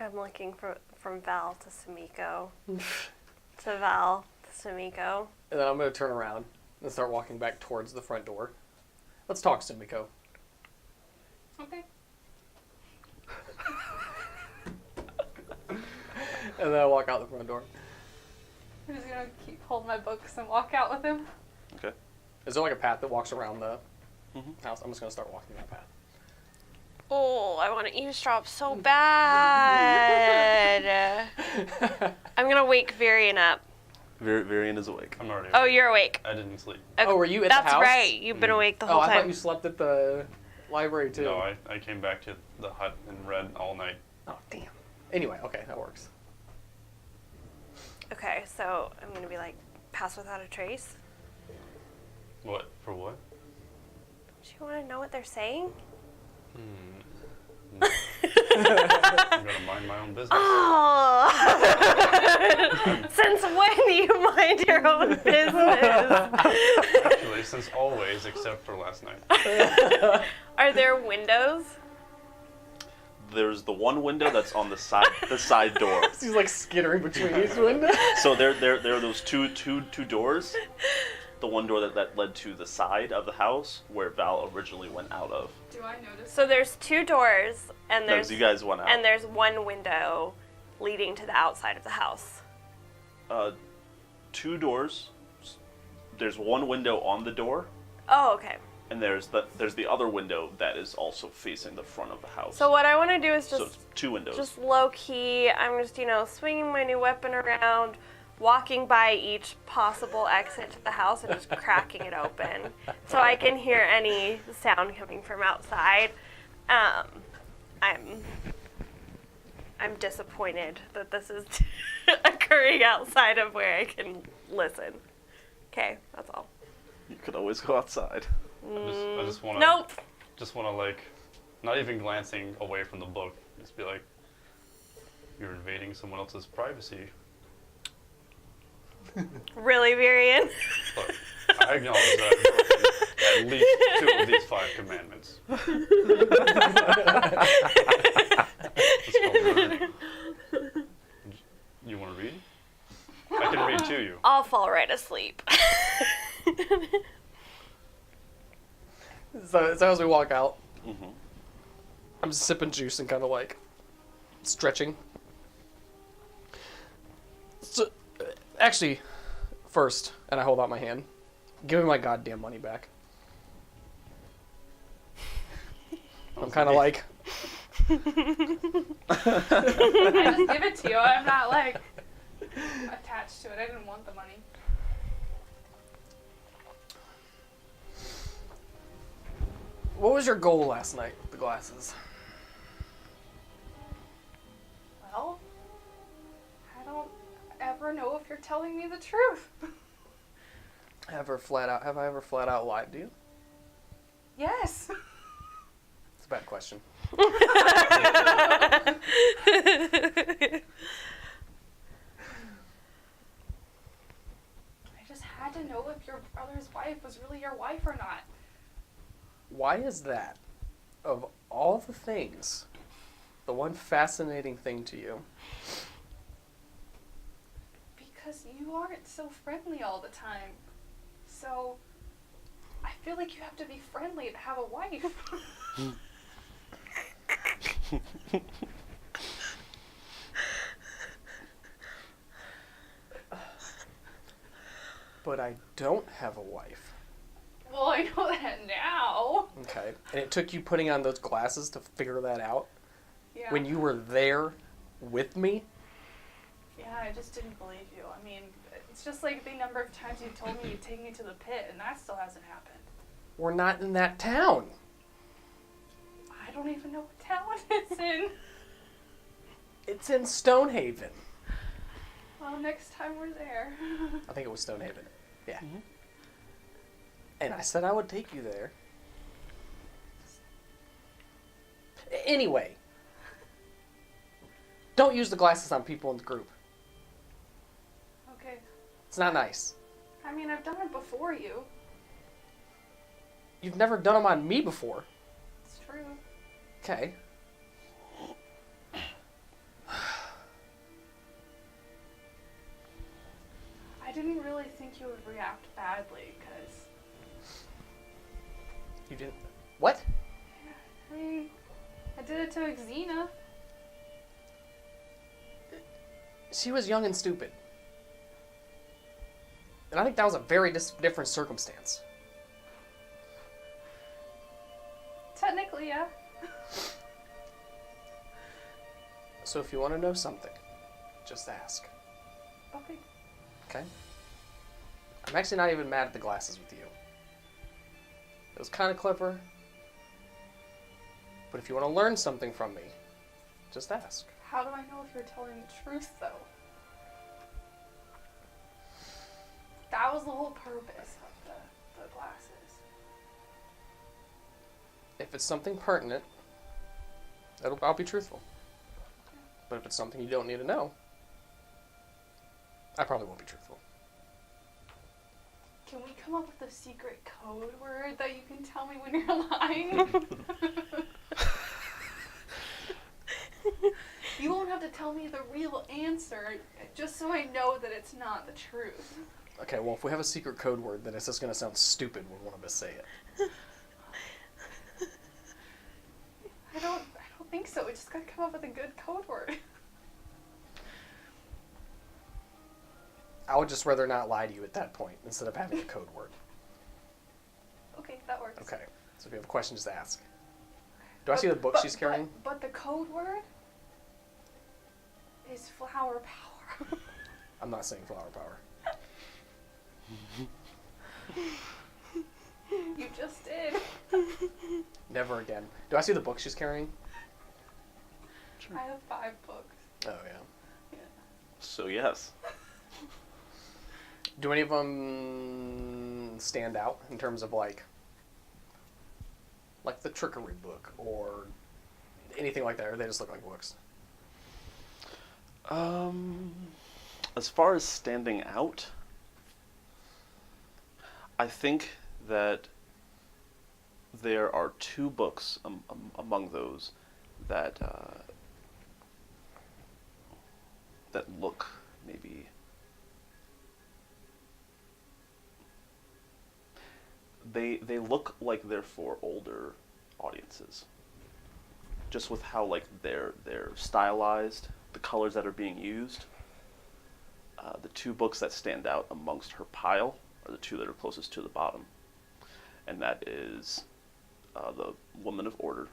Speaker 1: I'm looking from Val to Sumiko. To Val to Sumiko.
Speaker 4: And then I'm gonna turn around and start walking back towards the front door. Let's talk, Sumiko.
Speaker 5: Okay.
Speaker 4: And then I walk out the front door.
Speaker 5: I'm just gonna keep holding my books and walk out with him.
Speaker 2: Okay.
Speaker 4: Is there like a path that walks around the
Speaker 2: Mhm.
Speaker 4: house? I'm just gonna start walking that path.
Speaker 1: Oh, I want to eavesdrop so bad. I'm gonna wake Varian up.
Speaker 2: Varian is awake.
Speaker 3: I'm already.
Speaker 1: Oh, you're awake.
Speaker 3: I didn't sleep.
Speaker 1: Okay,
Speaker 4: Oh, were you at the
Speaker 1: That's
Speaker 4: house?
Speaker 1: right. You've been awake the
Speaker 4: Oh,
Speaker 1: whole
Speaker 4: I
Speaker 1: time.
Speaker 4: thought you slept at the library too.
Speaker 3: No, I came back to the hut and read all night.
Speaker 4: Oh, damn. Anyway, okay, that works.
Speaker 1: Okay, so I'm gonna be like, pass without a trace.
Speaker 3: What? For what?
Speaker 1: Do you want to know what they're saying?
Speaker 3: I'm gonna mind my own business.
Speaker 1: Oh. Since when do you mind your own business?
Speaker 3: Actually, since always, except for last night.
Speaker 1: Are there windows?
Speaker 2: There's the one window that's on the side door.
Speaker 4: He's like skittering between these windows.
Speaker 2: So there are those two doors. The one door that led to the side of the house where Val originally went out of.
Speaker 5: Do I notice?
Speaker 1: So there's 2 doors, and
Speaker 2: No,
Speaker 1: there's
Speaker 2: you guys went out.
Speaker 1: and there's 1 window leading to the outside of the house.
Speaker 2: 2 doors. There's 1 window on the door,
Speaker 1: Oh, okay.
Speaker 2: and there's the other window that is also facing the front of the house.
Speaker 1: So what I want to do is
Speaker 2: So
Speaker 1: just
Speaker 2: it's 2 windows.
Speaker 1: low key. I'm just swinging my new weapon around, walking by each possible exit to the house and just cracking it open so I can hear any sound coming from outside. I'm disappointed that this is occurring outside of where I can listen. Okay, that's all.
Speaker 2: You could always go outside.
Speaker 3: I just want to.
Speaker 1: Nope.
Speaker 3: Just want to like, not even glancing away from the book. Just be like, you're invading someone else's privacy.
Speaker 1: Really, Varian?
Speaker 3: But I acknowledge that I've broken at least 2 of these 5 commandments. It's called murder. You want to read? I can read to you.
Speaker 1: I'll fall right asleep.
Speaker 4: So as we walk out,
Speaker 2: Mm-hmm.
Speaker 4: I'm just sipping juice and kind of like stretching. So, actually, first, and I hold out my hand, give me my goddamn money back. I'm kind of like,
Speaker 5: I just give it to you. I'm not like attached to it. I didn't want the money.
Speaker 4: what was your goal last night with the glasses?
Speaker 5: telling me the truth.
Speaker 4: Have I ever flat out lied to you?
Speaker 5: Yes.
Speaker 4: It's a bad question.
Speaker 5: I just had to know if your brother's wife was really your wife or not.
Speaker 4: Why is that, of all the things, the one fascinating thing to you?
Speaker 5: Because you aren't so friendly all the time. So, I feel like you have to be friendly to have a wife.
Speaker 4: But I don't have a wife.
Speaker 5: Well, I know that now.
Speaker 4: Okay. And it took you putting on those glasses to figure that out?
Speaker 5: Yeah.
Speaker 4: When you were there with me?
Speaker 5: Yeah, I just didn't believe you. I mean, it's just like the number of times you told me you'd take me to the pit, and that still hasn't happened.
Speaker 4: We're not in that town.
Speaker 5: I don't even know what town it's in.
Speaker 4: It's in Stonehaven.
Speaker 5: Well, next time we're there.
Speaker 4: I think it was Stonehaven. Yeah. And I said I would take you there. Anyway. Don't use the glasses on people in the group.
Speaker 5: Okay.
Speaker 4: It's not nice.
Speaker 5: I mean, I've done it before you.
Speaker 4: You've never done them on me before.
Speaker 5: It's true.
Speaker 4: Okay.
Speaker 5: I didn't really think you would react badly, because...
Speaker 4: You didn't... What?
Speaker 5: I mean, I did it to Xena.
Speaker 4: She was young and stupid. And I think that was a very different circumstance.
Speaker 5: Technically, yeah.
Speaker 4: So if you want to know something, just ask.
Speaker 5: Okay.
Speaker 4: Okay? I'm actually not even mad at the glasses with you. It was kind of clever. But if you want to learn something from me, just ask.
Speaker 5: How do I know if you're telling the truth, though? That was the whole purpose of the glasses.
Speaker 4: If it's something pertinent, I'll be truthful. But if it's something you don't need to know, I probably won't be truthful.
Speaker 5: Can we come up with a secret code word that you can tell me when you're lying? You won't have to tell me the real answer, just so I know that it's not the truth.
Speaker 4: Okay, well, if we have a secret code word, then it's just going to sound stupid when one of us say it.
Speaker 5: I don't think so. We just gotta come up with a good code word.
Speaker 4: I would just rather not lie to you at that point instead of having a code word.
Speaker 5: Okay, that works.
Speaker 4: Okay, so if you have a question, just ask. Do I see the book she's carrying?
Speaker 5: But the code word is flower power.
Speaker 4: I'm not saying flower power.
Speaker 5: You just did.
Speaker 4: Never again. Do I see the book she's carrying?
Speaker 5: I have 5 books.
Speaker 4: Oh, yeah.
Speaker 5: Yeah.
Speaker 2: So yes.
Speaker 4: Do any of them stand out in terms of like the trickery book or anything like that, or they just look like books?
Speaker 2: As far as standing out, I think that there are 2 books among those that that look maybe they look like they're for older audiences, just with how like they're stylized, the colors that are being used. The 2 books that stand out amongst her pile are the 2 that are closest to the bottom, and that is the Woman of Order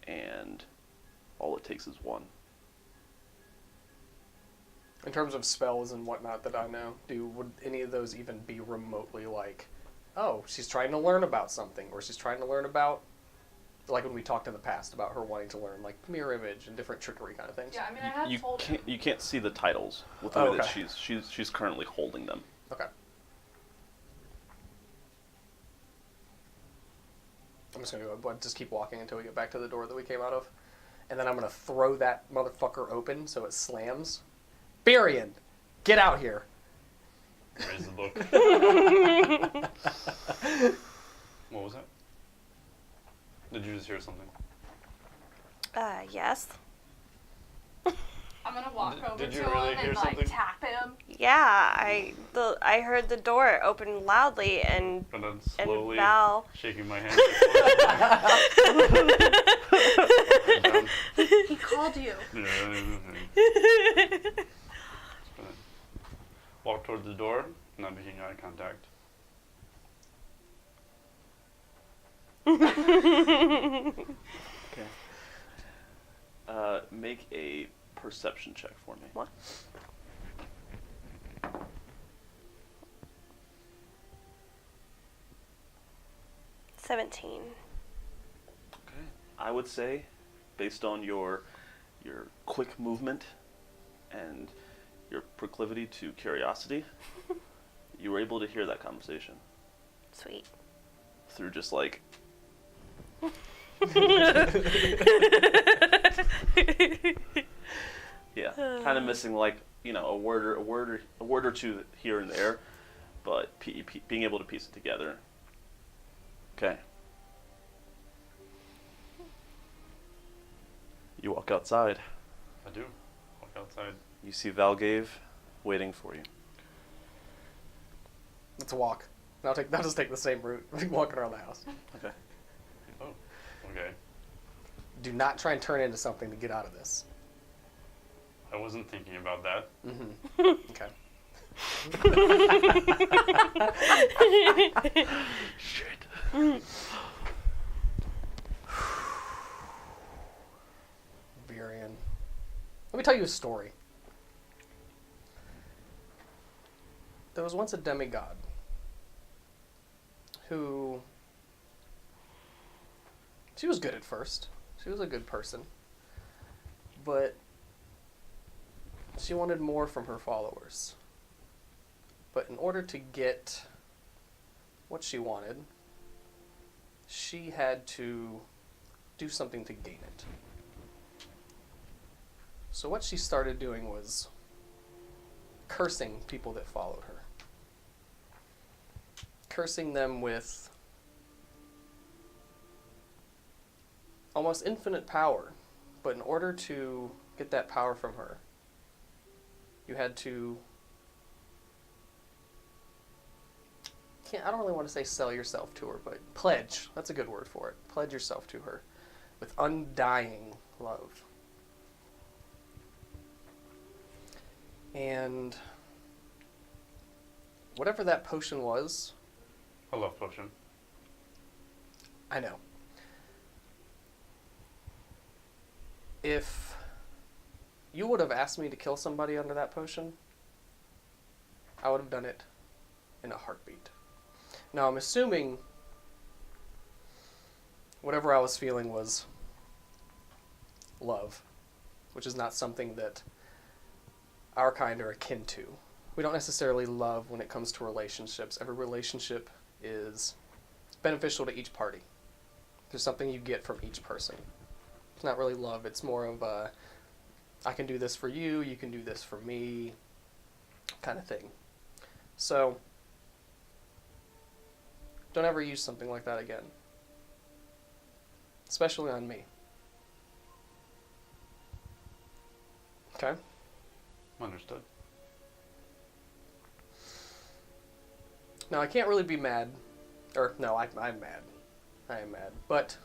Speaker 2: and All It Takes Is One.
Speaker 4: In terms of spells and whatnot that I know, would any of those even be remotely like, oh, she's trying to learn about something, or she's trying to learn about like when we talked in the past about her wanting to learn like mirror image and different trickery kind of things.
Speaker 5: Yeah, I mean, I have told him.
Speaker 2: You can't see the titles with the
Speaker 4: Oh,
Speaker 2: way that
Speaker 4: okay.
Speaker 2: she's currently holding them.
Speaker 4: Okay. I'm just gonna go, but just keep walking until we get back to the door that we came out of, and then I'm gonna throw that motherfucker open so it slams. Barian, get out here.
Speaker 3: Raise the book. What was that? Did you just hear something?
Speaker 1: Yes.
Speaker 5: I'm gonna walk over
Speaker 3: Did
Speaker 5: to
Speaker 3: you really
Speaker 5: him
Speaker 3: hear
Speaker 5: and
Speaker 3: something?
Speaker 5: like tap him.
Speaker 1: Yeah, I heard the door open loudly and
Speaker 3: And then slowly
Speaker 1: Val
Speaker 3: shaking my hand. Down.
Speaker 6: He called you.
Speaker 3: Walk toward the door, not making eye contact.
Speaker 2: Okay. Make a perception check for me.
Speaker 1: What? $17.
Speaker 2: Okay. I would say, based on your quick movement and your proclivity to curiosity, you were able to hear that conversation
Speaker 1: Sweet.
Speaker 2: through just like yeah, kind of missing like a word or two here and there, but being able to piece it together. Okay. You walk outside.
Speaker 3: I do. Walk outside.
Speaker 2: You see Val'Guave waiting for you.
Speaker 4: Let's walk. I'll just take the same route. Walking around the house.
Speaker 2: Okay.
Speaker 3: Oh, okay.
Speaker 4: Do not try and turn into something to get out of this.
Speaker 3: I wasn't thinking about that.
Speaker 4: Mm-hmm. Okay.
Speaker 2: Shit.
Speaker 4: Varian. Let me tell you a story. There was once a demigod who... She was good at first. She was a good person. But she wanted more from her followers. But in order to get what she wanted, she had to do something to gain it. So what she started doing was cursing people that followed her. Cursing them with almost infinite power. But in order to get that power from her, you had to... I don't really want to say sell yourself to her, but pledge. That's a good word for it. Pledge yourself to her with undying love. And whatever that potion was...
Speaker 3: I love potion.
Speaker 4: I know. If you would have asked me to kill somebody under that potion, I would have done it in a heartbeat. Now, I'm assuming whatever I was feeling was love, which is not something that our kind are akin to. We don't necessarily love when it comes to relationships. Every relationship is beneficial to each party. There's something you get from each person. It's not really love. It's more of a, I can do this for you, you can do this for me, kind of thing. So, don't ever use something like that again. Especially on me. Okay?
Speaker 3: Understood.
Speaker 4: Now, I can't really be mad. Or, no, I'm mad. I am mad. But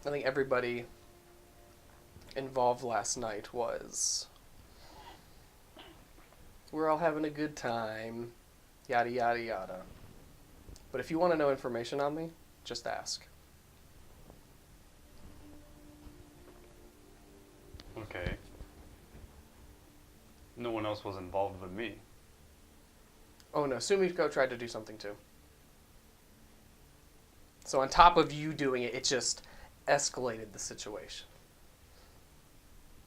Speaker 4: I think everybody involved last night was... We're all having a good time. Yada, yada, yada. But if you want to know information on me, just ask.
Speaker 3: Okay. No one else was involved but me.
Speaker 4: Oh no, Sumiko tried to do something too. So on top of you doing it, it just escalated the situation.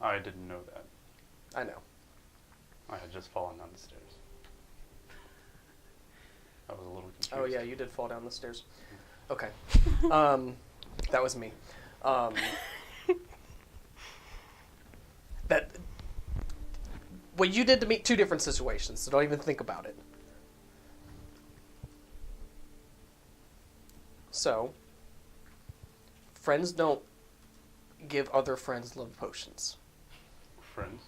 Speaker 3: I didn't know that.
Speaker 4: I know.
Speaker 3: I had just fallen down the stairs. I was a little confused.
Speaker 4: Oh yeah, you did fall down the stairs. Okay. That was me. That what you did to me, two different situations, so don't even think about it. So, friends don't give other friends love potions.
Speaker 3: Friends.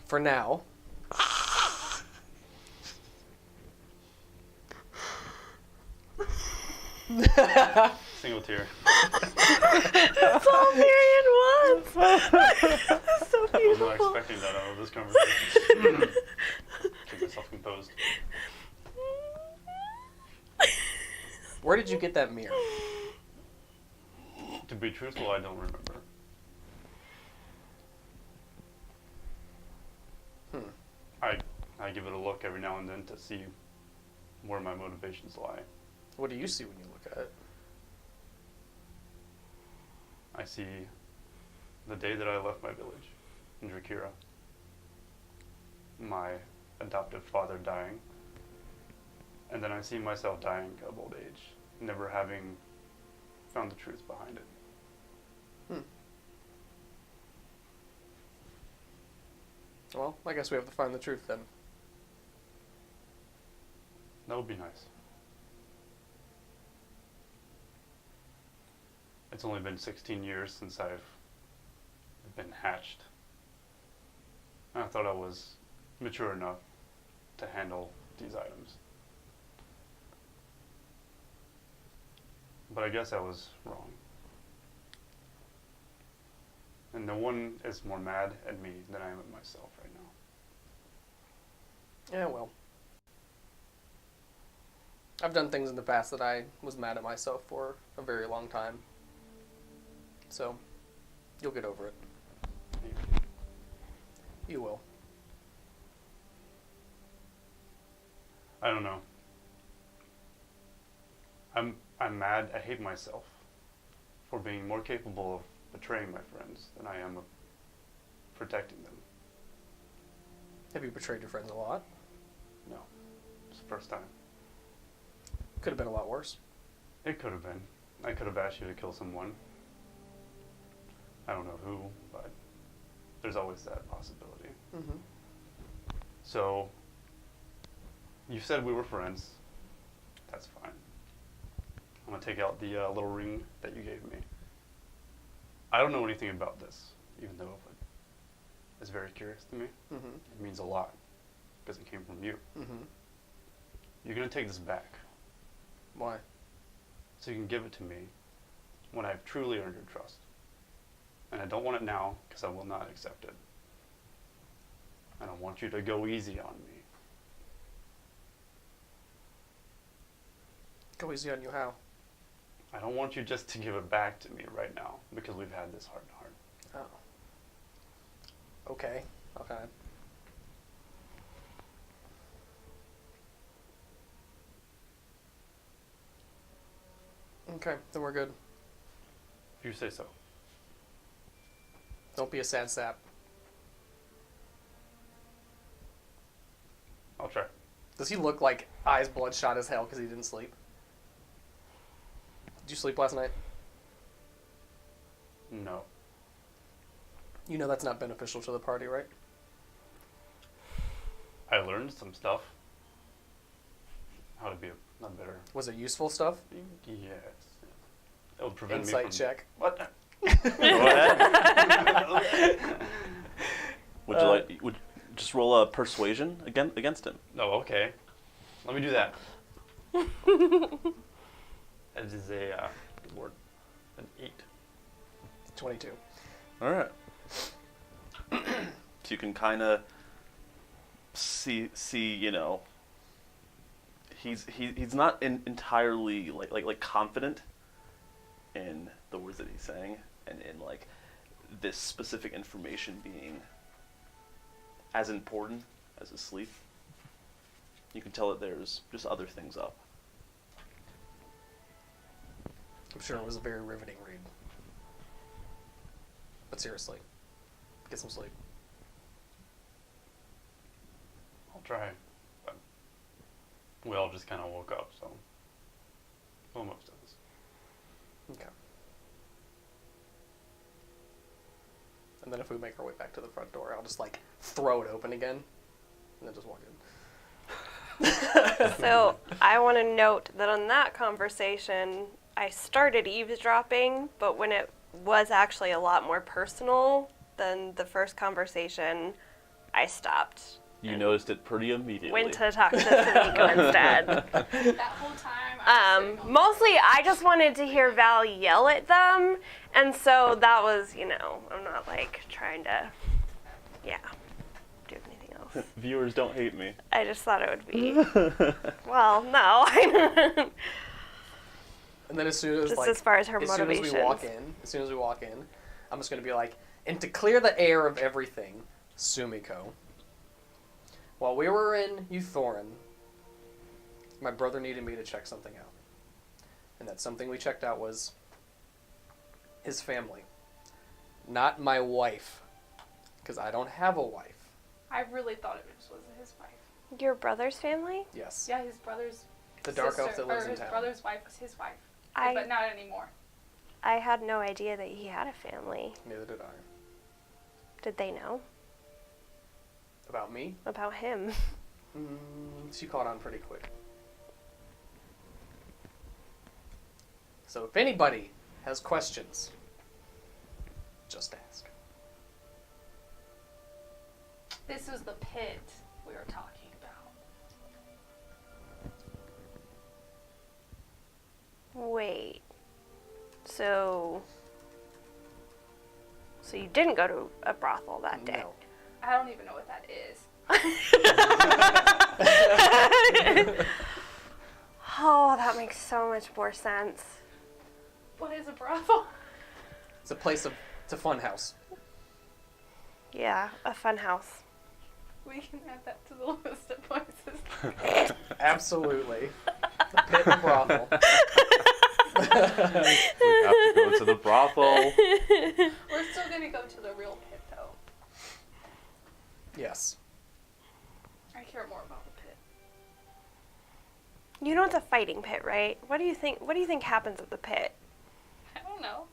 Speaker 4: For now.
Speaker 3: Single tear.
Speaker 1: That's all Marion wants. So
Speaker 3: I was not
Speaker 1: beautiful.
Speaker 3: expecting that out of this conversation. Keep myself composed.
Speaker 4: Where did you get that mirror?
Speaker 3: To be truthful, I don't remember. I give it a look every now and then to see where my motivations lie.
Speaker 4: What do you see when you look at it?
Speaker 3: I see the day that I left my village in Drakira, my adoptive father dying, and then I see myself dying of old age, never having found the truth behind it.
Speaker 4: Well, I guess we have to find the truth then.
Speaker 3: That would be nice. It's only been 16 years since I've been hatched. I thought I was mature enough to handle these items. But I guess I was wrong. And no one is more mad at me than I am at myself right now.
Speaker 4: Yeah, well. I've done things in the past that I was mad at myself for a very long time. So, you'll get over it. You will.
Speaker 3: I don't know. I'm mad. I hate myself for being more capable of betraying my friends than I am of protecting them.
Speaker 4: Have you betrayed your friends a lot?
Speaker 3: No, it's the first time.
Speaker 4: Could have been a lot worse.
Speaker 3: It could have been. I could have asked you to kill someone. I don't know who, but there's always that possibility.
Speaker 4: Mm-hmm.
Speaker 3: So, you said we were friends. That's fine. I'm gonna take out the little ring that you gave me. I don't know anything about this, even though it's very curious to me.
Speaker 4: Mm-hmm.
Speaker 3: It means a lot, because it came from you.
Speaker 4: Mm-hmm.
Speaker 3: You're gonna take this back,
Speaker 4: Why?
Speaker 3: so you can give it to me when I've truly earned your trust. And I don't want it now, because I will not accept it. I don't want you to go easy on me.
Speaker 4: Go easy on you, how?
Speaker 3: I don't want you just to give it back to me right now, because we've had this heart to heart.
Speaker 4: Oh. Okay. Okay. Okay, then we're good.
Speaker 3: If you say so.
Speaker 4: Don't be a sad sap.
Speaker 3: I'll try.
Speaker 4: Does he look like eyes bloodshot as hell because he didn't sleep? Did you sleep last night?
Speaker 3: No.
Speaker 4: You know that's not beneficial to the party, right?
Speaker 3: I learned some stuff. How to be a better...
Speaker 4: Was it useful stuff?
Speaker 3: Yes. It would prevent
Speaker 4: Insight
Speaker 3: me from...
Speaker 4: check.
Speaker 3: What?
Speaker 2: Go ahead. Would you like? Would just roll a persuasion against him?
Speaker 3: Oh, okay. Let me do that. That is a word. An 8.
Speaker 4: 22.
Speaker 2: All right. So you can kind of see, you know, he's not entirely like confident in the words that he's saying, and in like this specific information being as important as his sleep. You can tell that there's just other things up.
Speaker 4: I'm sure it was a very riveting read. But seriously, get some sleep.
Speaker 3: I'll try. But we all just kind of woke up, so well, most of us.
Speaker 4: Okay. And then if we make our way back to the front door, I'll just like throw it open again, and then just walk in.
Speaker 1: So I want to note that on that conversation, I started eavesdropping, but when it was actually a lot more personal than the first conversation, I stopped.
Speaker 2: You noticed it pretty immediately.
Speaker 1: Went to talk to Samiko instead.
Speaker 5: That whole time, I was sitting on
Speaker 1: Mostly I just wanted to hear Val yell at them, and so that was, I'm not like trying to, do anything else.
Speaker 2: Viewers don't hate me.
Speaker 1: I just thought it would be, well, no.
Speaker 4: And then as soon as
Speaker 1: Just as far as her motivations.
Speaker 4: as soon as we walk in, I'm just gonna be like, and to clear the air of everything, Sumiko. While we were in Euthorin, my brother needed me to check something out. And that something we checked out was his family. Not my wife. Because I don't have a wife.
Speaker 5: I really thought it was his wife.
Speaker 1: Your brother's family?
Speaker 4: Yes.
Speaker 5: Yeah, his brother's
Speaker 4: The dark elf
Speaker 5: sister,
Speaker 4: that lives
Speaker 5: or
Speaker 4: in
Speaker 5: his
Speaker 4: town.
Speaker 5: brother's wife was his wife,
Speaker 1: I
Speaker 5: but not anymore.
Speaker 1: I had no idea that he had a family.
Speaker 4: Neither did I.
Speaker 1: Did they know
Speaker 4: About me?
Speaker 1: about him?
Speaker 4: She caught on pretty quick. So if anybody has questions, just ask.
Speaker 5: This was the pit we were talking about.
Speaker 1: Wait. So you didn't go to a brothel that day?
Speaker 4: No.
Speaker 5: I don't even know what that is.
Speaker 1: Oh, that makes so much more sense.
Speaker 5: What is a brothel?
Speaker 4: It's a place of... It's a fun house.
Speaker 1: Yeah, a fun house.
Speaker 5: We can add that to the list of places.
Speaker 4: Absolutely. The pit and brothel.
Speaker 2: We have to go to the brothel.
Speaker 5: We're still gonna go to the real pit, though.
Speaker 4: Yes.
Speaker 5: I care more about the pit.
Speaker 1: You know it's a fighting pit, right? What do you think happens at the pit?
Speaker 5: I don't know.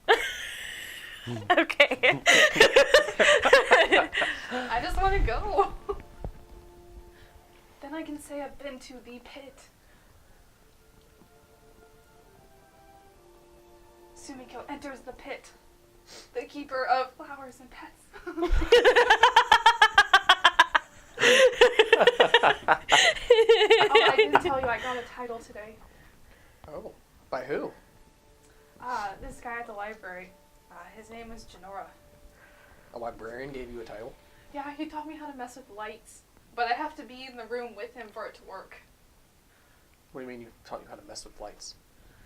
Speaker 1: Okay.
Speaker 5: I just want to go. Then I can say I've been to the pit. Sumiko enters the pit. The keeper of flowers and pets. Oh, I didn't tell you I got a title today.
Speaker 4: Oh. By who?
Speaker 5: This guy at the library. His name is Genora.
Speaker 4: A librarian gave you a title?
Speaker 5: Yeah, he taught me how to mess with lights. But I have to be in the room with him for it to work.
Speaker 4: What do you mean you taught you how to mess with lights?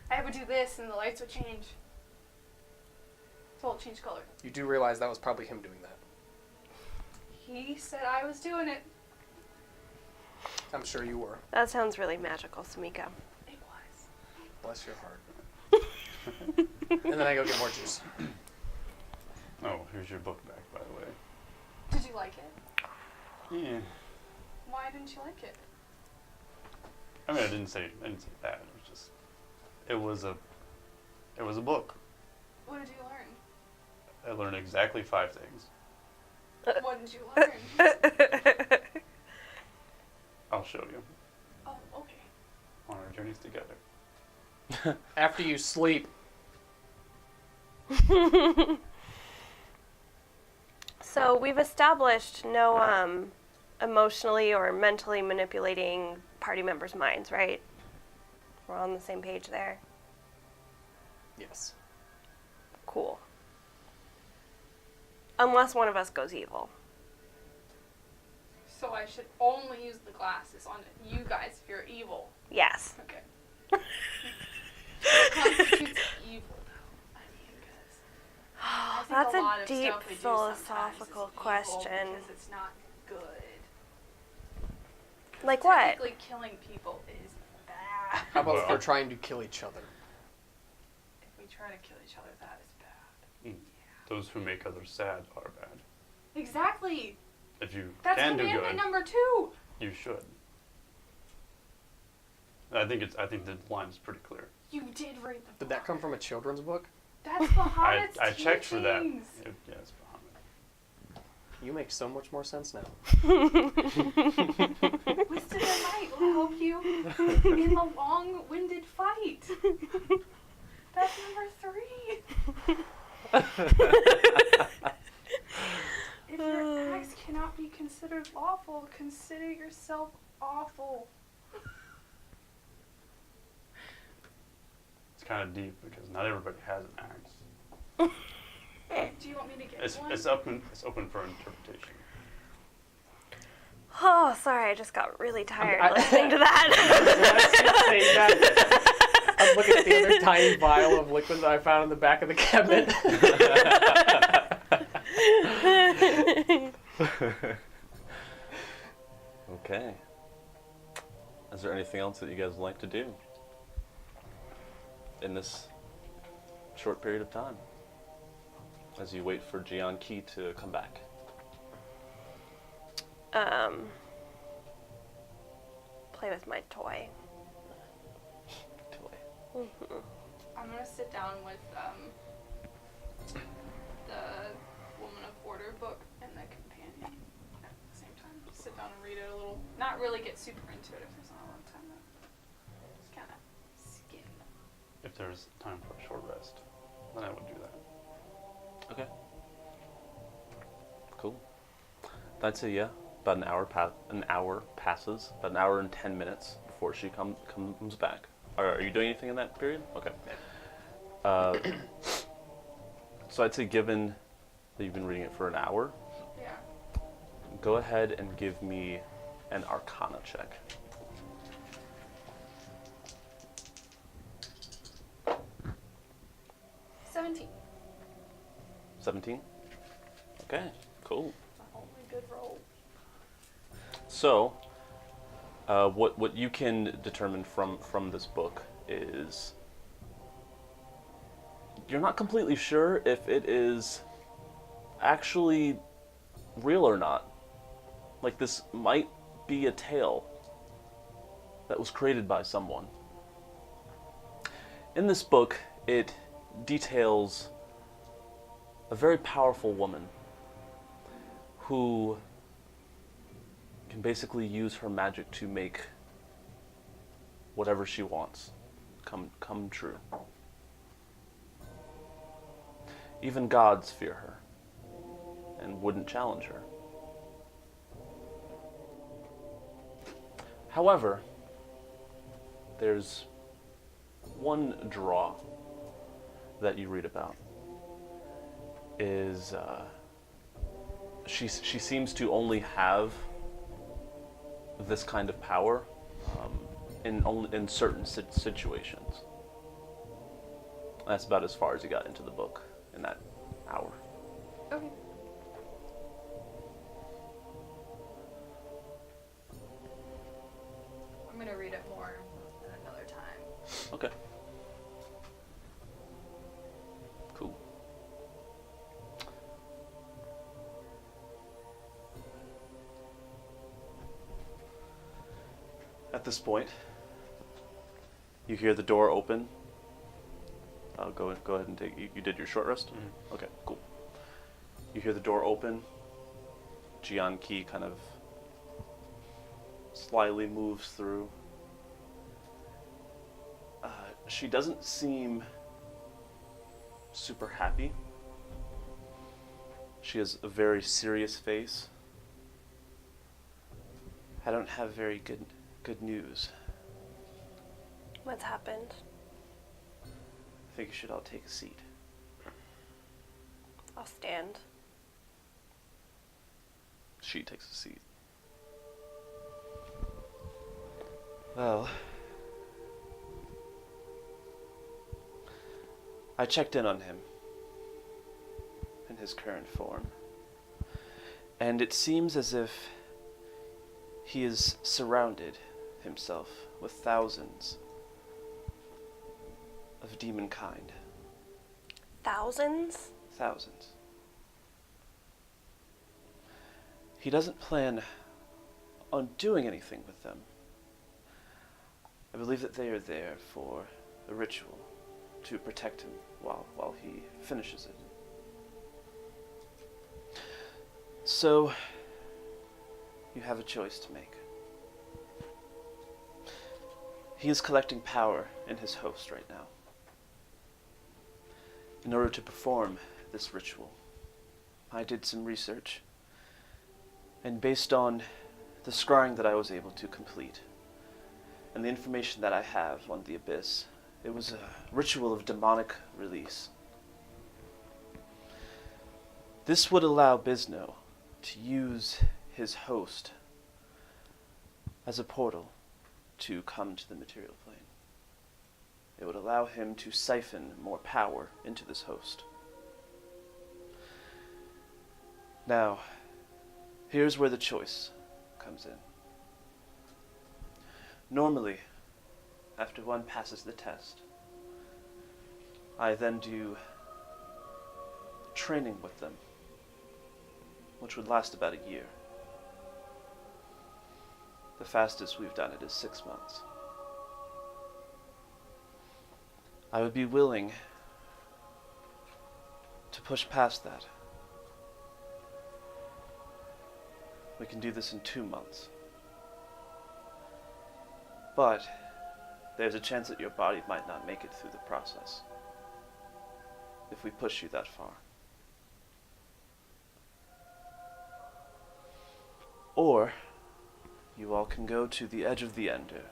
Speaker 5: I would do this and the lights would change. So it'll change color.
Speaker 4: You do realize that was probably him doing that.
Speaker 5: He said I was doing it.
Speaker 4: I'm sure you were.
Speaker 1: That sounds really magical, Samiko.
Speaker 5: It was.
Speaker 4: Bless your heart. And then I go get more juice.
Speaker 3: Oh, here's your book back, by the way.
Speaker 5: Did you like it?
Speaker 3: Yeah.
Speaker 5: Why didn't you like it?
Speaker 3: I mean, I didn't say that. It was just, it was a book.
Speaker 5: What did you learn?
Speaker 3: I learned exactly 5 things.
Speaker 5: What did you learn?
Speaker 3: I'll show you
Speaker 5: Oh, okay.
Speaker 3: on our journeys together.
Speaker 4: After you sleep.
Speaker 1: So we've established no emotionally or mentally manipulating party members' minds, right? We're all on the same page there.
Speaker 4: Yes.
Speaker 1: Cool. Unless one of us goes evil.
Speaker 5: So I should only use the glasses on you guys if you're evil.
Speaker 1: Yes.
Speaker 5: Okay. What constitutes evil, though? I mean, because I think
Speaker 1: That's
Speaker 5: a
Speaker 1: a
Speaker 5: lot of
Speaker 1: deep
Speaker 5: stuff we do sometimes
Speaker 1: philosophical
Speaker 5: is evil
Speaker 1: question.
Speaker 5: because it's not good.
Speaker 1: Like what?
Speaker 6: Technically, killing people is bad.
Speaker 4: How about if
Speaker 3: Well.
Speaker 4: they're trying to kill each other?
Speaker 6: If we try to kill each other, that is bad.
Speaker 3: Those who make others sad are bad.
Speaker 6: Exactly.
Speaker 3: If you
Speaker 6: That's
Speaker 3: can do
Speaker 6: commandment
Speaker 3: good,
Speaker 6: number 2.
Speaker 3: you should. I think the line is pretty clear.
Speaker 6: You did read the book.
Speaker 4: Did that come from a children's book?
Speaker 6: That's Bahamut's
Speaker 3: I checked for that.
Speaker 6: teachings.
Speaker 3: Yeah, it's Bahamut.
Speaker 4: You make so much more sense now.
Speaker 6: Wisdom and might will help you in the long-winded fight. That's number 3. If your acts cannot be considered lawful, consider yourself awful.
Speaker 3: It's kind of deep because not everybody has an axe.
Speaker 6: Do you want me to get
Speaker 3: It's
Speaker 6: one?
Speaker 3: open for interpretation.
Speaker 1: Oh, sorry, I just got really tired
Speaker 4: I-
Speaker 1: listening to that.
Speaker 4: I'm looking at the other tiny vial of liquid that I found in the back of the cabinet.
Speaker 2: Okay. Is there anything else that you guys would like to do in this short period of time as you wait for Geian-Ki to come back?
Speaker 1: Play with my toy.
Speaker 5: I'm gonna sit down with the Woman of Order book and the companion at the same time. Just sit down and read it a little. Not really get super into it if there's not a lot of time. Just kind of skim.
Speaker 3: If there's time for a short rest, then I would do that.
Speaker 2: Okay. Cool. I'd say yeah. About an hour passes. About an hour and 10 minutes before she comes back. Are you doing anything in that period? Okay. So I'd say, given that you've been reading it for an hour,
Speaker 5: Yeah.
Speaker 2: go ahead and give me an Arcana check.
Speaker 5: 17.
Speaker 2: 17? Okay, cool.
Speaker 5: My only good roll.
Speaker 2: So, what you can determine from this book is you're not completely sure if it is actually real or not. Like, this might be a tale that was created by someone. In this book, it details a very powerful woman who can basically use her magic to make whatever she wants come true. Even gods fear her and wouldn't challenge her. However, there's one draw that you read about. Is she seems to only have this kind of power in certain situations. That's about as far as he got into the book in that hour.
Speaker 5: Okay.
Speaker 6: I'm gonna read it more at another time.
Speaker 2: Okay. Cool. At this point, you hear the door open. Go ahead and take. You did your short rest?
Speaker 3: Mhm.
Speaker 2: Okay, cool. You hear the door open. Geian-Ki kind of slyly moves through. She doesn't seem super happy. She has a very serious face. I don't have very good news.
Speaker 1: What's happened?
Speaker 2: I think you should all take a seat.
Speaker 1: I'll stand.
Speaker 2: She takes a seat. Well, I checked in on him in his current form, and it seems as if he has surrounded himself with thousands of demon kind.
Speaker 1: Thousands?
Speaker 2: Thousands. He doesn't plan on doing anything with them. I believe that they are there for a ritual to protect him while he finishes it. So, you have a choice to make. He is collecting power in his host right now. In order to perform this ritual, I did some research, and based on the scrying that I was able to complete, and the information that I have on the Abyss, it was a ritual of demonic release. This would allow Bisno to use his host as a portal to come to the material plane. It would allow him to siphon more power into this host. Now, here's where the choice comes in. Normally, after one passes the test, I then do training with them, which would last about a year. The fastest we've done it is 6 months. I would be willing to push past that. We can do this in 2 months. But there's a chance that your body might not make it through the process if we push you that far. Or you all can go to the edge of the Ender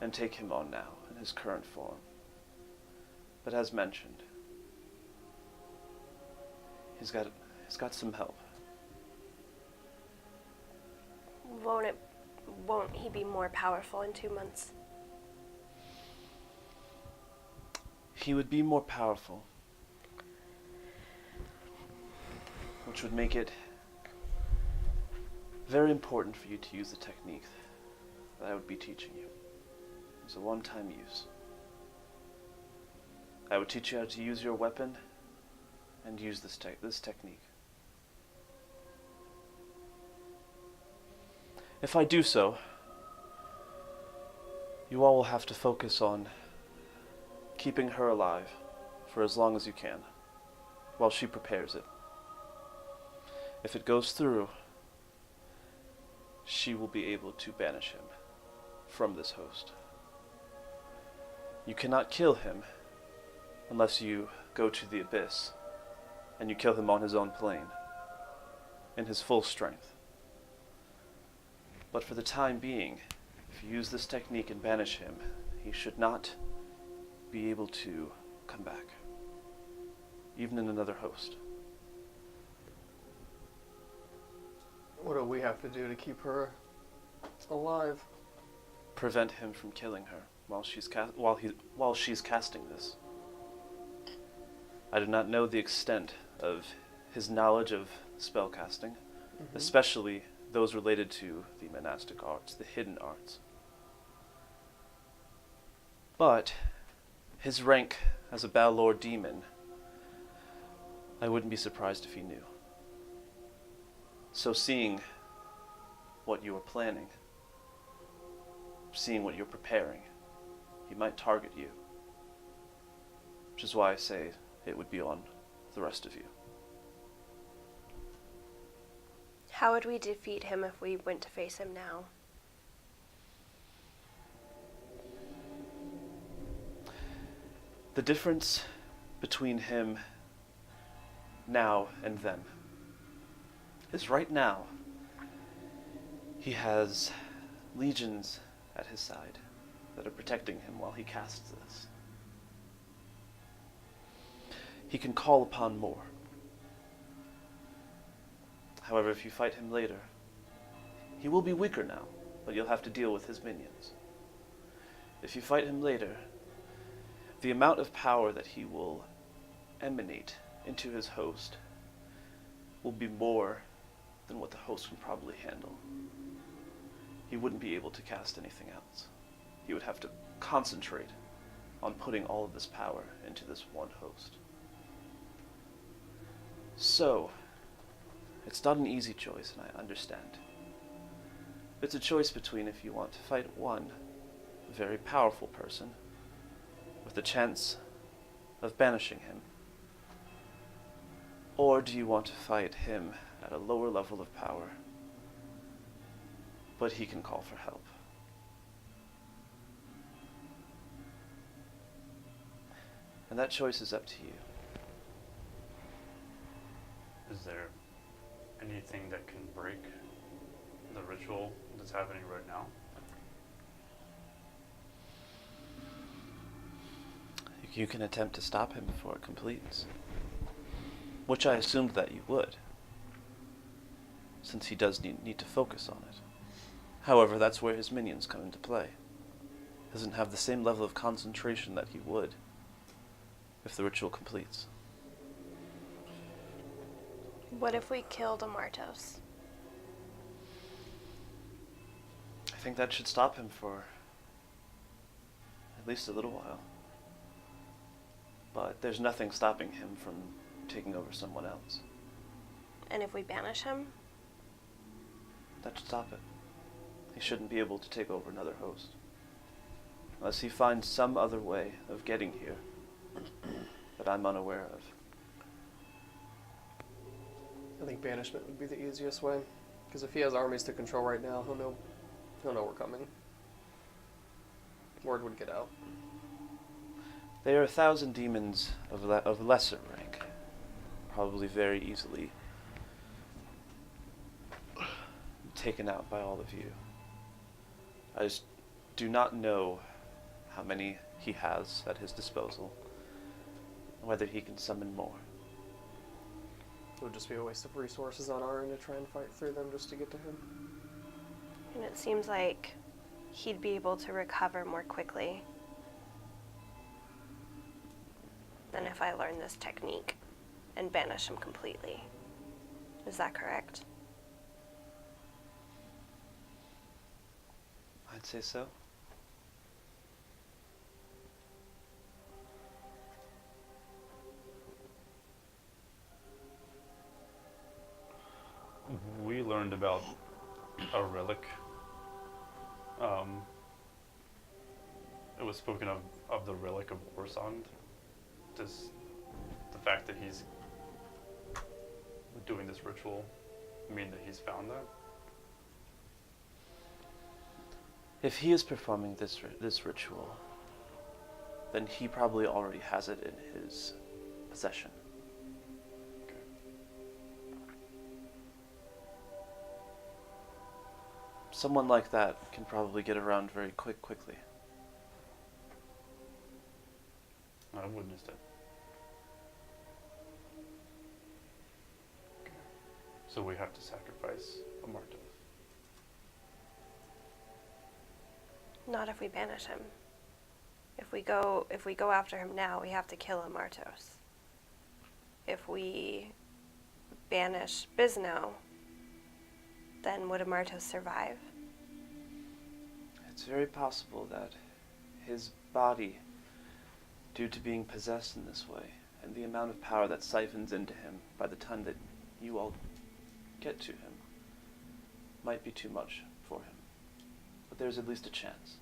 Speaker 2: and take him on now in his current form. But as mentioned, he's got some help.
Speaker 1: Won't he be more powerful in 2 months?
Speaker 2: He would be more powerful, which would make it very important for you to use the technique that I would be teaching you. It's a one-time use. I would teach you how to use your weapon and use this technique. If I do so, you all will have to focus on keeping her alive for as long as you can, while she prepares it. If it goes through, she will be able to banish him from this host. You cannot kill him unless you go to the Abyss and you kill him on his own plane, in his full strength. But for the time being, if you use this technique and banish him, he should not be able to come back, even in another host.
Speaker 4: What do we have to do to keep her alive?
Speaker 2: Prevent him from killing her while she's casting this. I do not know the extent of his knowledge of spellcasting, especially those related to the monastic arts, the hidden arts. But his rank as a Balor demon, I wouldn't be surprised if he knew. So seeing what you are planning, seeing what you're preparing, he might target you. Which is why I say it would be on the rest of you.
Speaker 1: How would we defeat him if we went to face him now?
Speaker 2: The difference between him now and then is right now he has legions at his side that are protecting him while he casts this. He can call upon more. However, if you fight him later, he will be weaker now, but you'll have to deal with his minions. If you fight him later, the amount of power that he will emanate into his host will be more than what the host can probably handle. He wouldn't be able to cast anything else. He would have to concentrate on putting all of this power into this one host. So, it's not an easy choice, and I understand. It's a choice between if you want to fight one very powerful person with the chance of banishing him, or do you want to fight him at a lower level of power, but he can call for help? And that choice is up to you.
Speaker 3: Is there anything that can break the ritual that's happening right now?
Speaker 2: You can attempt to stop him before it completes, which I assumed that you would, since he does need to focus on it. However, that's where his minions come into play. He doesn't have the same level of concentration that he would if the ritual completes.
Speaker 1: What if we killed Amartos?
Speaker 2: I think that should stop him for at least a little while. But there's nothing stopping him from taking over someone else.
Speaker 1: And if we banish him?
Speaker 2: That should stop it. He shouldn't be able to take over another host. Unless he finds some other way of getting here that I'm unaware of.
Speaker 4: I think banishment would be the easiest way, because if he has armies to control right now, he'll know we're coming. Word would get out.
Speaker 2: There are 1,000 demons of lesser rank, probably very easily taken out by all of you. I just do not know how many he has at his disposal, and whether he can summon more.
Speaker 4: It would just be a waste of resources on our end to try and fight through them just to get to him.
Speaker 1: And it seems like he'd be able to recover more quickly than if I learn this technique and banish him completely. Is that correct?
Speaker 2: I'd say so.
Speaker 3: We learned about a relic. It was spoken of the relic of Warsong. Does the fact that he's doing this ritual mean that he's found that?
Speaker 2: If he is performing this ritual, then he probably already has it in his possession. Someone like that can probably get around very quickly.
Speaker 3: I witnessed it. Okay. So we have to sacrifice Amartos.
Speaker 1: Not if we banish him. If we go after him now, we have to kill Amartos. If we banish Bisno, then would Amartos survive?
Speaker 2: It's very possible that his body, due to being possessed in this way, and the amount of power that siphons into him by the time that you all get to him, might be too much for him. But there's at least a chance.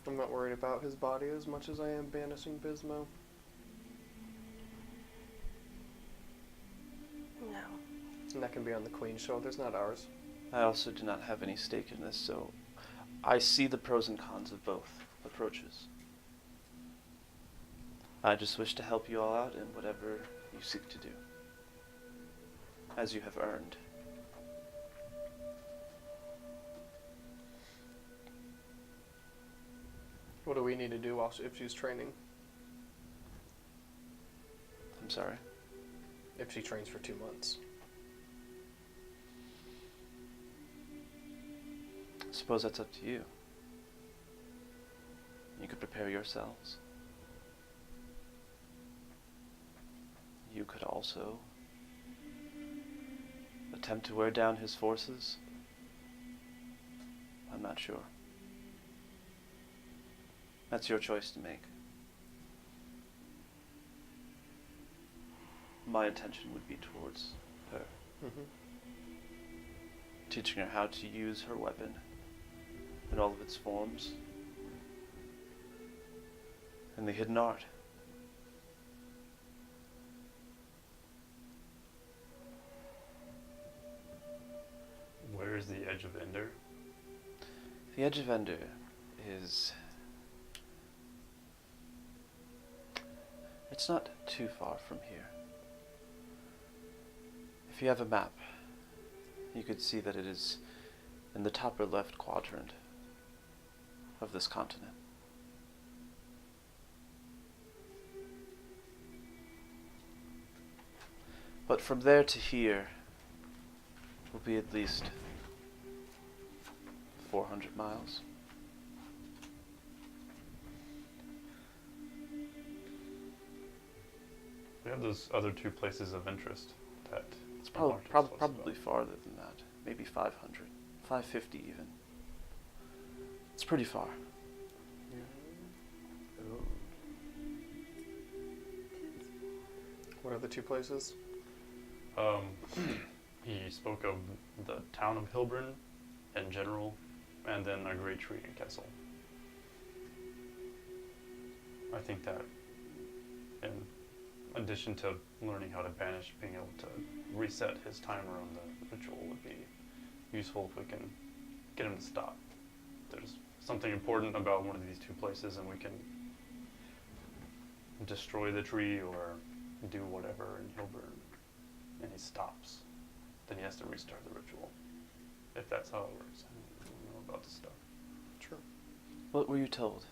Speaker 4: I'm not worried about his body as much as I am banishing Bismo.
Speaker 1: No.
Speaker 4: And that can be on the Queen's shoulders, not ours.
Speaker 2: I also do not have any stake in this, so I see the pros and cons of both approaches. I just wish to help you all out in whatever you seek to do, as you have earned.
Speaker 4: What do we need to do if she's training?
Speaker 2: I'm sorry.
Speaker 4: If she trains for 2 months.
Speaker 2: I suppose that's up to you. You could prepare yourselves. You could also attempt to wear down his forces? I'm not sure. That's your choice to make. My intention would be towards her.
Speaker 4: Mm-hmm.
Speaker 2: Teaching her how to use her weapon in all of its forms. And the hidden art.
Speaker 3: Where is the edge of Ender?
Speaker 2: The edge of Ender is... It's not too far from here. If you have a map, you could see that it is in the top or left quadrant of this continent. But from there to here will be at least 400 miles.
Speaker 3: We have those other two places of interest that
Speaker 2: It's
Speaker 3: Marcus
Speaker 2: probably
Speaker 3: told us about.
Speaker 2: farther than that. Maybe 500. 550 even. It's pretty far.
Speaker 4: What are the two places?
Speaker 3: He spoke of the town of Hilburn in general, and then a great tree in Kessel. I think that in addition to learning how to banish, being able to reset his timer on the ritual would be useful if we can get him to stop. There's something important about one of these two places, and we can destroy the tree or do whatever in Hilburn, and he stops. Then he has to restart the ritual. If that's how it works. I don't know about this stuff.
Speaker 4: Sure.
Speaker 2: What were you told?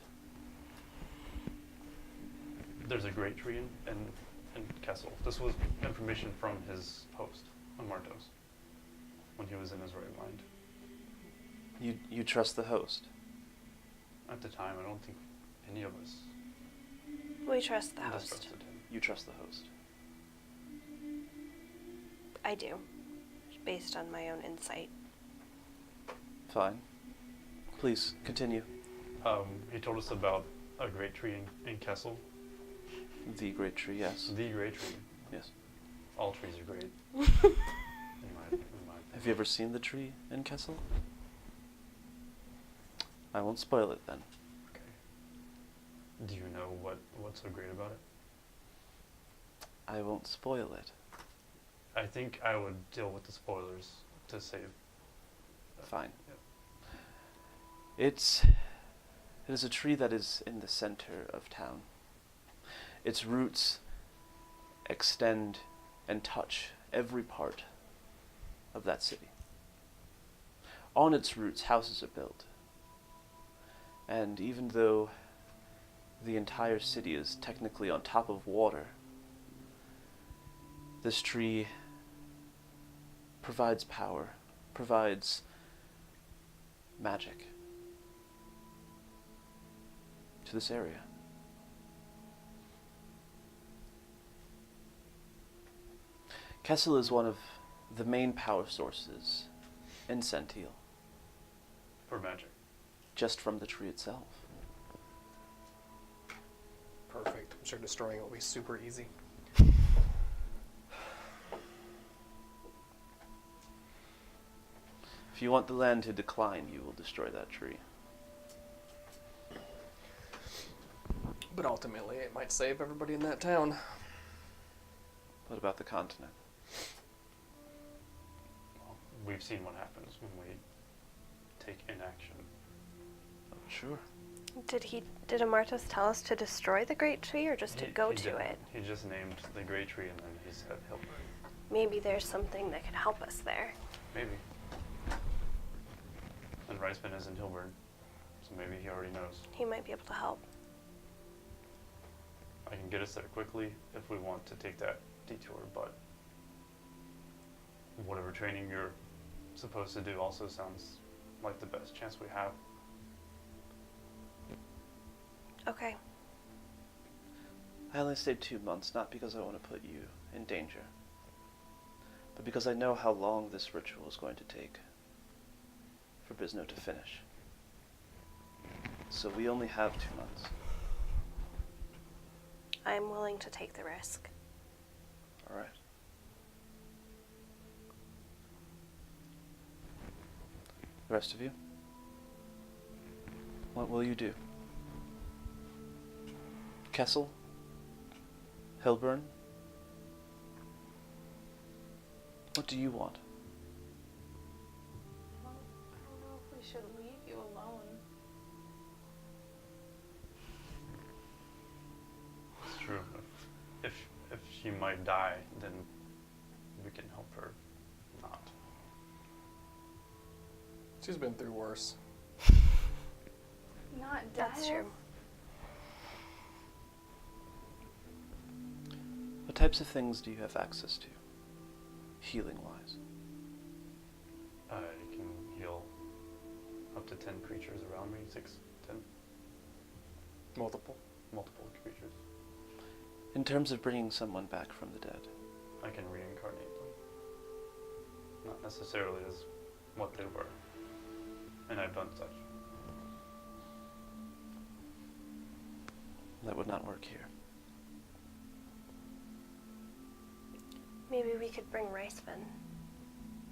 Speaker 3: There's a great tree in Kessel. This was information from his host on Martos when he was in his right mind.
Speaker 2: You trust the host?
Speaker 3: At the time, I don't think any of us
Speaker 1: We trust the host.
Speaker 3: distrusted him.
Speaker 2: You trust the host.
Speaker 1: I do, based on my own insight.
Speaker 2: Fine. Please, continue.
Speaker 3: He told us about a great tree in Kessel.
Speaker 2: The great tree, yes.
Speaker 3: The great tree.
Speaker 2: Yes.
Speaker 3: All trees are great. in my
Speaker 2: Have you ever seen the tree in Kessel? I won't spoil it then.
Speaker 3: Okay. Do you know what's so great about it?
Speaker 2: I won't spoil it.
Speaker 3: I think I would deal with the spoilers to save.
Speaker 2: Fine.
Speaker 3: Yep.
Speaker 2: It is a tree that is in the center of town. Its roots extend and touch every part of that city. On its roots, houses are built. And even though the entire city is technically on top of water, this tree provides power, provides magic to this area. Kessel is one of the main power sources in Sentil,
Speaker 3: For magic.
Speaker 2: just from the tree itself.
Speaker 4: Perfect. I'm sure destroying it will be super easy.
Speaker 2: If you want the land to decline, you will destroy that tree.
Speaker 4: But ultimately, it might save everybody in that town.
Speaker 2: What about the continent?
Speaker 3: Well, we've seen what happens when we take inaction.
Speaker 2: Oh, sure.
Speaker 1: Did Amartos tell us to destroy the great tree or just to go to
Speaker 3: didn't.
Speaker 1: it?
Speaker 3: He just named the great tree and then he said Hilburn.
Speaker 1: Maybe there's something that could help us there.
Speaker 3: Maybe. And Reisman is in Hilburn, so maybe he already knows.
Speaker 1: He might be able to help.
Speaker 3: I can get us there quickly if we want to take that detour, but whatever training you're supposed to do also sounds like the best chance we have.
Speaker 1: Okay.
Speaker 2: I only stayed 2 months, not because I want to put you in danger, but because I know how long this ritual is going to take for Bisno to finish. So we only have 2 months.
Speaker 1: I'm willing to take the risk.
Speaker 2: All right. The rest of you? What will you do? Kessel? Hilburn? What do you want?
Speaker 6: I don't know if we should leave you alone.
Speaker 3: It's true. If she might die, then we can help her not.
Speaker 4: She's been through worse.
Speaker 6: Not death.
Speaker 1: That's true.
Speaker 2: What types of things do you have access to, healing-wise?
Speaker 3: I can heal up to 10 creatures around me. 6, 10,
Speaker 4: Multiple.
Speaker 3: multiple creatures.
Speaker 2: In terms of bringing someone back from the dead,
Speaker 3: I can reincarnate them. Not necessarily as what they were. And I've done such.
Speaker 2: that would not work here.
Speaker 1: Maybe we could bring Ricefin.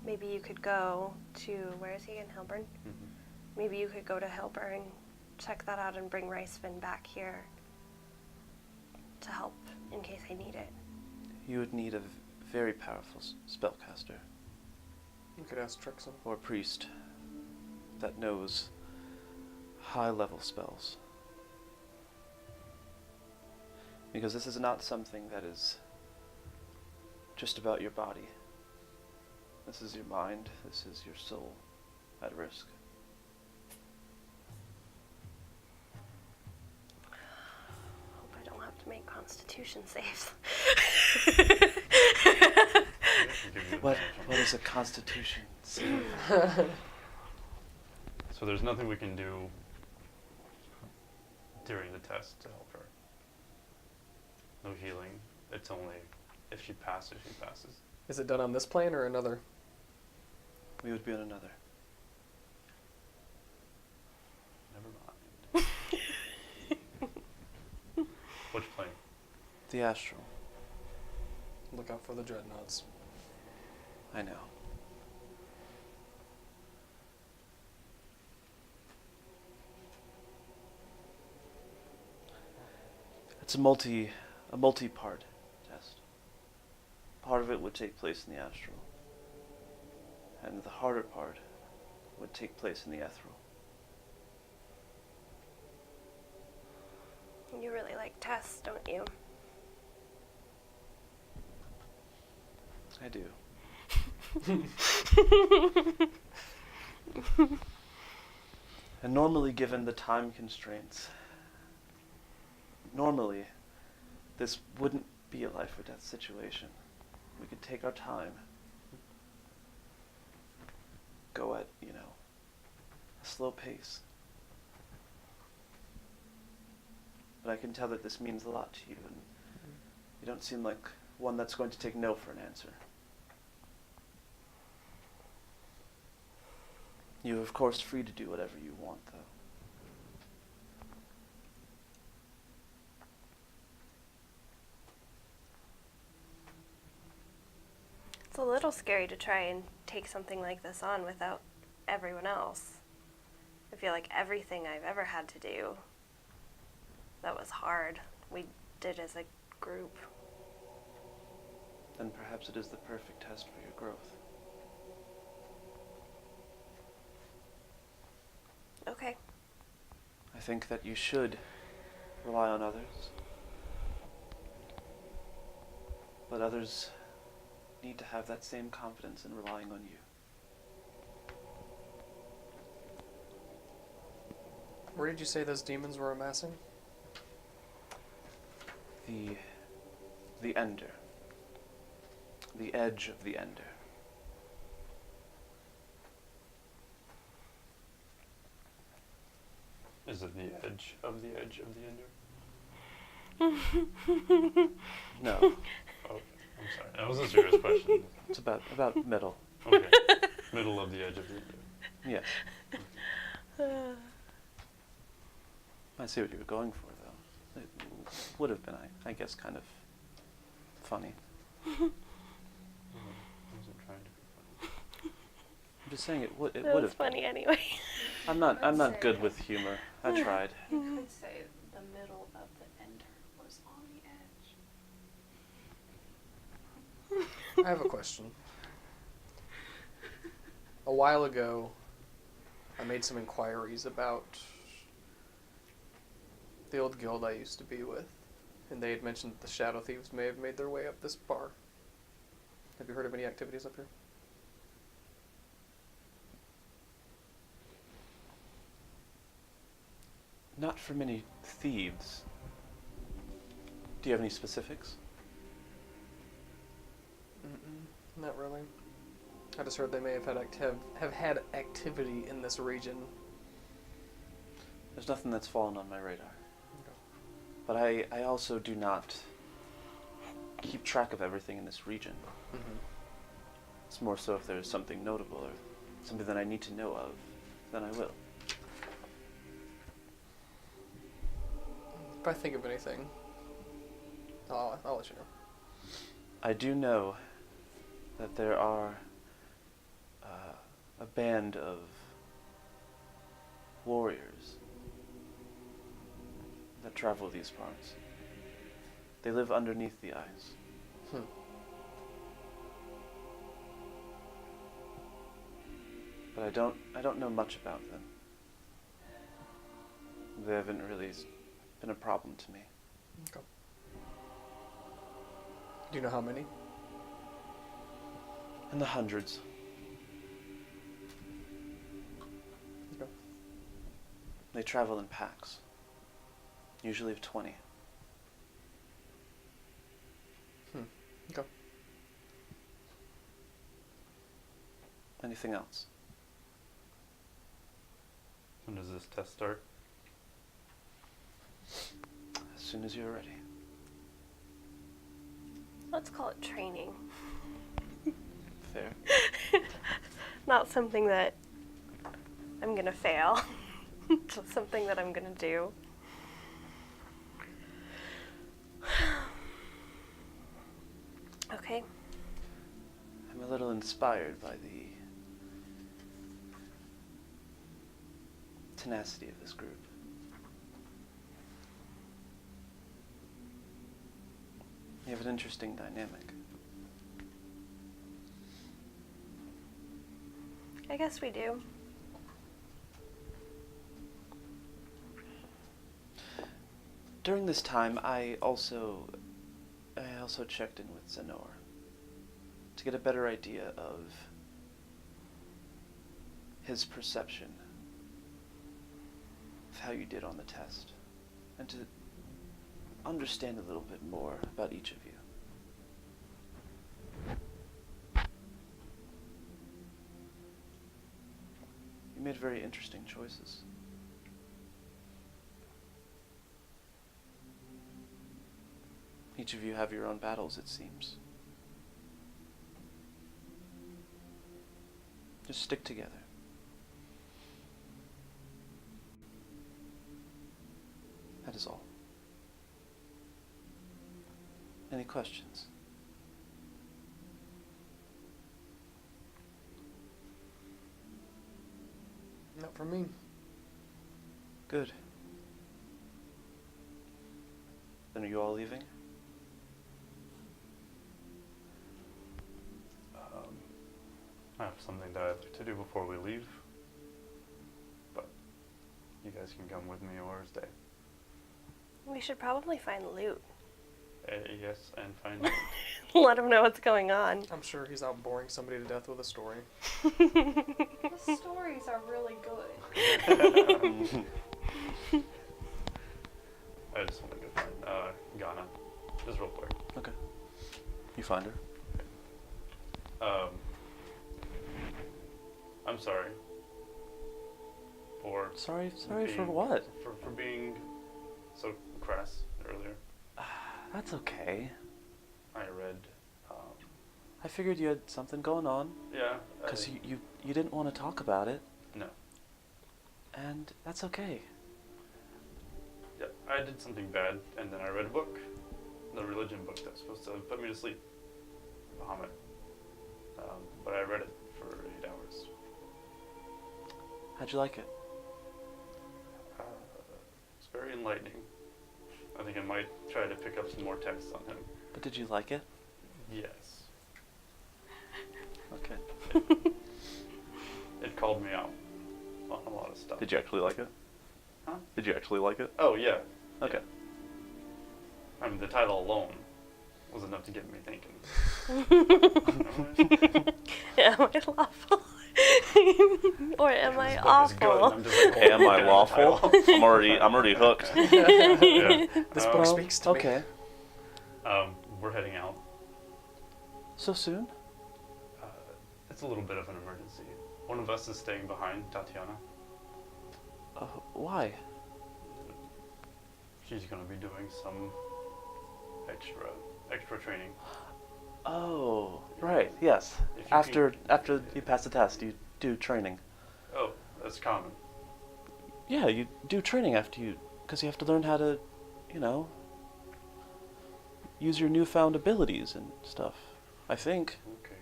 Speaker 1: Maybe you could go to, where is he in Hilburn?
Speaker 3: Mm-hmm.
Speaker 1: Maybe you could go to Hilburn, check that out, and bring Ricefin back here to help in case I need it.
Speaker 2: You would need a very powerful spellcaster
Speaker 4: You could ask Trixon.
Speaker 2: or priest that knows high-level spells. Because this is not something that is just about your body. This is your mind, this is your soul at risk.
Speaker 1: Hope I don't have to make constitution saves.
Speaker 2: What is a constitution save?
Speaker 3: So there's nothing we can do during the test to help her. No healing. It's only if she passes, she passes.
Speaker 4: Is it done on this plane or another?
Speaker 2: We would be on another.
Speaker 3: Never mind. Which plane?
Speaker 2: The astral.
Speaker 4: Look out for the dreadnoughts.
Speaker 2: I know. It's a multi-part test. Part of it would take place in the astral, and the harder part would take place in the ethereal.
Speaker 1: You really like tests, don't you?
Speaker 2: I do. And normally, given the time constraints, normally this wouldn't be a life or death situation. We could take our time, go at, a slow pace. But I can tell that this means a lot to you, and you don't seem like one that's going to take no for an answer. You're of course free to do whatever you want, though.
Speaker 1: It's a little scary to try and take something like this on without everyone else. I feel like everything I've ever had to do that was hard, we did as a group.
Speaker 2: Then perhaps it is the perfect test for your growth.
Speaker 1: Okay.
Speaker 2: I think that you should rely on others, but others need to have that same confidence in relying on you.
Speaker 4: Where did you say those demons were amassing?
Speaker 2: The Ender. The edge of the Ender.
Speaker 3: Is it the edge of the ender?
Speaker 2: No.
Speaker 3: Okay. I'm sorry. That was a serious question.
Speaker 2: It's about middle.
Speaker 3: Okay. Middle of the edge of the.
Speaker 2: Yes. I see what you were going for, though. It would have been, I guess, kind of funny.
Speaker 3: I wasn't trying to be funny.
Speaker 2: I'm just saying it would
Speaker 1: It
Speaker 2: have
Speaker 1: was funny anyway.
Speaker 2: I'm not good with humor. I tried.
Speaker 6: You could say the middle of the ender was on the edge.
Speaker 4: I have a question. A while ago, I made some inquiries about the old guild I used to be with, and they had mentioned that the Shadow Thieves may have made their way up this bar. Have you heard of any activities up here?
Speaker 2: Not from any thieves. Do you have any specifics?
Speaker 4: Not really. I just heard they may have had activity in this region.
Speaker 2: There's nothing that's fallen on my radar.
Speaker 4: Okay.
Speaker 2: But I also do not keep track of everything in this region. It's more so if there's something notable or something that I need to know of, then I will.
Speaker 4: If I think of anything, I'll let you know.
Speaker 2: I do know that there are a band of warriors that travel these parts. They live underneath the ice. But I don't know much about them. They haven't really been a problem to me.
Speaker 4: Okay. Do you know how many?
Speaker 2: In the hundreds.
Speaker 4: Okay.
Speaker 2: They travel in packs, usually of 20.
Speaker 4: Okay.
Speaker 2: Anything else?
Speaker 3: When does this test start?
Speaker 2: As soon as you're ready.
Speaker 1: Let's call it training.
Speaker 2: Fair.
Speaker 1: Not something that I'm gonna fail. Just something that I'm gonna do. Okay.
Speaker 2: I'm a little inspired by the tenacity of this group. You have an interesting dynamic.
Speaker 1: I guess we do.
Speaker 2: During this time, I also checked in with Zenor to get a better idea of his perception of how you did on the test, and to understand a little bit more about each of you. You made very interesting choices. Each of you have your own battles, it seems. Just stick together. That is all. Any questions?
Speaker 4: Not for me.
Speaker 2: Good. Then are you all leaving?
Speaker 3: I have something that I'd like to do before we leave, but you guys can come with me or stay.
Speaker 1: We should probably find loot.
Speaker 3: Yes, and find out.
Speaker 1: Let him know what's going on.
Speaker 4: I'm sure he's out boring somebody to death with a story.
Speaker 6: The stories are really good.
Speaker 3: I just want to go find Ghana, just real quick.
Speaker 2: Okay. You find her?
Speaker 3: I'm sorry.
Speaker 2: Sorry for
Speaker 3: being-
Speaker 2: what?
Speaker 3: For being so crass earlier.
Speaker 2: That's okay.
Speaker 3: I read
Speaker 2: I figured you had something going on.
Speaker 3: Yeah.
Speaker 2: Because you didn't want to talk about it.
Speaker 3: No.
Speaker 2: And that's okay.
Speaker 3: Yeah, I did something bad, and then I read a book, the religion book that's supposed to put me to sleep, Muhammad. But I read it for 8 hours.
Speaker 2: How'd you like it?
Speaker 3: It's very enlightening. I think I might try to pick up some more texts on him.
Speaker 2: But did you like it?
Speaker 3: Yes.
Speaker 2: Okay.
Speaker 3: It called me out on a lot of stuff.
Speaker 2: Did you actually like it?
Speaker 3: Huh?
Speaker 2: Did you actually like it?
Speaker 3: Oh, yeah.
Speaker 2: Okay.
Speaker 3: I mean, the title alone was enough to get me thinking.
Speaker 1: Am I lawful? Or am I
Speaker 3: This book is good, and
Speaker 1: awful?
Speaker 3: I'm just like,
Speaker 2: Am I
Speaker 3: okay,
Speaker 2: lawful?
Speaker 3: title.
Speaker 2: I'm already hooked.
Speaker 3: Yeah.
Speaker 4: This book speaks to me.
Speaker 2: Okay.
Speaker 3: We're heading out.
Speaker 2: So soon?
Speaker 3: It's a little bit of an emergency. One of us is staying behind, Tatiana.
Speaker 2: Why?
Speaker 3: She's going to be doing some extra training.
Speaker 2: Oh, right. Yes.
Speaker 3: If you
Speaker 2: After you pass the test, you do training.
Speaker 3: Oh, that's common.
Speaker 2: Yeah, you do training because you have to learn how to, use your newfound abilities and stuff. I think.
Speaker 3: Okay.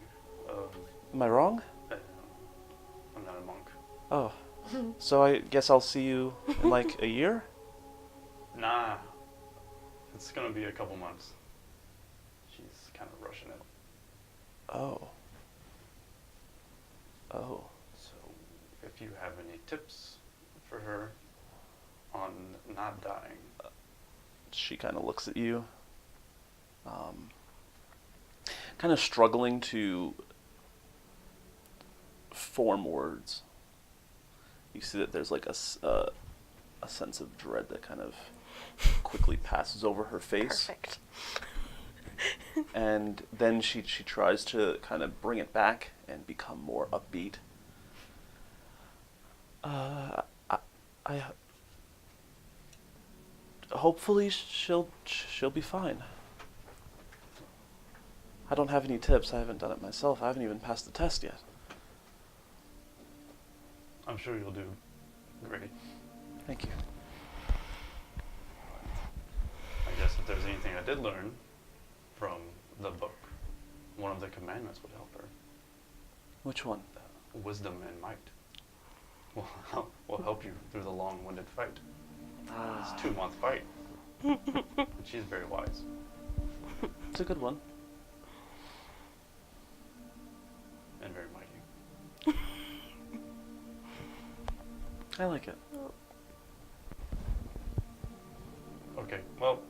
Speaker 2: Am I wrong?
Speaker 3: I'm not a monk.
Speaker 2: Oh. So I guess I'll see you in like a year?
Speaker 3: Nah. It's going to be a couple months. She's kind of rushing it.
Speaker 2: Oh. Oh.
Speaker 3: So, if you have any tips for her on not dying.
Speaker 2: She kind of looks at you. Kind of struggling to form words. You see that there's like a sense of dread that kind of quickly passes over her face.
Speaker 1: Perfect.
Speaker 2: And then she tries to kind of bring it back and become more upbeat. I hopefully she'll be fine. I don't have any tips. I haven't done it myself. I haven't even passed the test yet.
Speaker 3: I'm sure you'll do great.
Speaker 2: Thank you.
Speaker 3: I guess if there's anything I did learn from the book, one of the commandments would help her.
Speaker 2: Which one?
Speaker 3: Wisdom and might will help you through the long-winded fight. It's a 2-month fight. And she's very wise.
Speaker 2: It's a good one.
Speaker 3: And very mighty.
Speaker 2: I like it.
Speaker 3: Okay, well,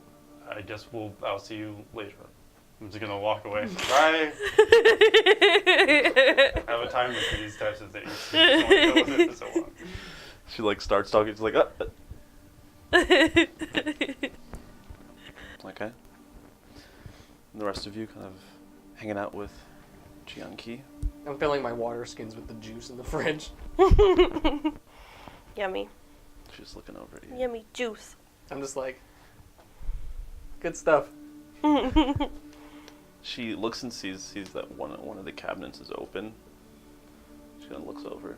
Speaker 3: I guess I'll see you later. I'm just gonna walk away. Bye! I have a timer for these types of things. I don't wanna go with it for so long.
Speaker 2: She like starts talking. She's like, Okay. And the rest of you kind of hanging out with Geian-Ki.
Speaker 4: I'm filling my water skins with the juice in the fridge.
Speaker 1: Yummy.
Speaker 2: She's looking over at you.
Speaker 1: Yummy juice.
Speaker 4: I'm just like, good stuff.
Speaker 2: She looks and sees that one of the cabinets is open. She kind of looks over.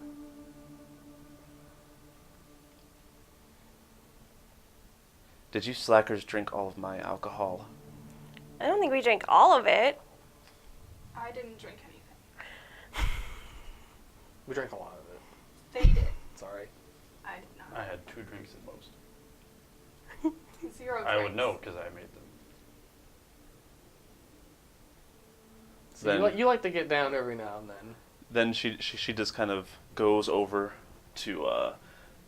Speaker 2: Did you slackers drink all of my alcohol?
Speaker 1: I don't think we drank all of it.
Speaker 5: I didn't drink anything.
Speaker 4: We drank a lot of it.
Speaker 5: They did.
Speaker 4: Sorry.
Speaker 5: I did
Speaker 3: I
Speaker 5: not.
Speaker 3: had 2 drinks at most.
Speaker 5: 0 drinks.
Speaker 3: I would know because I made them.
Speaker 4: So you like to get down every now and then.
Speaker 2: Then she just kind of goes over to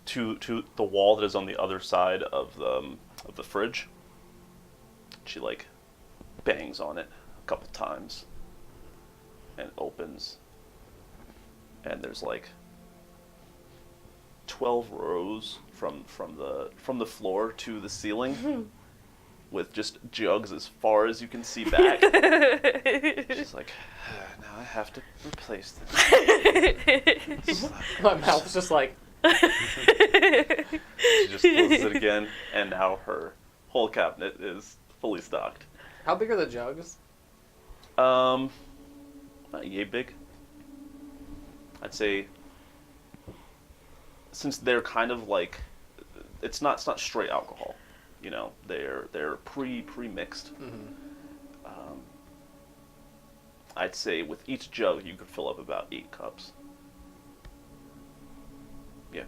Speaker 2: the wall that is on the other side of the fridge. She like bangs on it a couple times and opens, and there's like 12 rows from the floor to the ceiling with just jugs as far as you can see back. She's like, now I have to replace them.
Speaker 4: My mouth's just like,
Speaker 2: She just closes it again, and now her whole cabinet is fully stocked.
Speaker 4: how big are the jugs?
Speaker 2: not yay big. I'd say, since they're kind of like, it's not straight alcohol, you know, they're pre-mixed. I'd say with each jug you could fill up about 8 cups. Yeah.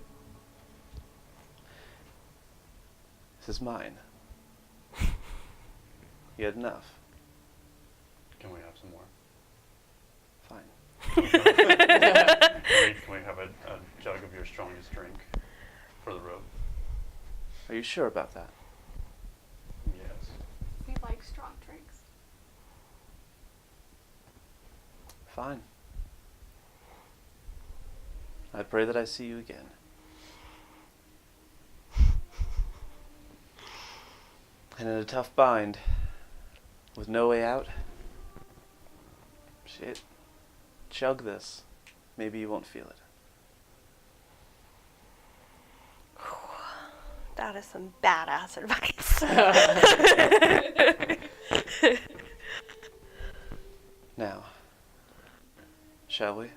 Speaker 2: This is mine. You had enough.
Speaker 3: Can we have some more?
Speaker 2: Fine.
Speaker 3: Can we have a jug of your strongest drink for the road?
Speaker 2: Are you sure about that?
Speaker 3: Yes.
Speaker 6: We like strong drinks.
Speaker 2: Fine. I pray that I see you again. And in a tough bind, with no way out, shit, chug this. Maybe you won't feel it.
Speaker 1: That is some badass advice.
Speaker 2: Now, shall we?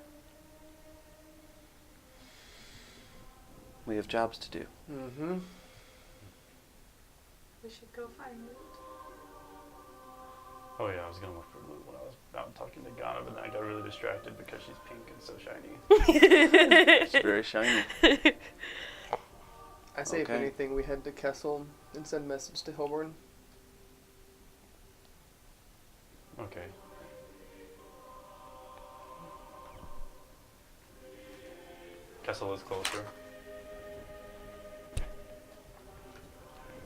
Speaker 2: We have jobs to do.
Speaker 4: Mm-hmm.
Speaker 6: We should go find loot.
Speaker 3: Oh yeah, I was gonna look for loot when I was out talking to Ghana, but then I got really distracted because she's pink and so shiny.
Speaker 2: It's very shiny.
Speaker 4: I say if
Speaker 2: Okay.
Speaker 4: anything, we head to Kessel and send message to Hilborn.
Speaker 3: Okay. Kessel is closer.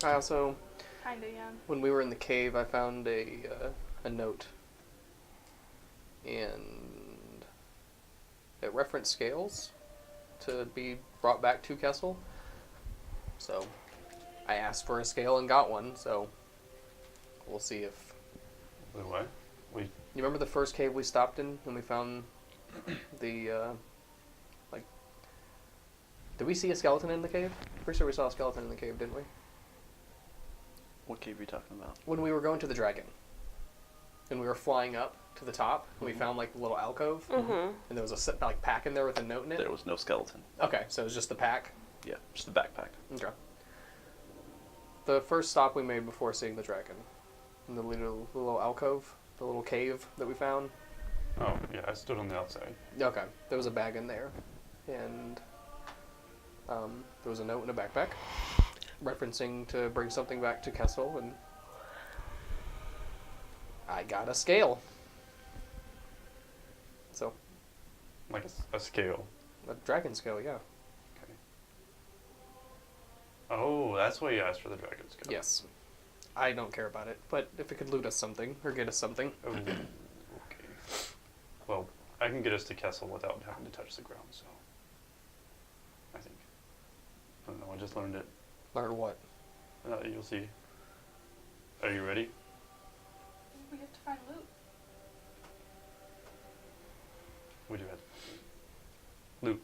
Speaker 4: I also,
Speaker 6: Kinda, yeah.
Speaker 4: when we were in the cave, I found a note, and it referenced scales to be brought back to Kessel. So I asked for a scale and got one. So we'll see if
Speaker 3: Wait, what? We
Speaker 4: you remember the first cave we stopped in when we found the like. Did we see a skeleton in the cave? Pretty sure we saw a skeleton in the cave, didn't we?
Speaker 2: What cave are you talking about?
Speaker 4: When we were going to the dragon, and we were flying up to the top, and we found like a little alcove, and there was a like pack in there with a note in it.
Speaker 2: There was no skeleton.
Speaker 4: Okay, so it was just the pack.
Speaker 2: Yeah, just the backpack.
Speaker 4: Okay. The first stop we made before seeing the dragon, in the little alcove, the little cave that we found.
Speaker 3: Oh yeah, I stood on the outside.
Speaker 4: Okay, there was a bag in there, and there was a note in a backpack, referencing to bring something back to Kessel, and I got a scale. So,
Speaker 3: Like a scale.
Speaker 4: a dragon scale, yeah.
Speaker 3: Okay. Oh, that's why you asked for the dragon scale.
Speaker 4: Yes. I don't care about it, but if it could loot us something, or get us something.
Speaker 3: Oh, okay. Well, I can get us to Kessel without having to touch the ground, so. I think. I don't know, I just learned it.
Speaker 4: Learn what?
Speaker 3: You'll see. Are you ready?
Speaker 6: We have to find loot.
Speaker 3: We do have loot.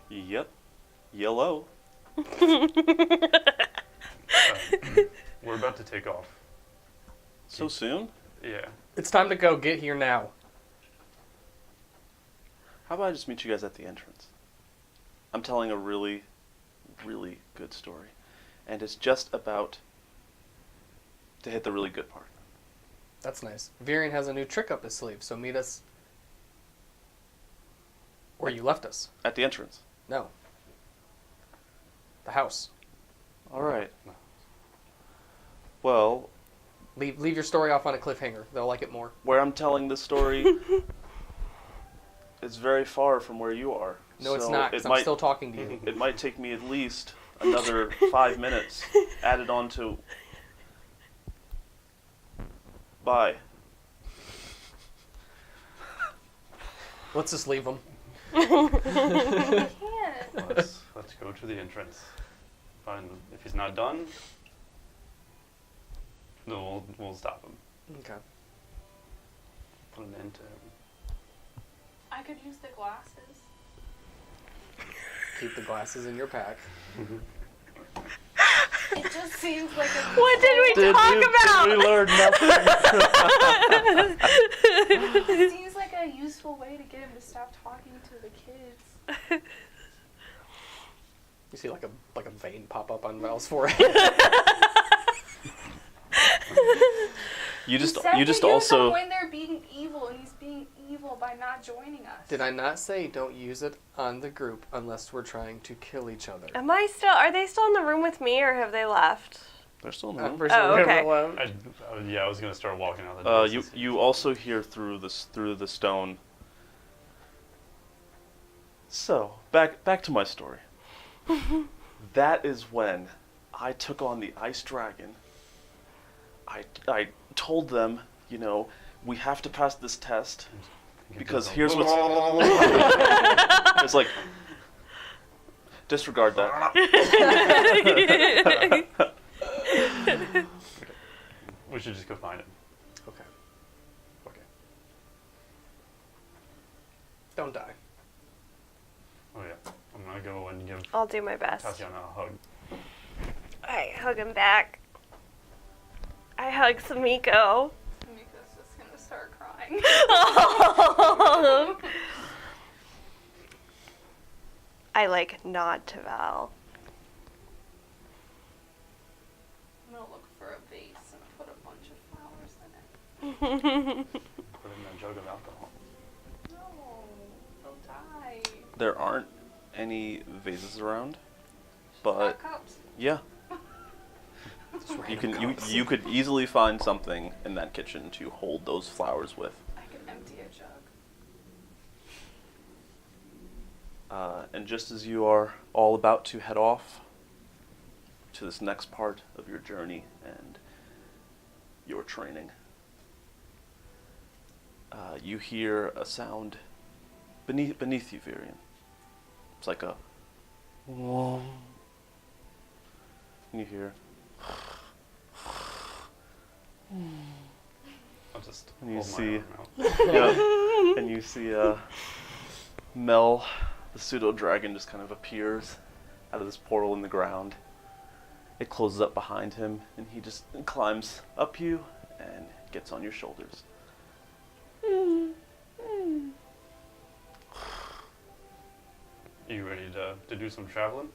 Speaker 2: Yep. Yellow.
Speaker 3: We're about to take off.
Speaker 2: So soon?
Speaker 3: Yeah.
Speaker 4: It's time to go. Get here now.
Speaker 2: How about I just meet you guys at the entrance? I'm telling a really, really good story. And it's just about to hit the really good part.
Speaker 4: That's nice. Virion has a new trick up his sleeve, so meet us where you left us.
Speaker 2: At the entrance.
Speaker 4: No. The house.
Speaker 2: All right. Well,
Speaker 4: Leave your story off on a cliffhanger. They'll like it more.
Speaker 2: where I'm telling this story is very far from where you are.
Speaker 4: No, it's
Speaker 2: So
Speaker 4: not, because I'm still talking to you.
Speaker 2: It might take me at least another 5 minutes added on to... Bye.
Speaker 4: Let's just leave them.
Speaker 6: We can't.
Speaker 3: Let's go to the entrance. Find him. If he's not done, then we'll stop him.
Speaker 4: Okay.
Speaker 3: Put an end to him.
Speaker 6: I could use the glasses.
Speaker 4: Keep the glasses in your pack.
Speaker 6: just seems like a
Speaker 1: What did we talk about?
Speaker 2: Did we learn nothing?
Speaker 6: it seems like a useful way to get him to stop talking to the kids.
Speaker 4: You see like a vein pop up on Val's forehead.
Speaker 2: You just
Speaker 6: He said to use them
Speaker 2: also
Speaker 6: when they're being evil, and he's being evil by not joining us.
Speaker 4: Did I not say don't use it on the group unless we're trying to kill each other?
Speaker 1: Are they still in the room with me or have they left?
Speaker 2: they're still in the room.
Speaker 1: Oh, okay.
Speaker 3: I was gonna start walking out the door.
Speaker 2: You also hear through the stone. So back to my story. That is when I took on the ice dragon. I told them, we have to pass this test because here's what's. It's like disregard that.
Speaker 3: We should just go find him.
Speaker 4: Okay. Don't die.
Speaker 3: Oh yeah, I'm gonna go and give
Speaker 1: I'll do my best.
Speaker 3: Tatiana a hug.
Speaker 1: I hug him back. I hug Samiko.
Speaker 6: Mika's just gonna start crying.
Speaker 1: I nod to Val.
Speaker 6: I'm gonna look for a vase and put a bunch of flowers in it.
Speaker 3: Put it in a jug of alcohol.
Speaker 6: No, they'll die.
Speaker 2: There aren't any vases around,
Speaker 6: Just
Speaker 2: but
Speaker 6: got cups.
Speaker 2: yeah, you could easily find something in that kitchen to hold those flowers with.
Speaker 6: I can empty a jug.
Speaker 2: And just as you are all about to head off to this next part of your journey and your training, you hear a sound beneath you, Virion. It's like a and you hear
Speaker 3: I'll just
Speaker 2: and you
Speaker 3: hold
Speaker 2: see
Speaker 3: my arm out.
Speaker 2: yeah, and you see Mel, the pseudo dragon, just kind of appears out of this portal in the ground. It closes up behind him, and he just climbs up you and gets on your shoulders.
Speaker 3: You ready to do some traveling?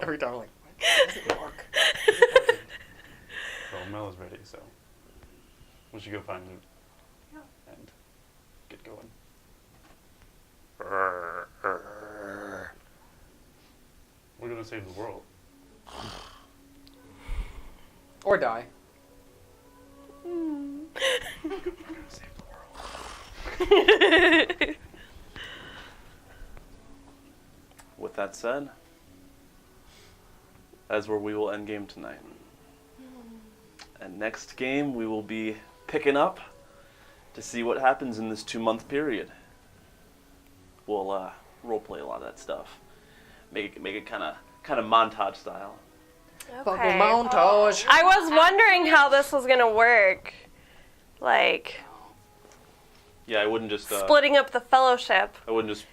Speaker 4: Every time I'm like, why does it bark?
Speaker 3: Well, Mel is ready, so we should go find him and get going. We're gonna save the world.
Speaker 4: Or die.
Speaker 3: We're gonna save the world.
Speaker 2: With that said, that's where we will end game tonight. And next game, we will be picking up to see what happens in this 2-month period. We'll roleplay a lot of that stuff. Make it kind of montage style.
Speaker 4: Fucking
Speaker 1: Okay.
Speaker 4: montage.
Speaker 1: I was wondering how this was gonna work.
Speaker 2: Yeah, I wouldn't just
Speaker 1: Splitting up the fellowship.
Speaker 2: I wouldn't just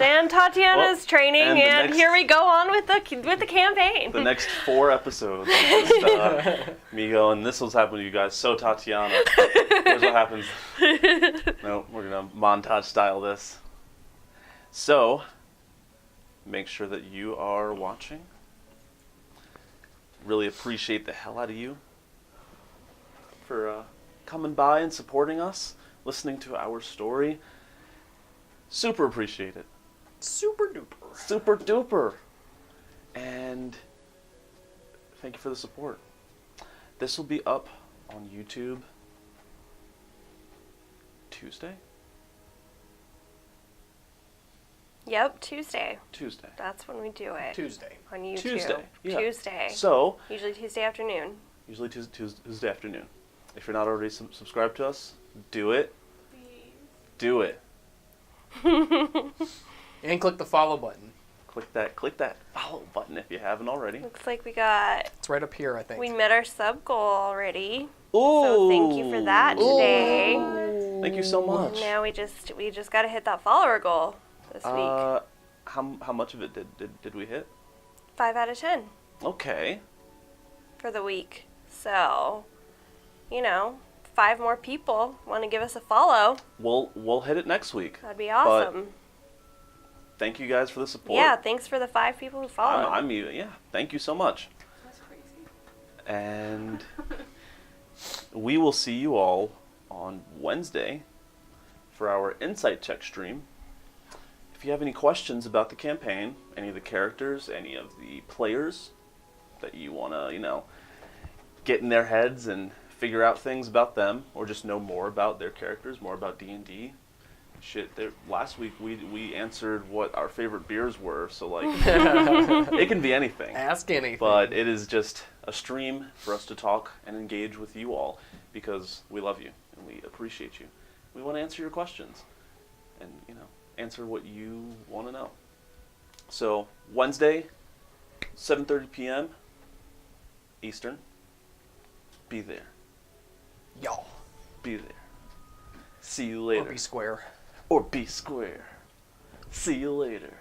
Speaker 1: And Tatiana's
Speaker 2: Well,
Speaker 1: training,
Speaker 2: and the
Speaker 1: and
Speaker 2: next-
Speaker 1: here we go on with the campaign.
Speaker 2: the next 4 episodes. Just, me going, this was happening to you guys. So Tatiana, here's what happens. No, we're gonna montage style this. So, make sure that you are watching. Really appreciate the hell out of you for coming by and supporting us, listening to our story. Super appreciate it.
Speaker 4: Super duper.
Speaker 2: Super duper. And thank you for the support. This will be up on YouTube Tuesday?
Speaker 1: Yep, Tuesday.
Speaker 2: Tuesday.
Speaker 1: That's when we do it.
Speaker 4: Tuesday.
Speaker 1: On YouTube.
Speaker 2: Tuesday. Yeah.
Speaker 1: Tuesday.
Speaker 2: So,
Speaker 1: Usually Tuesday afternoon.
Speaker 2: usually Tuesday afternoon. If you're not already subscribed to us, do it.
Speaker 6: Please.
Speaker 2: Do it.
Speaker 4: And click the follow button.
Speaker 2: Click that follow button if you haven't already.
Speaker 1: Looks like we got,
Speaker 4: It's right up here, I think.
Speaker 1: we met our sub goal already.
Speaker 2: Ooh.
Speaker 1: So thank you for that today.
Speaker 2: Thank you so much.
Speaker 1: Now we just gotta hit that follower goal this week.
Speaker 2: how much of it did we hit?
Speaker 1: 5 out of 10
Speaker 2: Okay.
Speaker 1: for the week. So, 5 more people want to give us a follow.
Speaker 2: We'll hit it next week.
Speaker 1: That'd be awesome.
Speaker 2: Thank you guys for the support.
Speaker 1: Yeah, thanks for the 5 people who followed.
Speaker 2: Thank you so much.
Speaker 6: That's crazy.
Speaker 2: And we will see you all on Wednesday for our Insight Check stream. If you have any questions about the campaign, any of the characters, any of the players that you want to, get in their heads and figure out things about them, or just know more about their characters, more about D&D, last week we answered what our favorite beers were, so like it can be anything.
Speaker 4: Ask anything.
Speaker 2: But it is just a stream for us to talk and engage with you all because we love you and we appreciate you. We want to answer your questions and answer what you want to know. So Wednesday, 7:30 p.m. Eastern. Be there.
Speaker 4: Y'all.
Speaker 2: Be there. See you later.
Speaker 4: Or be square.
Speaker 2: Or be square. See you later.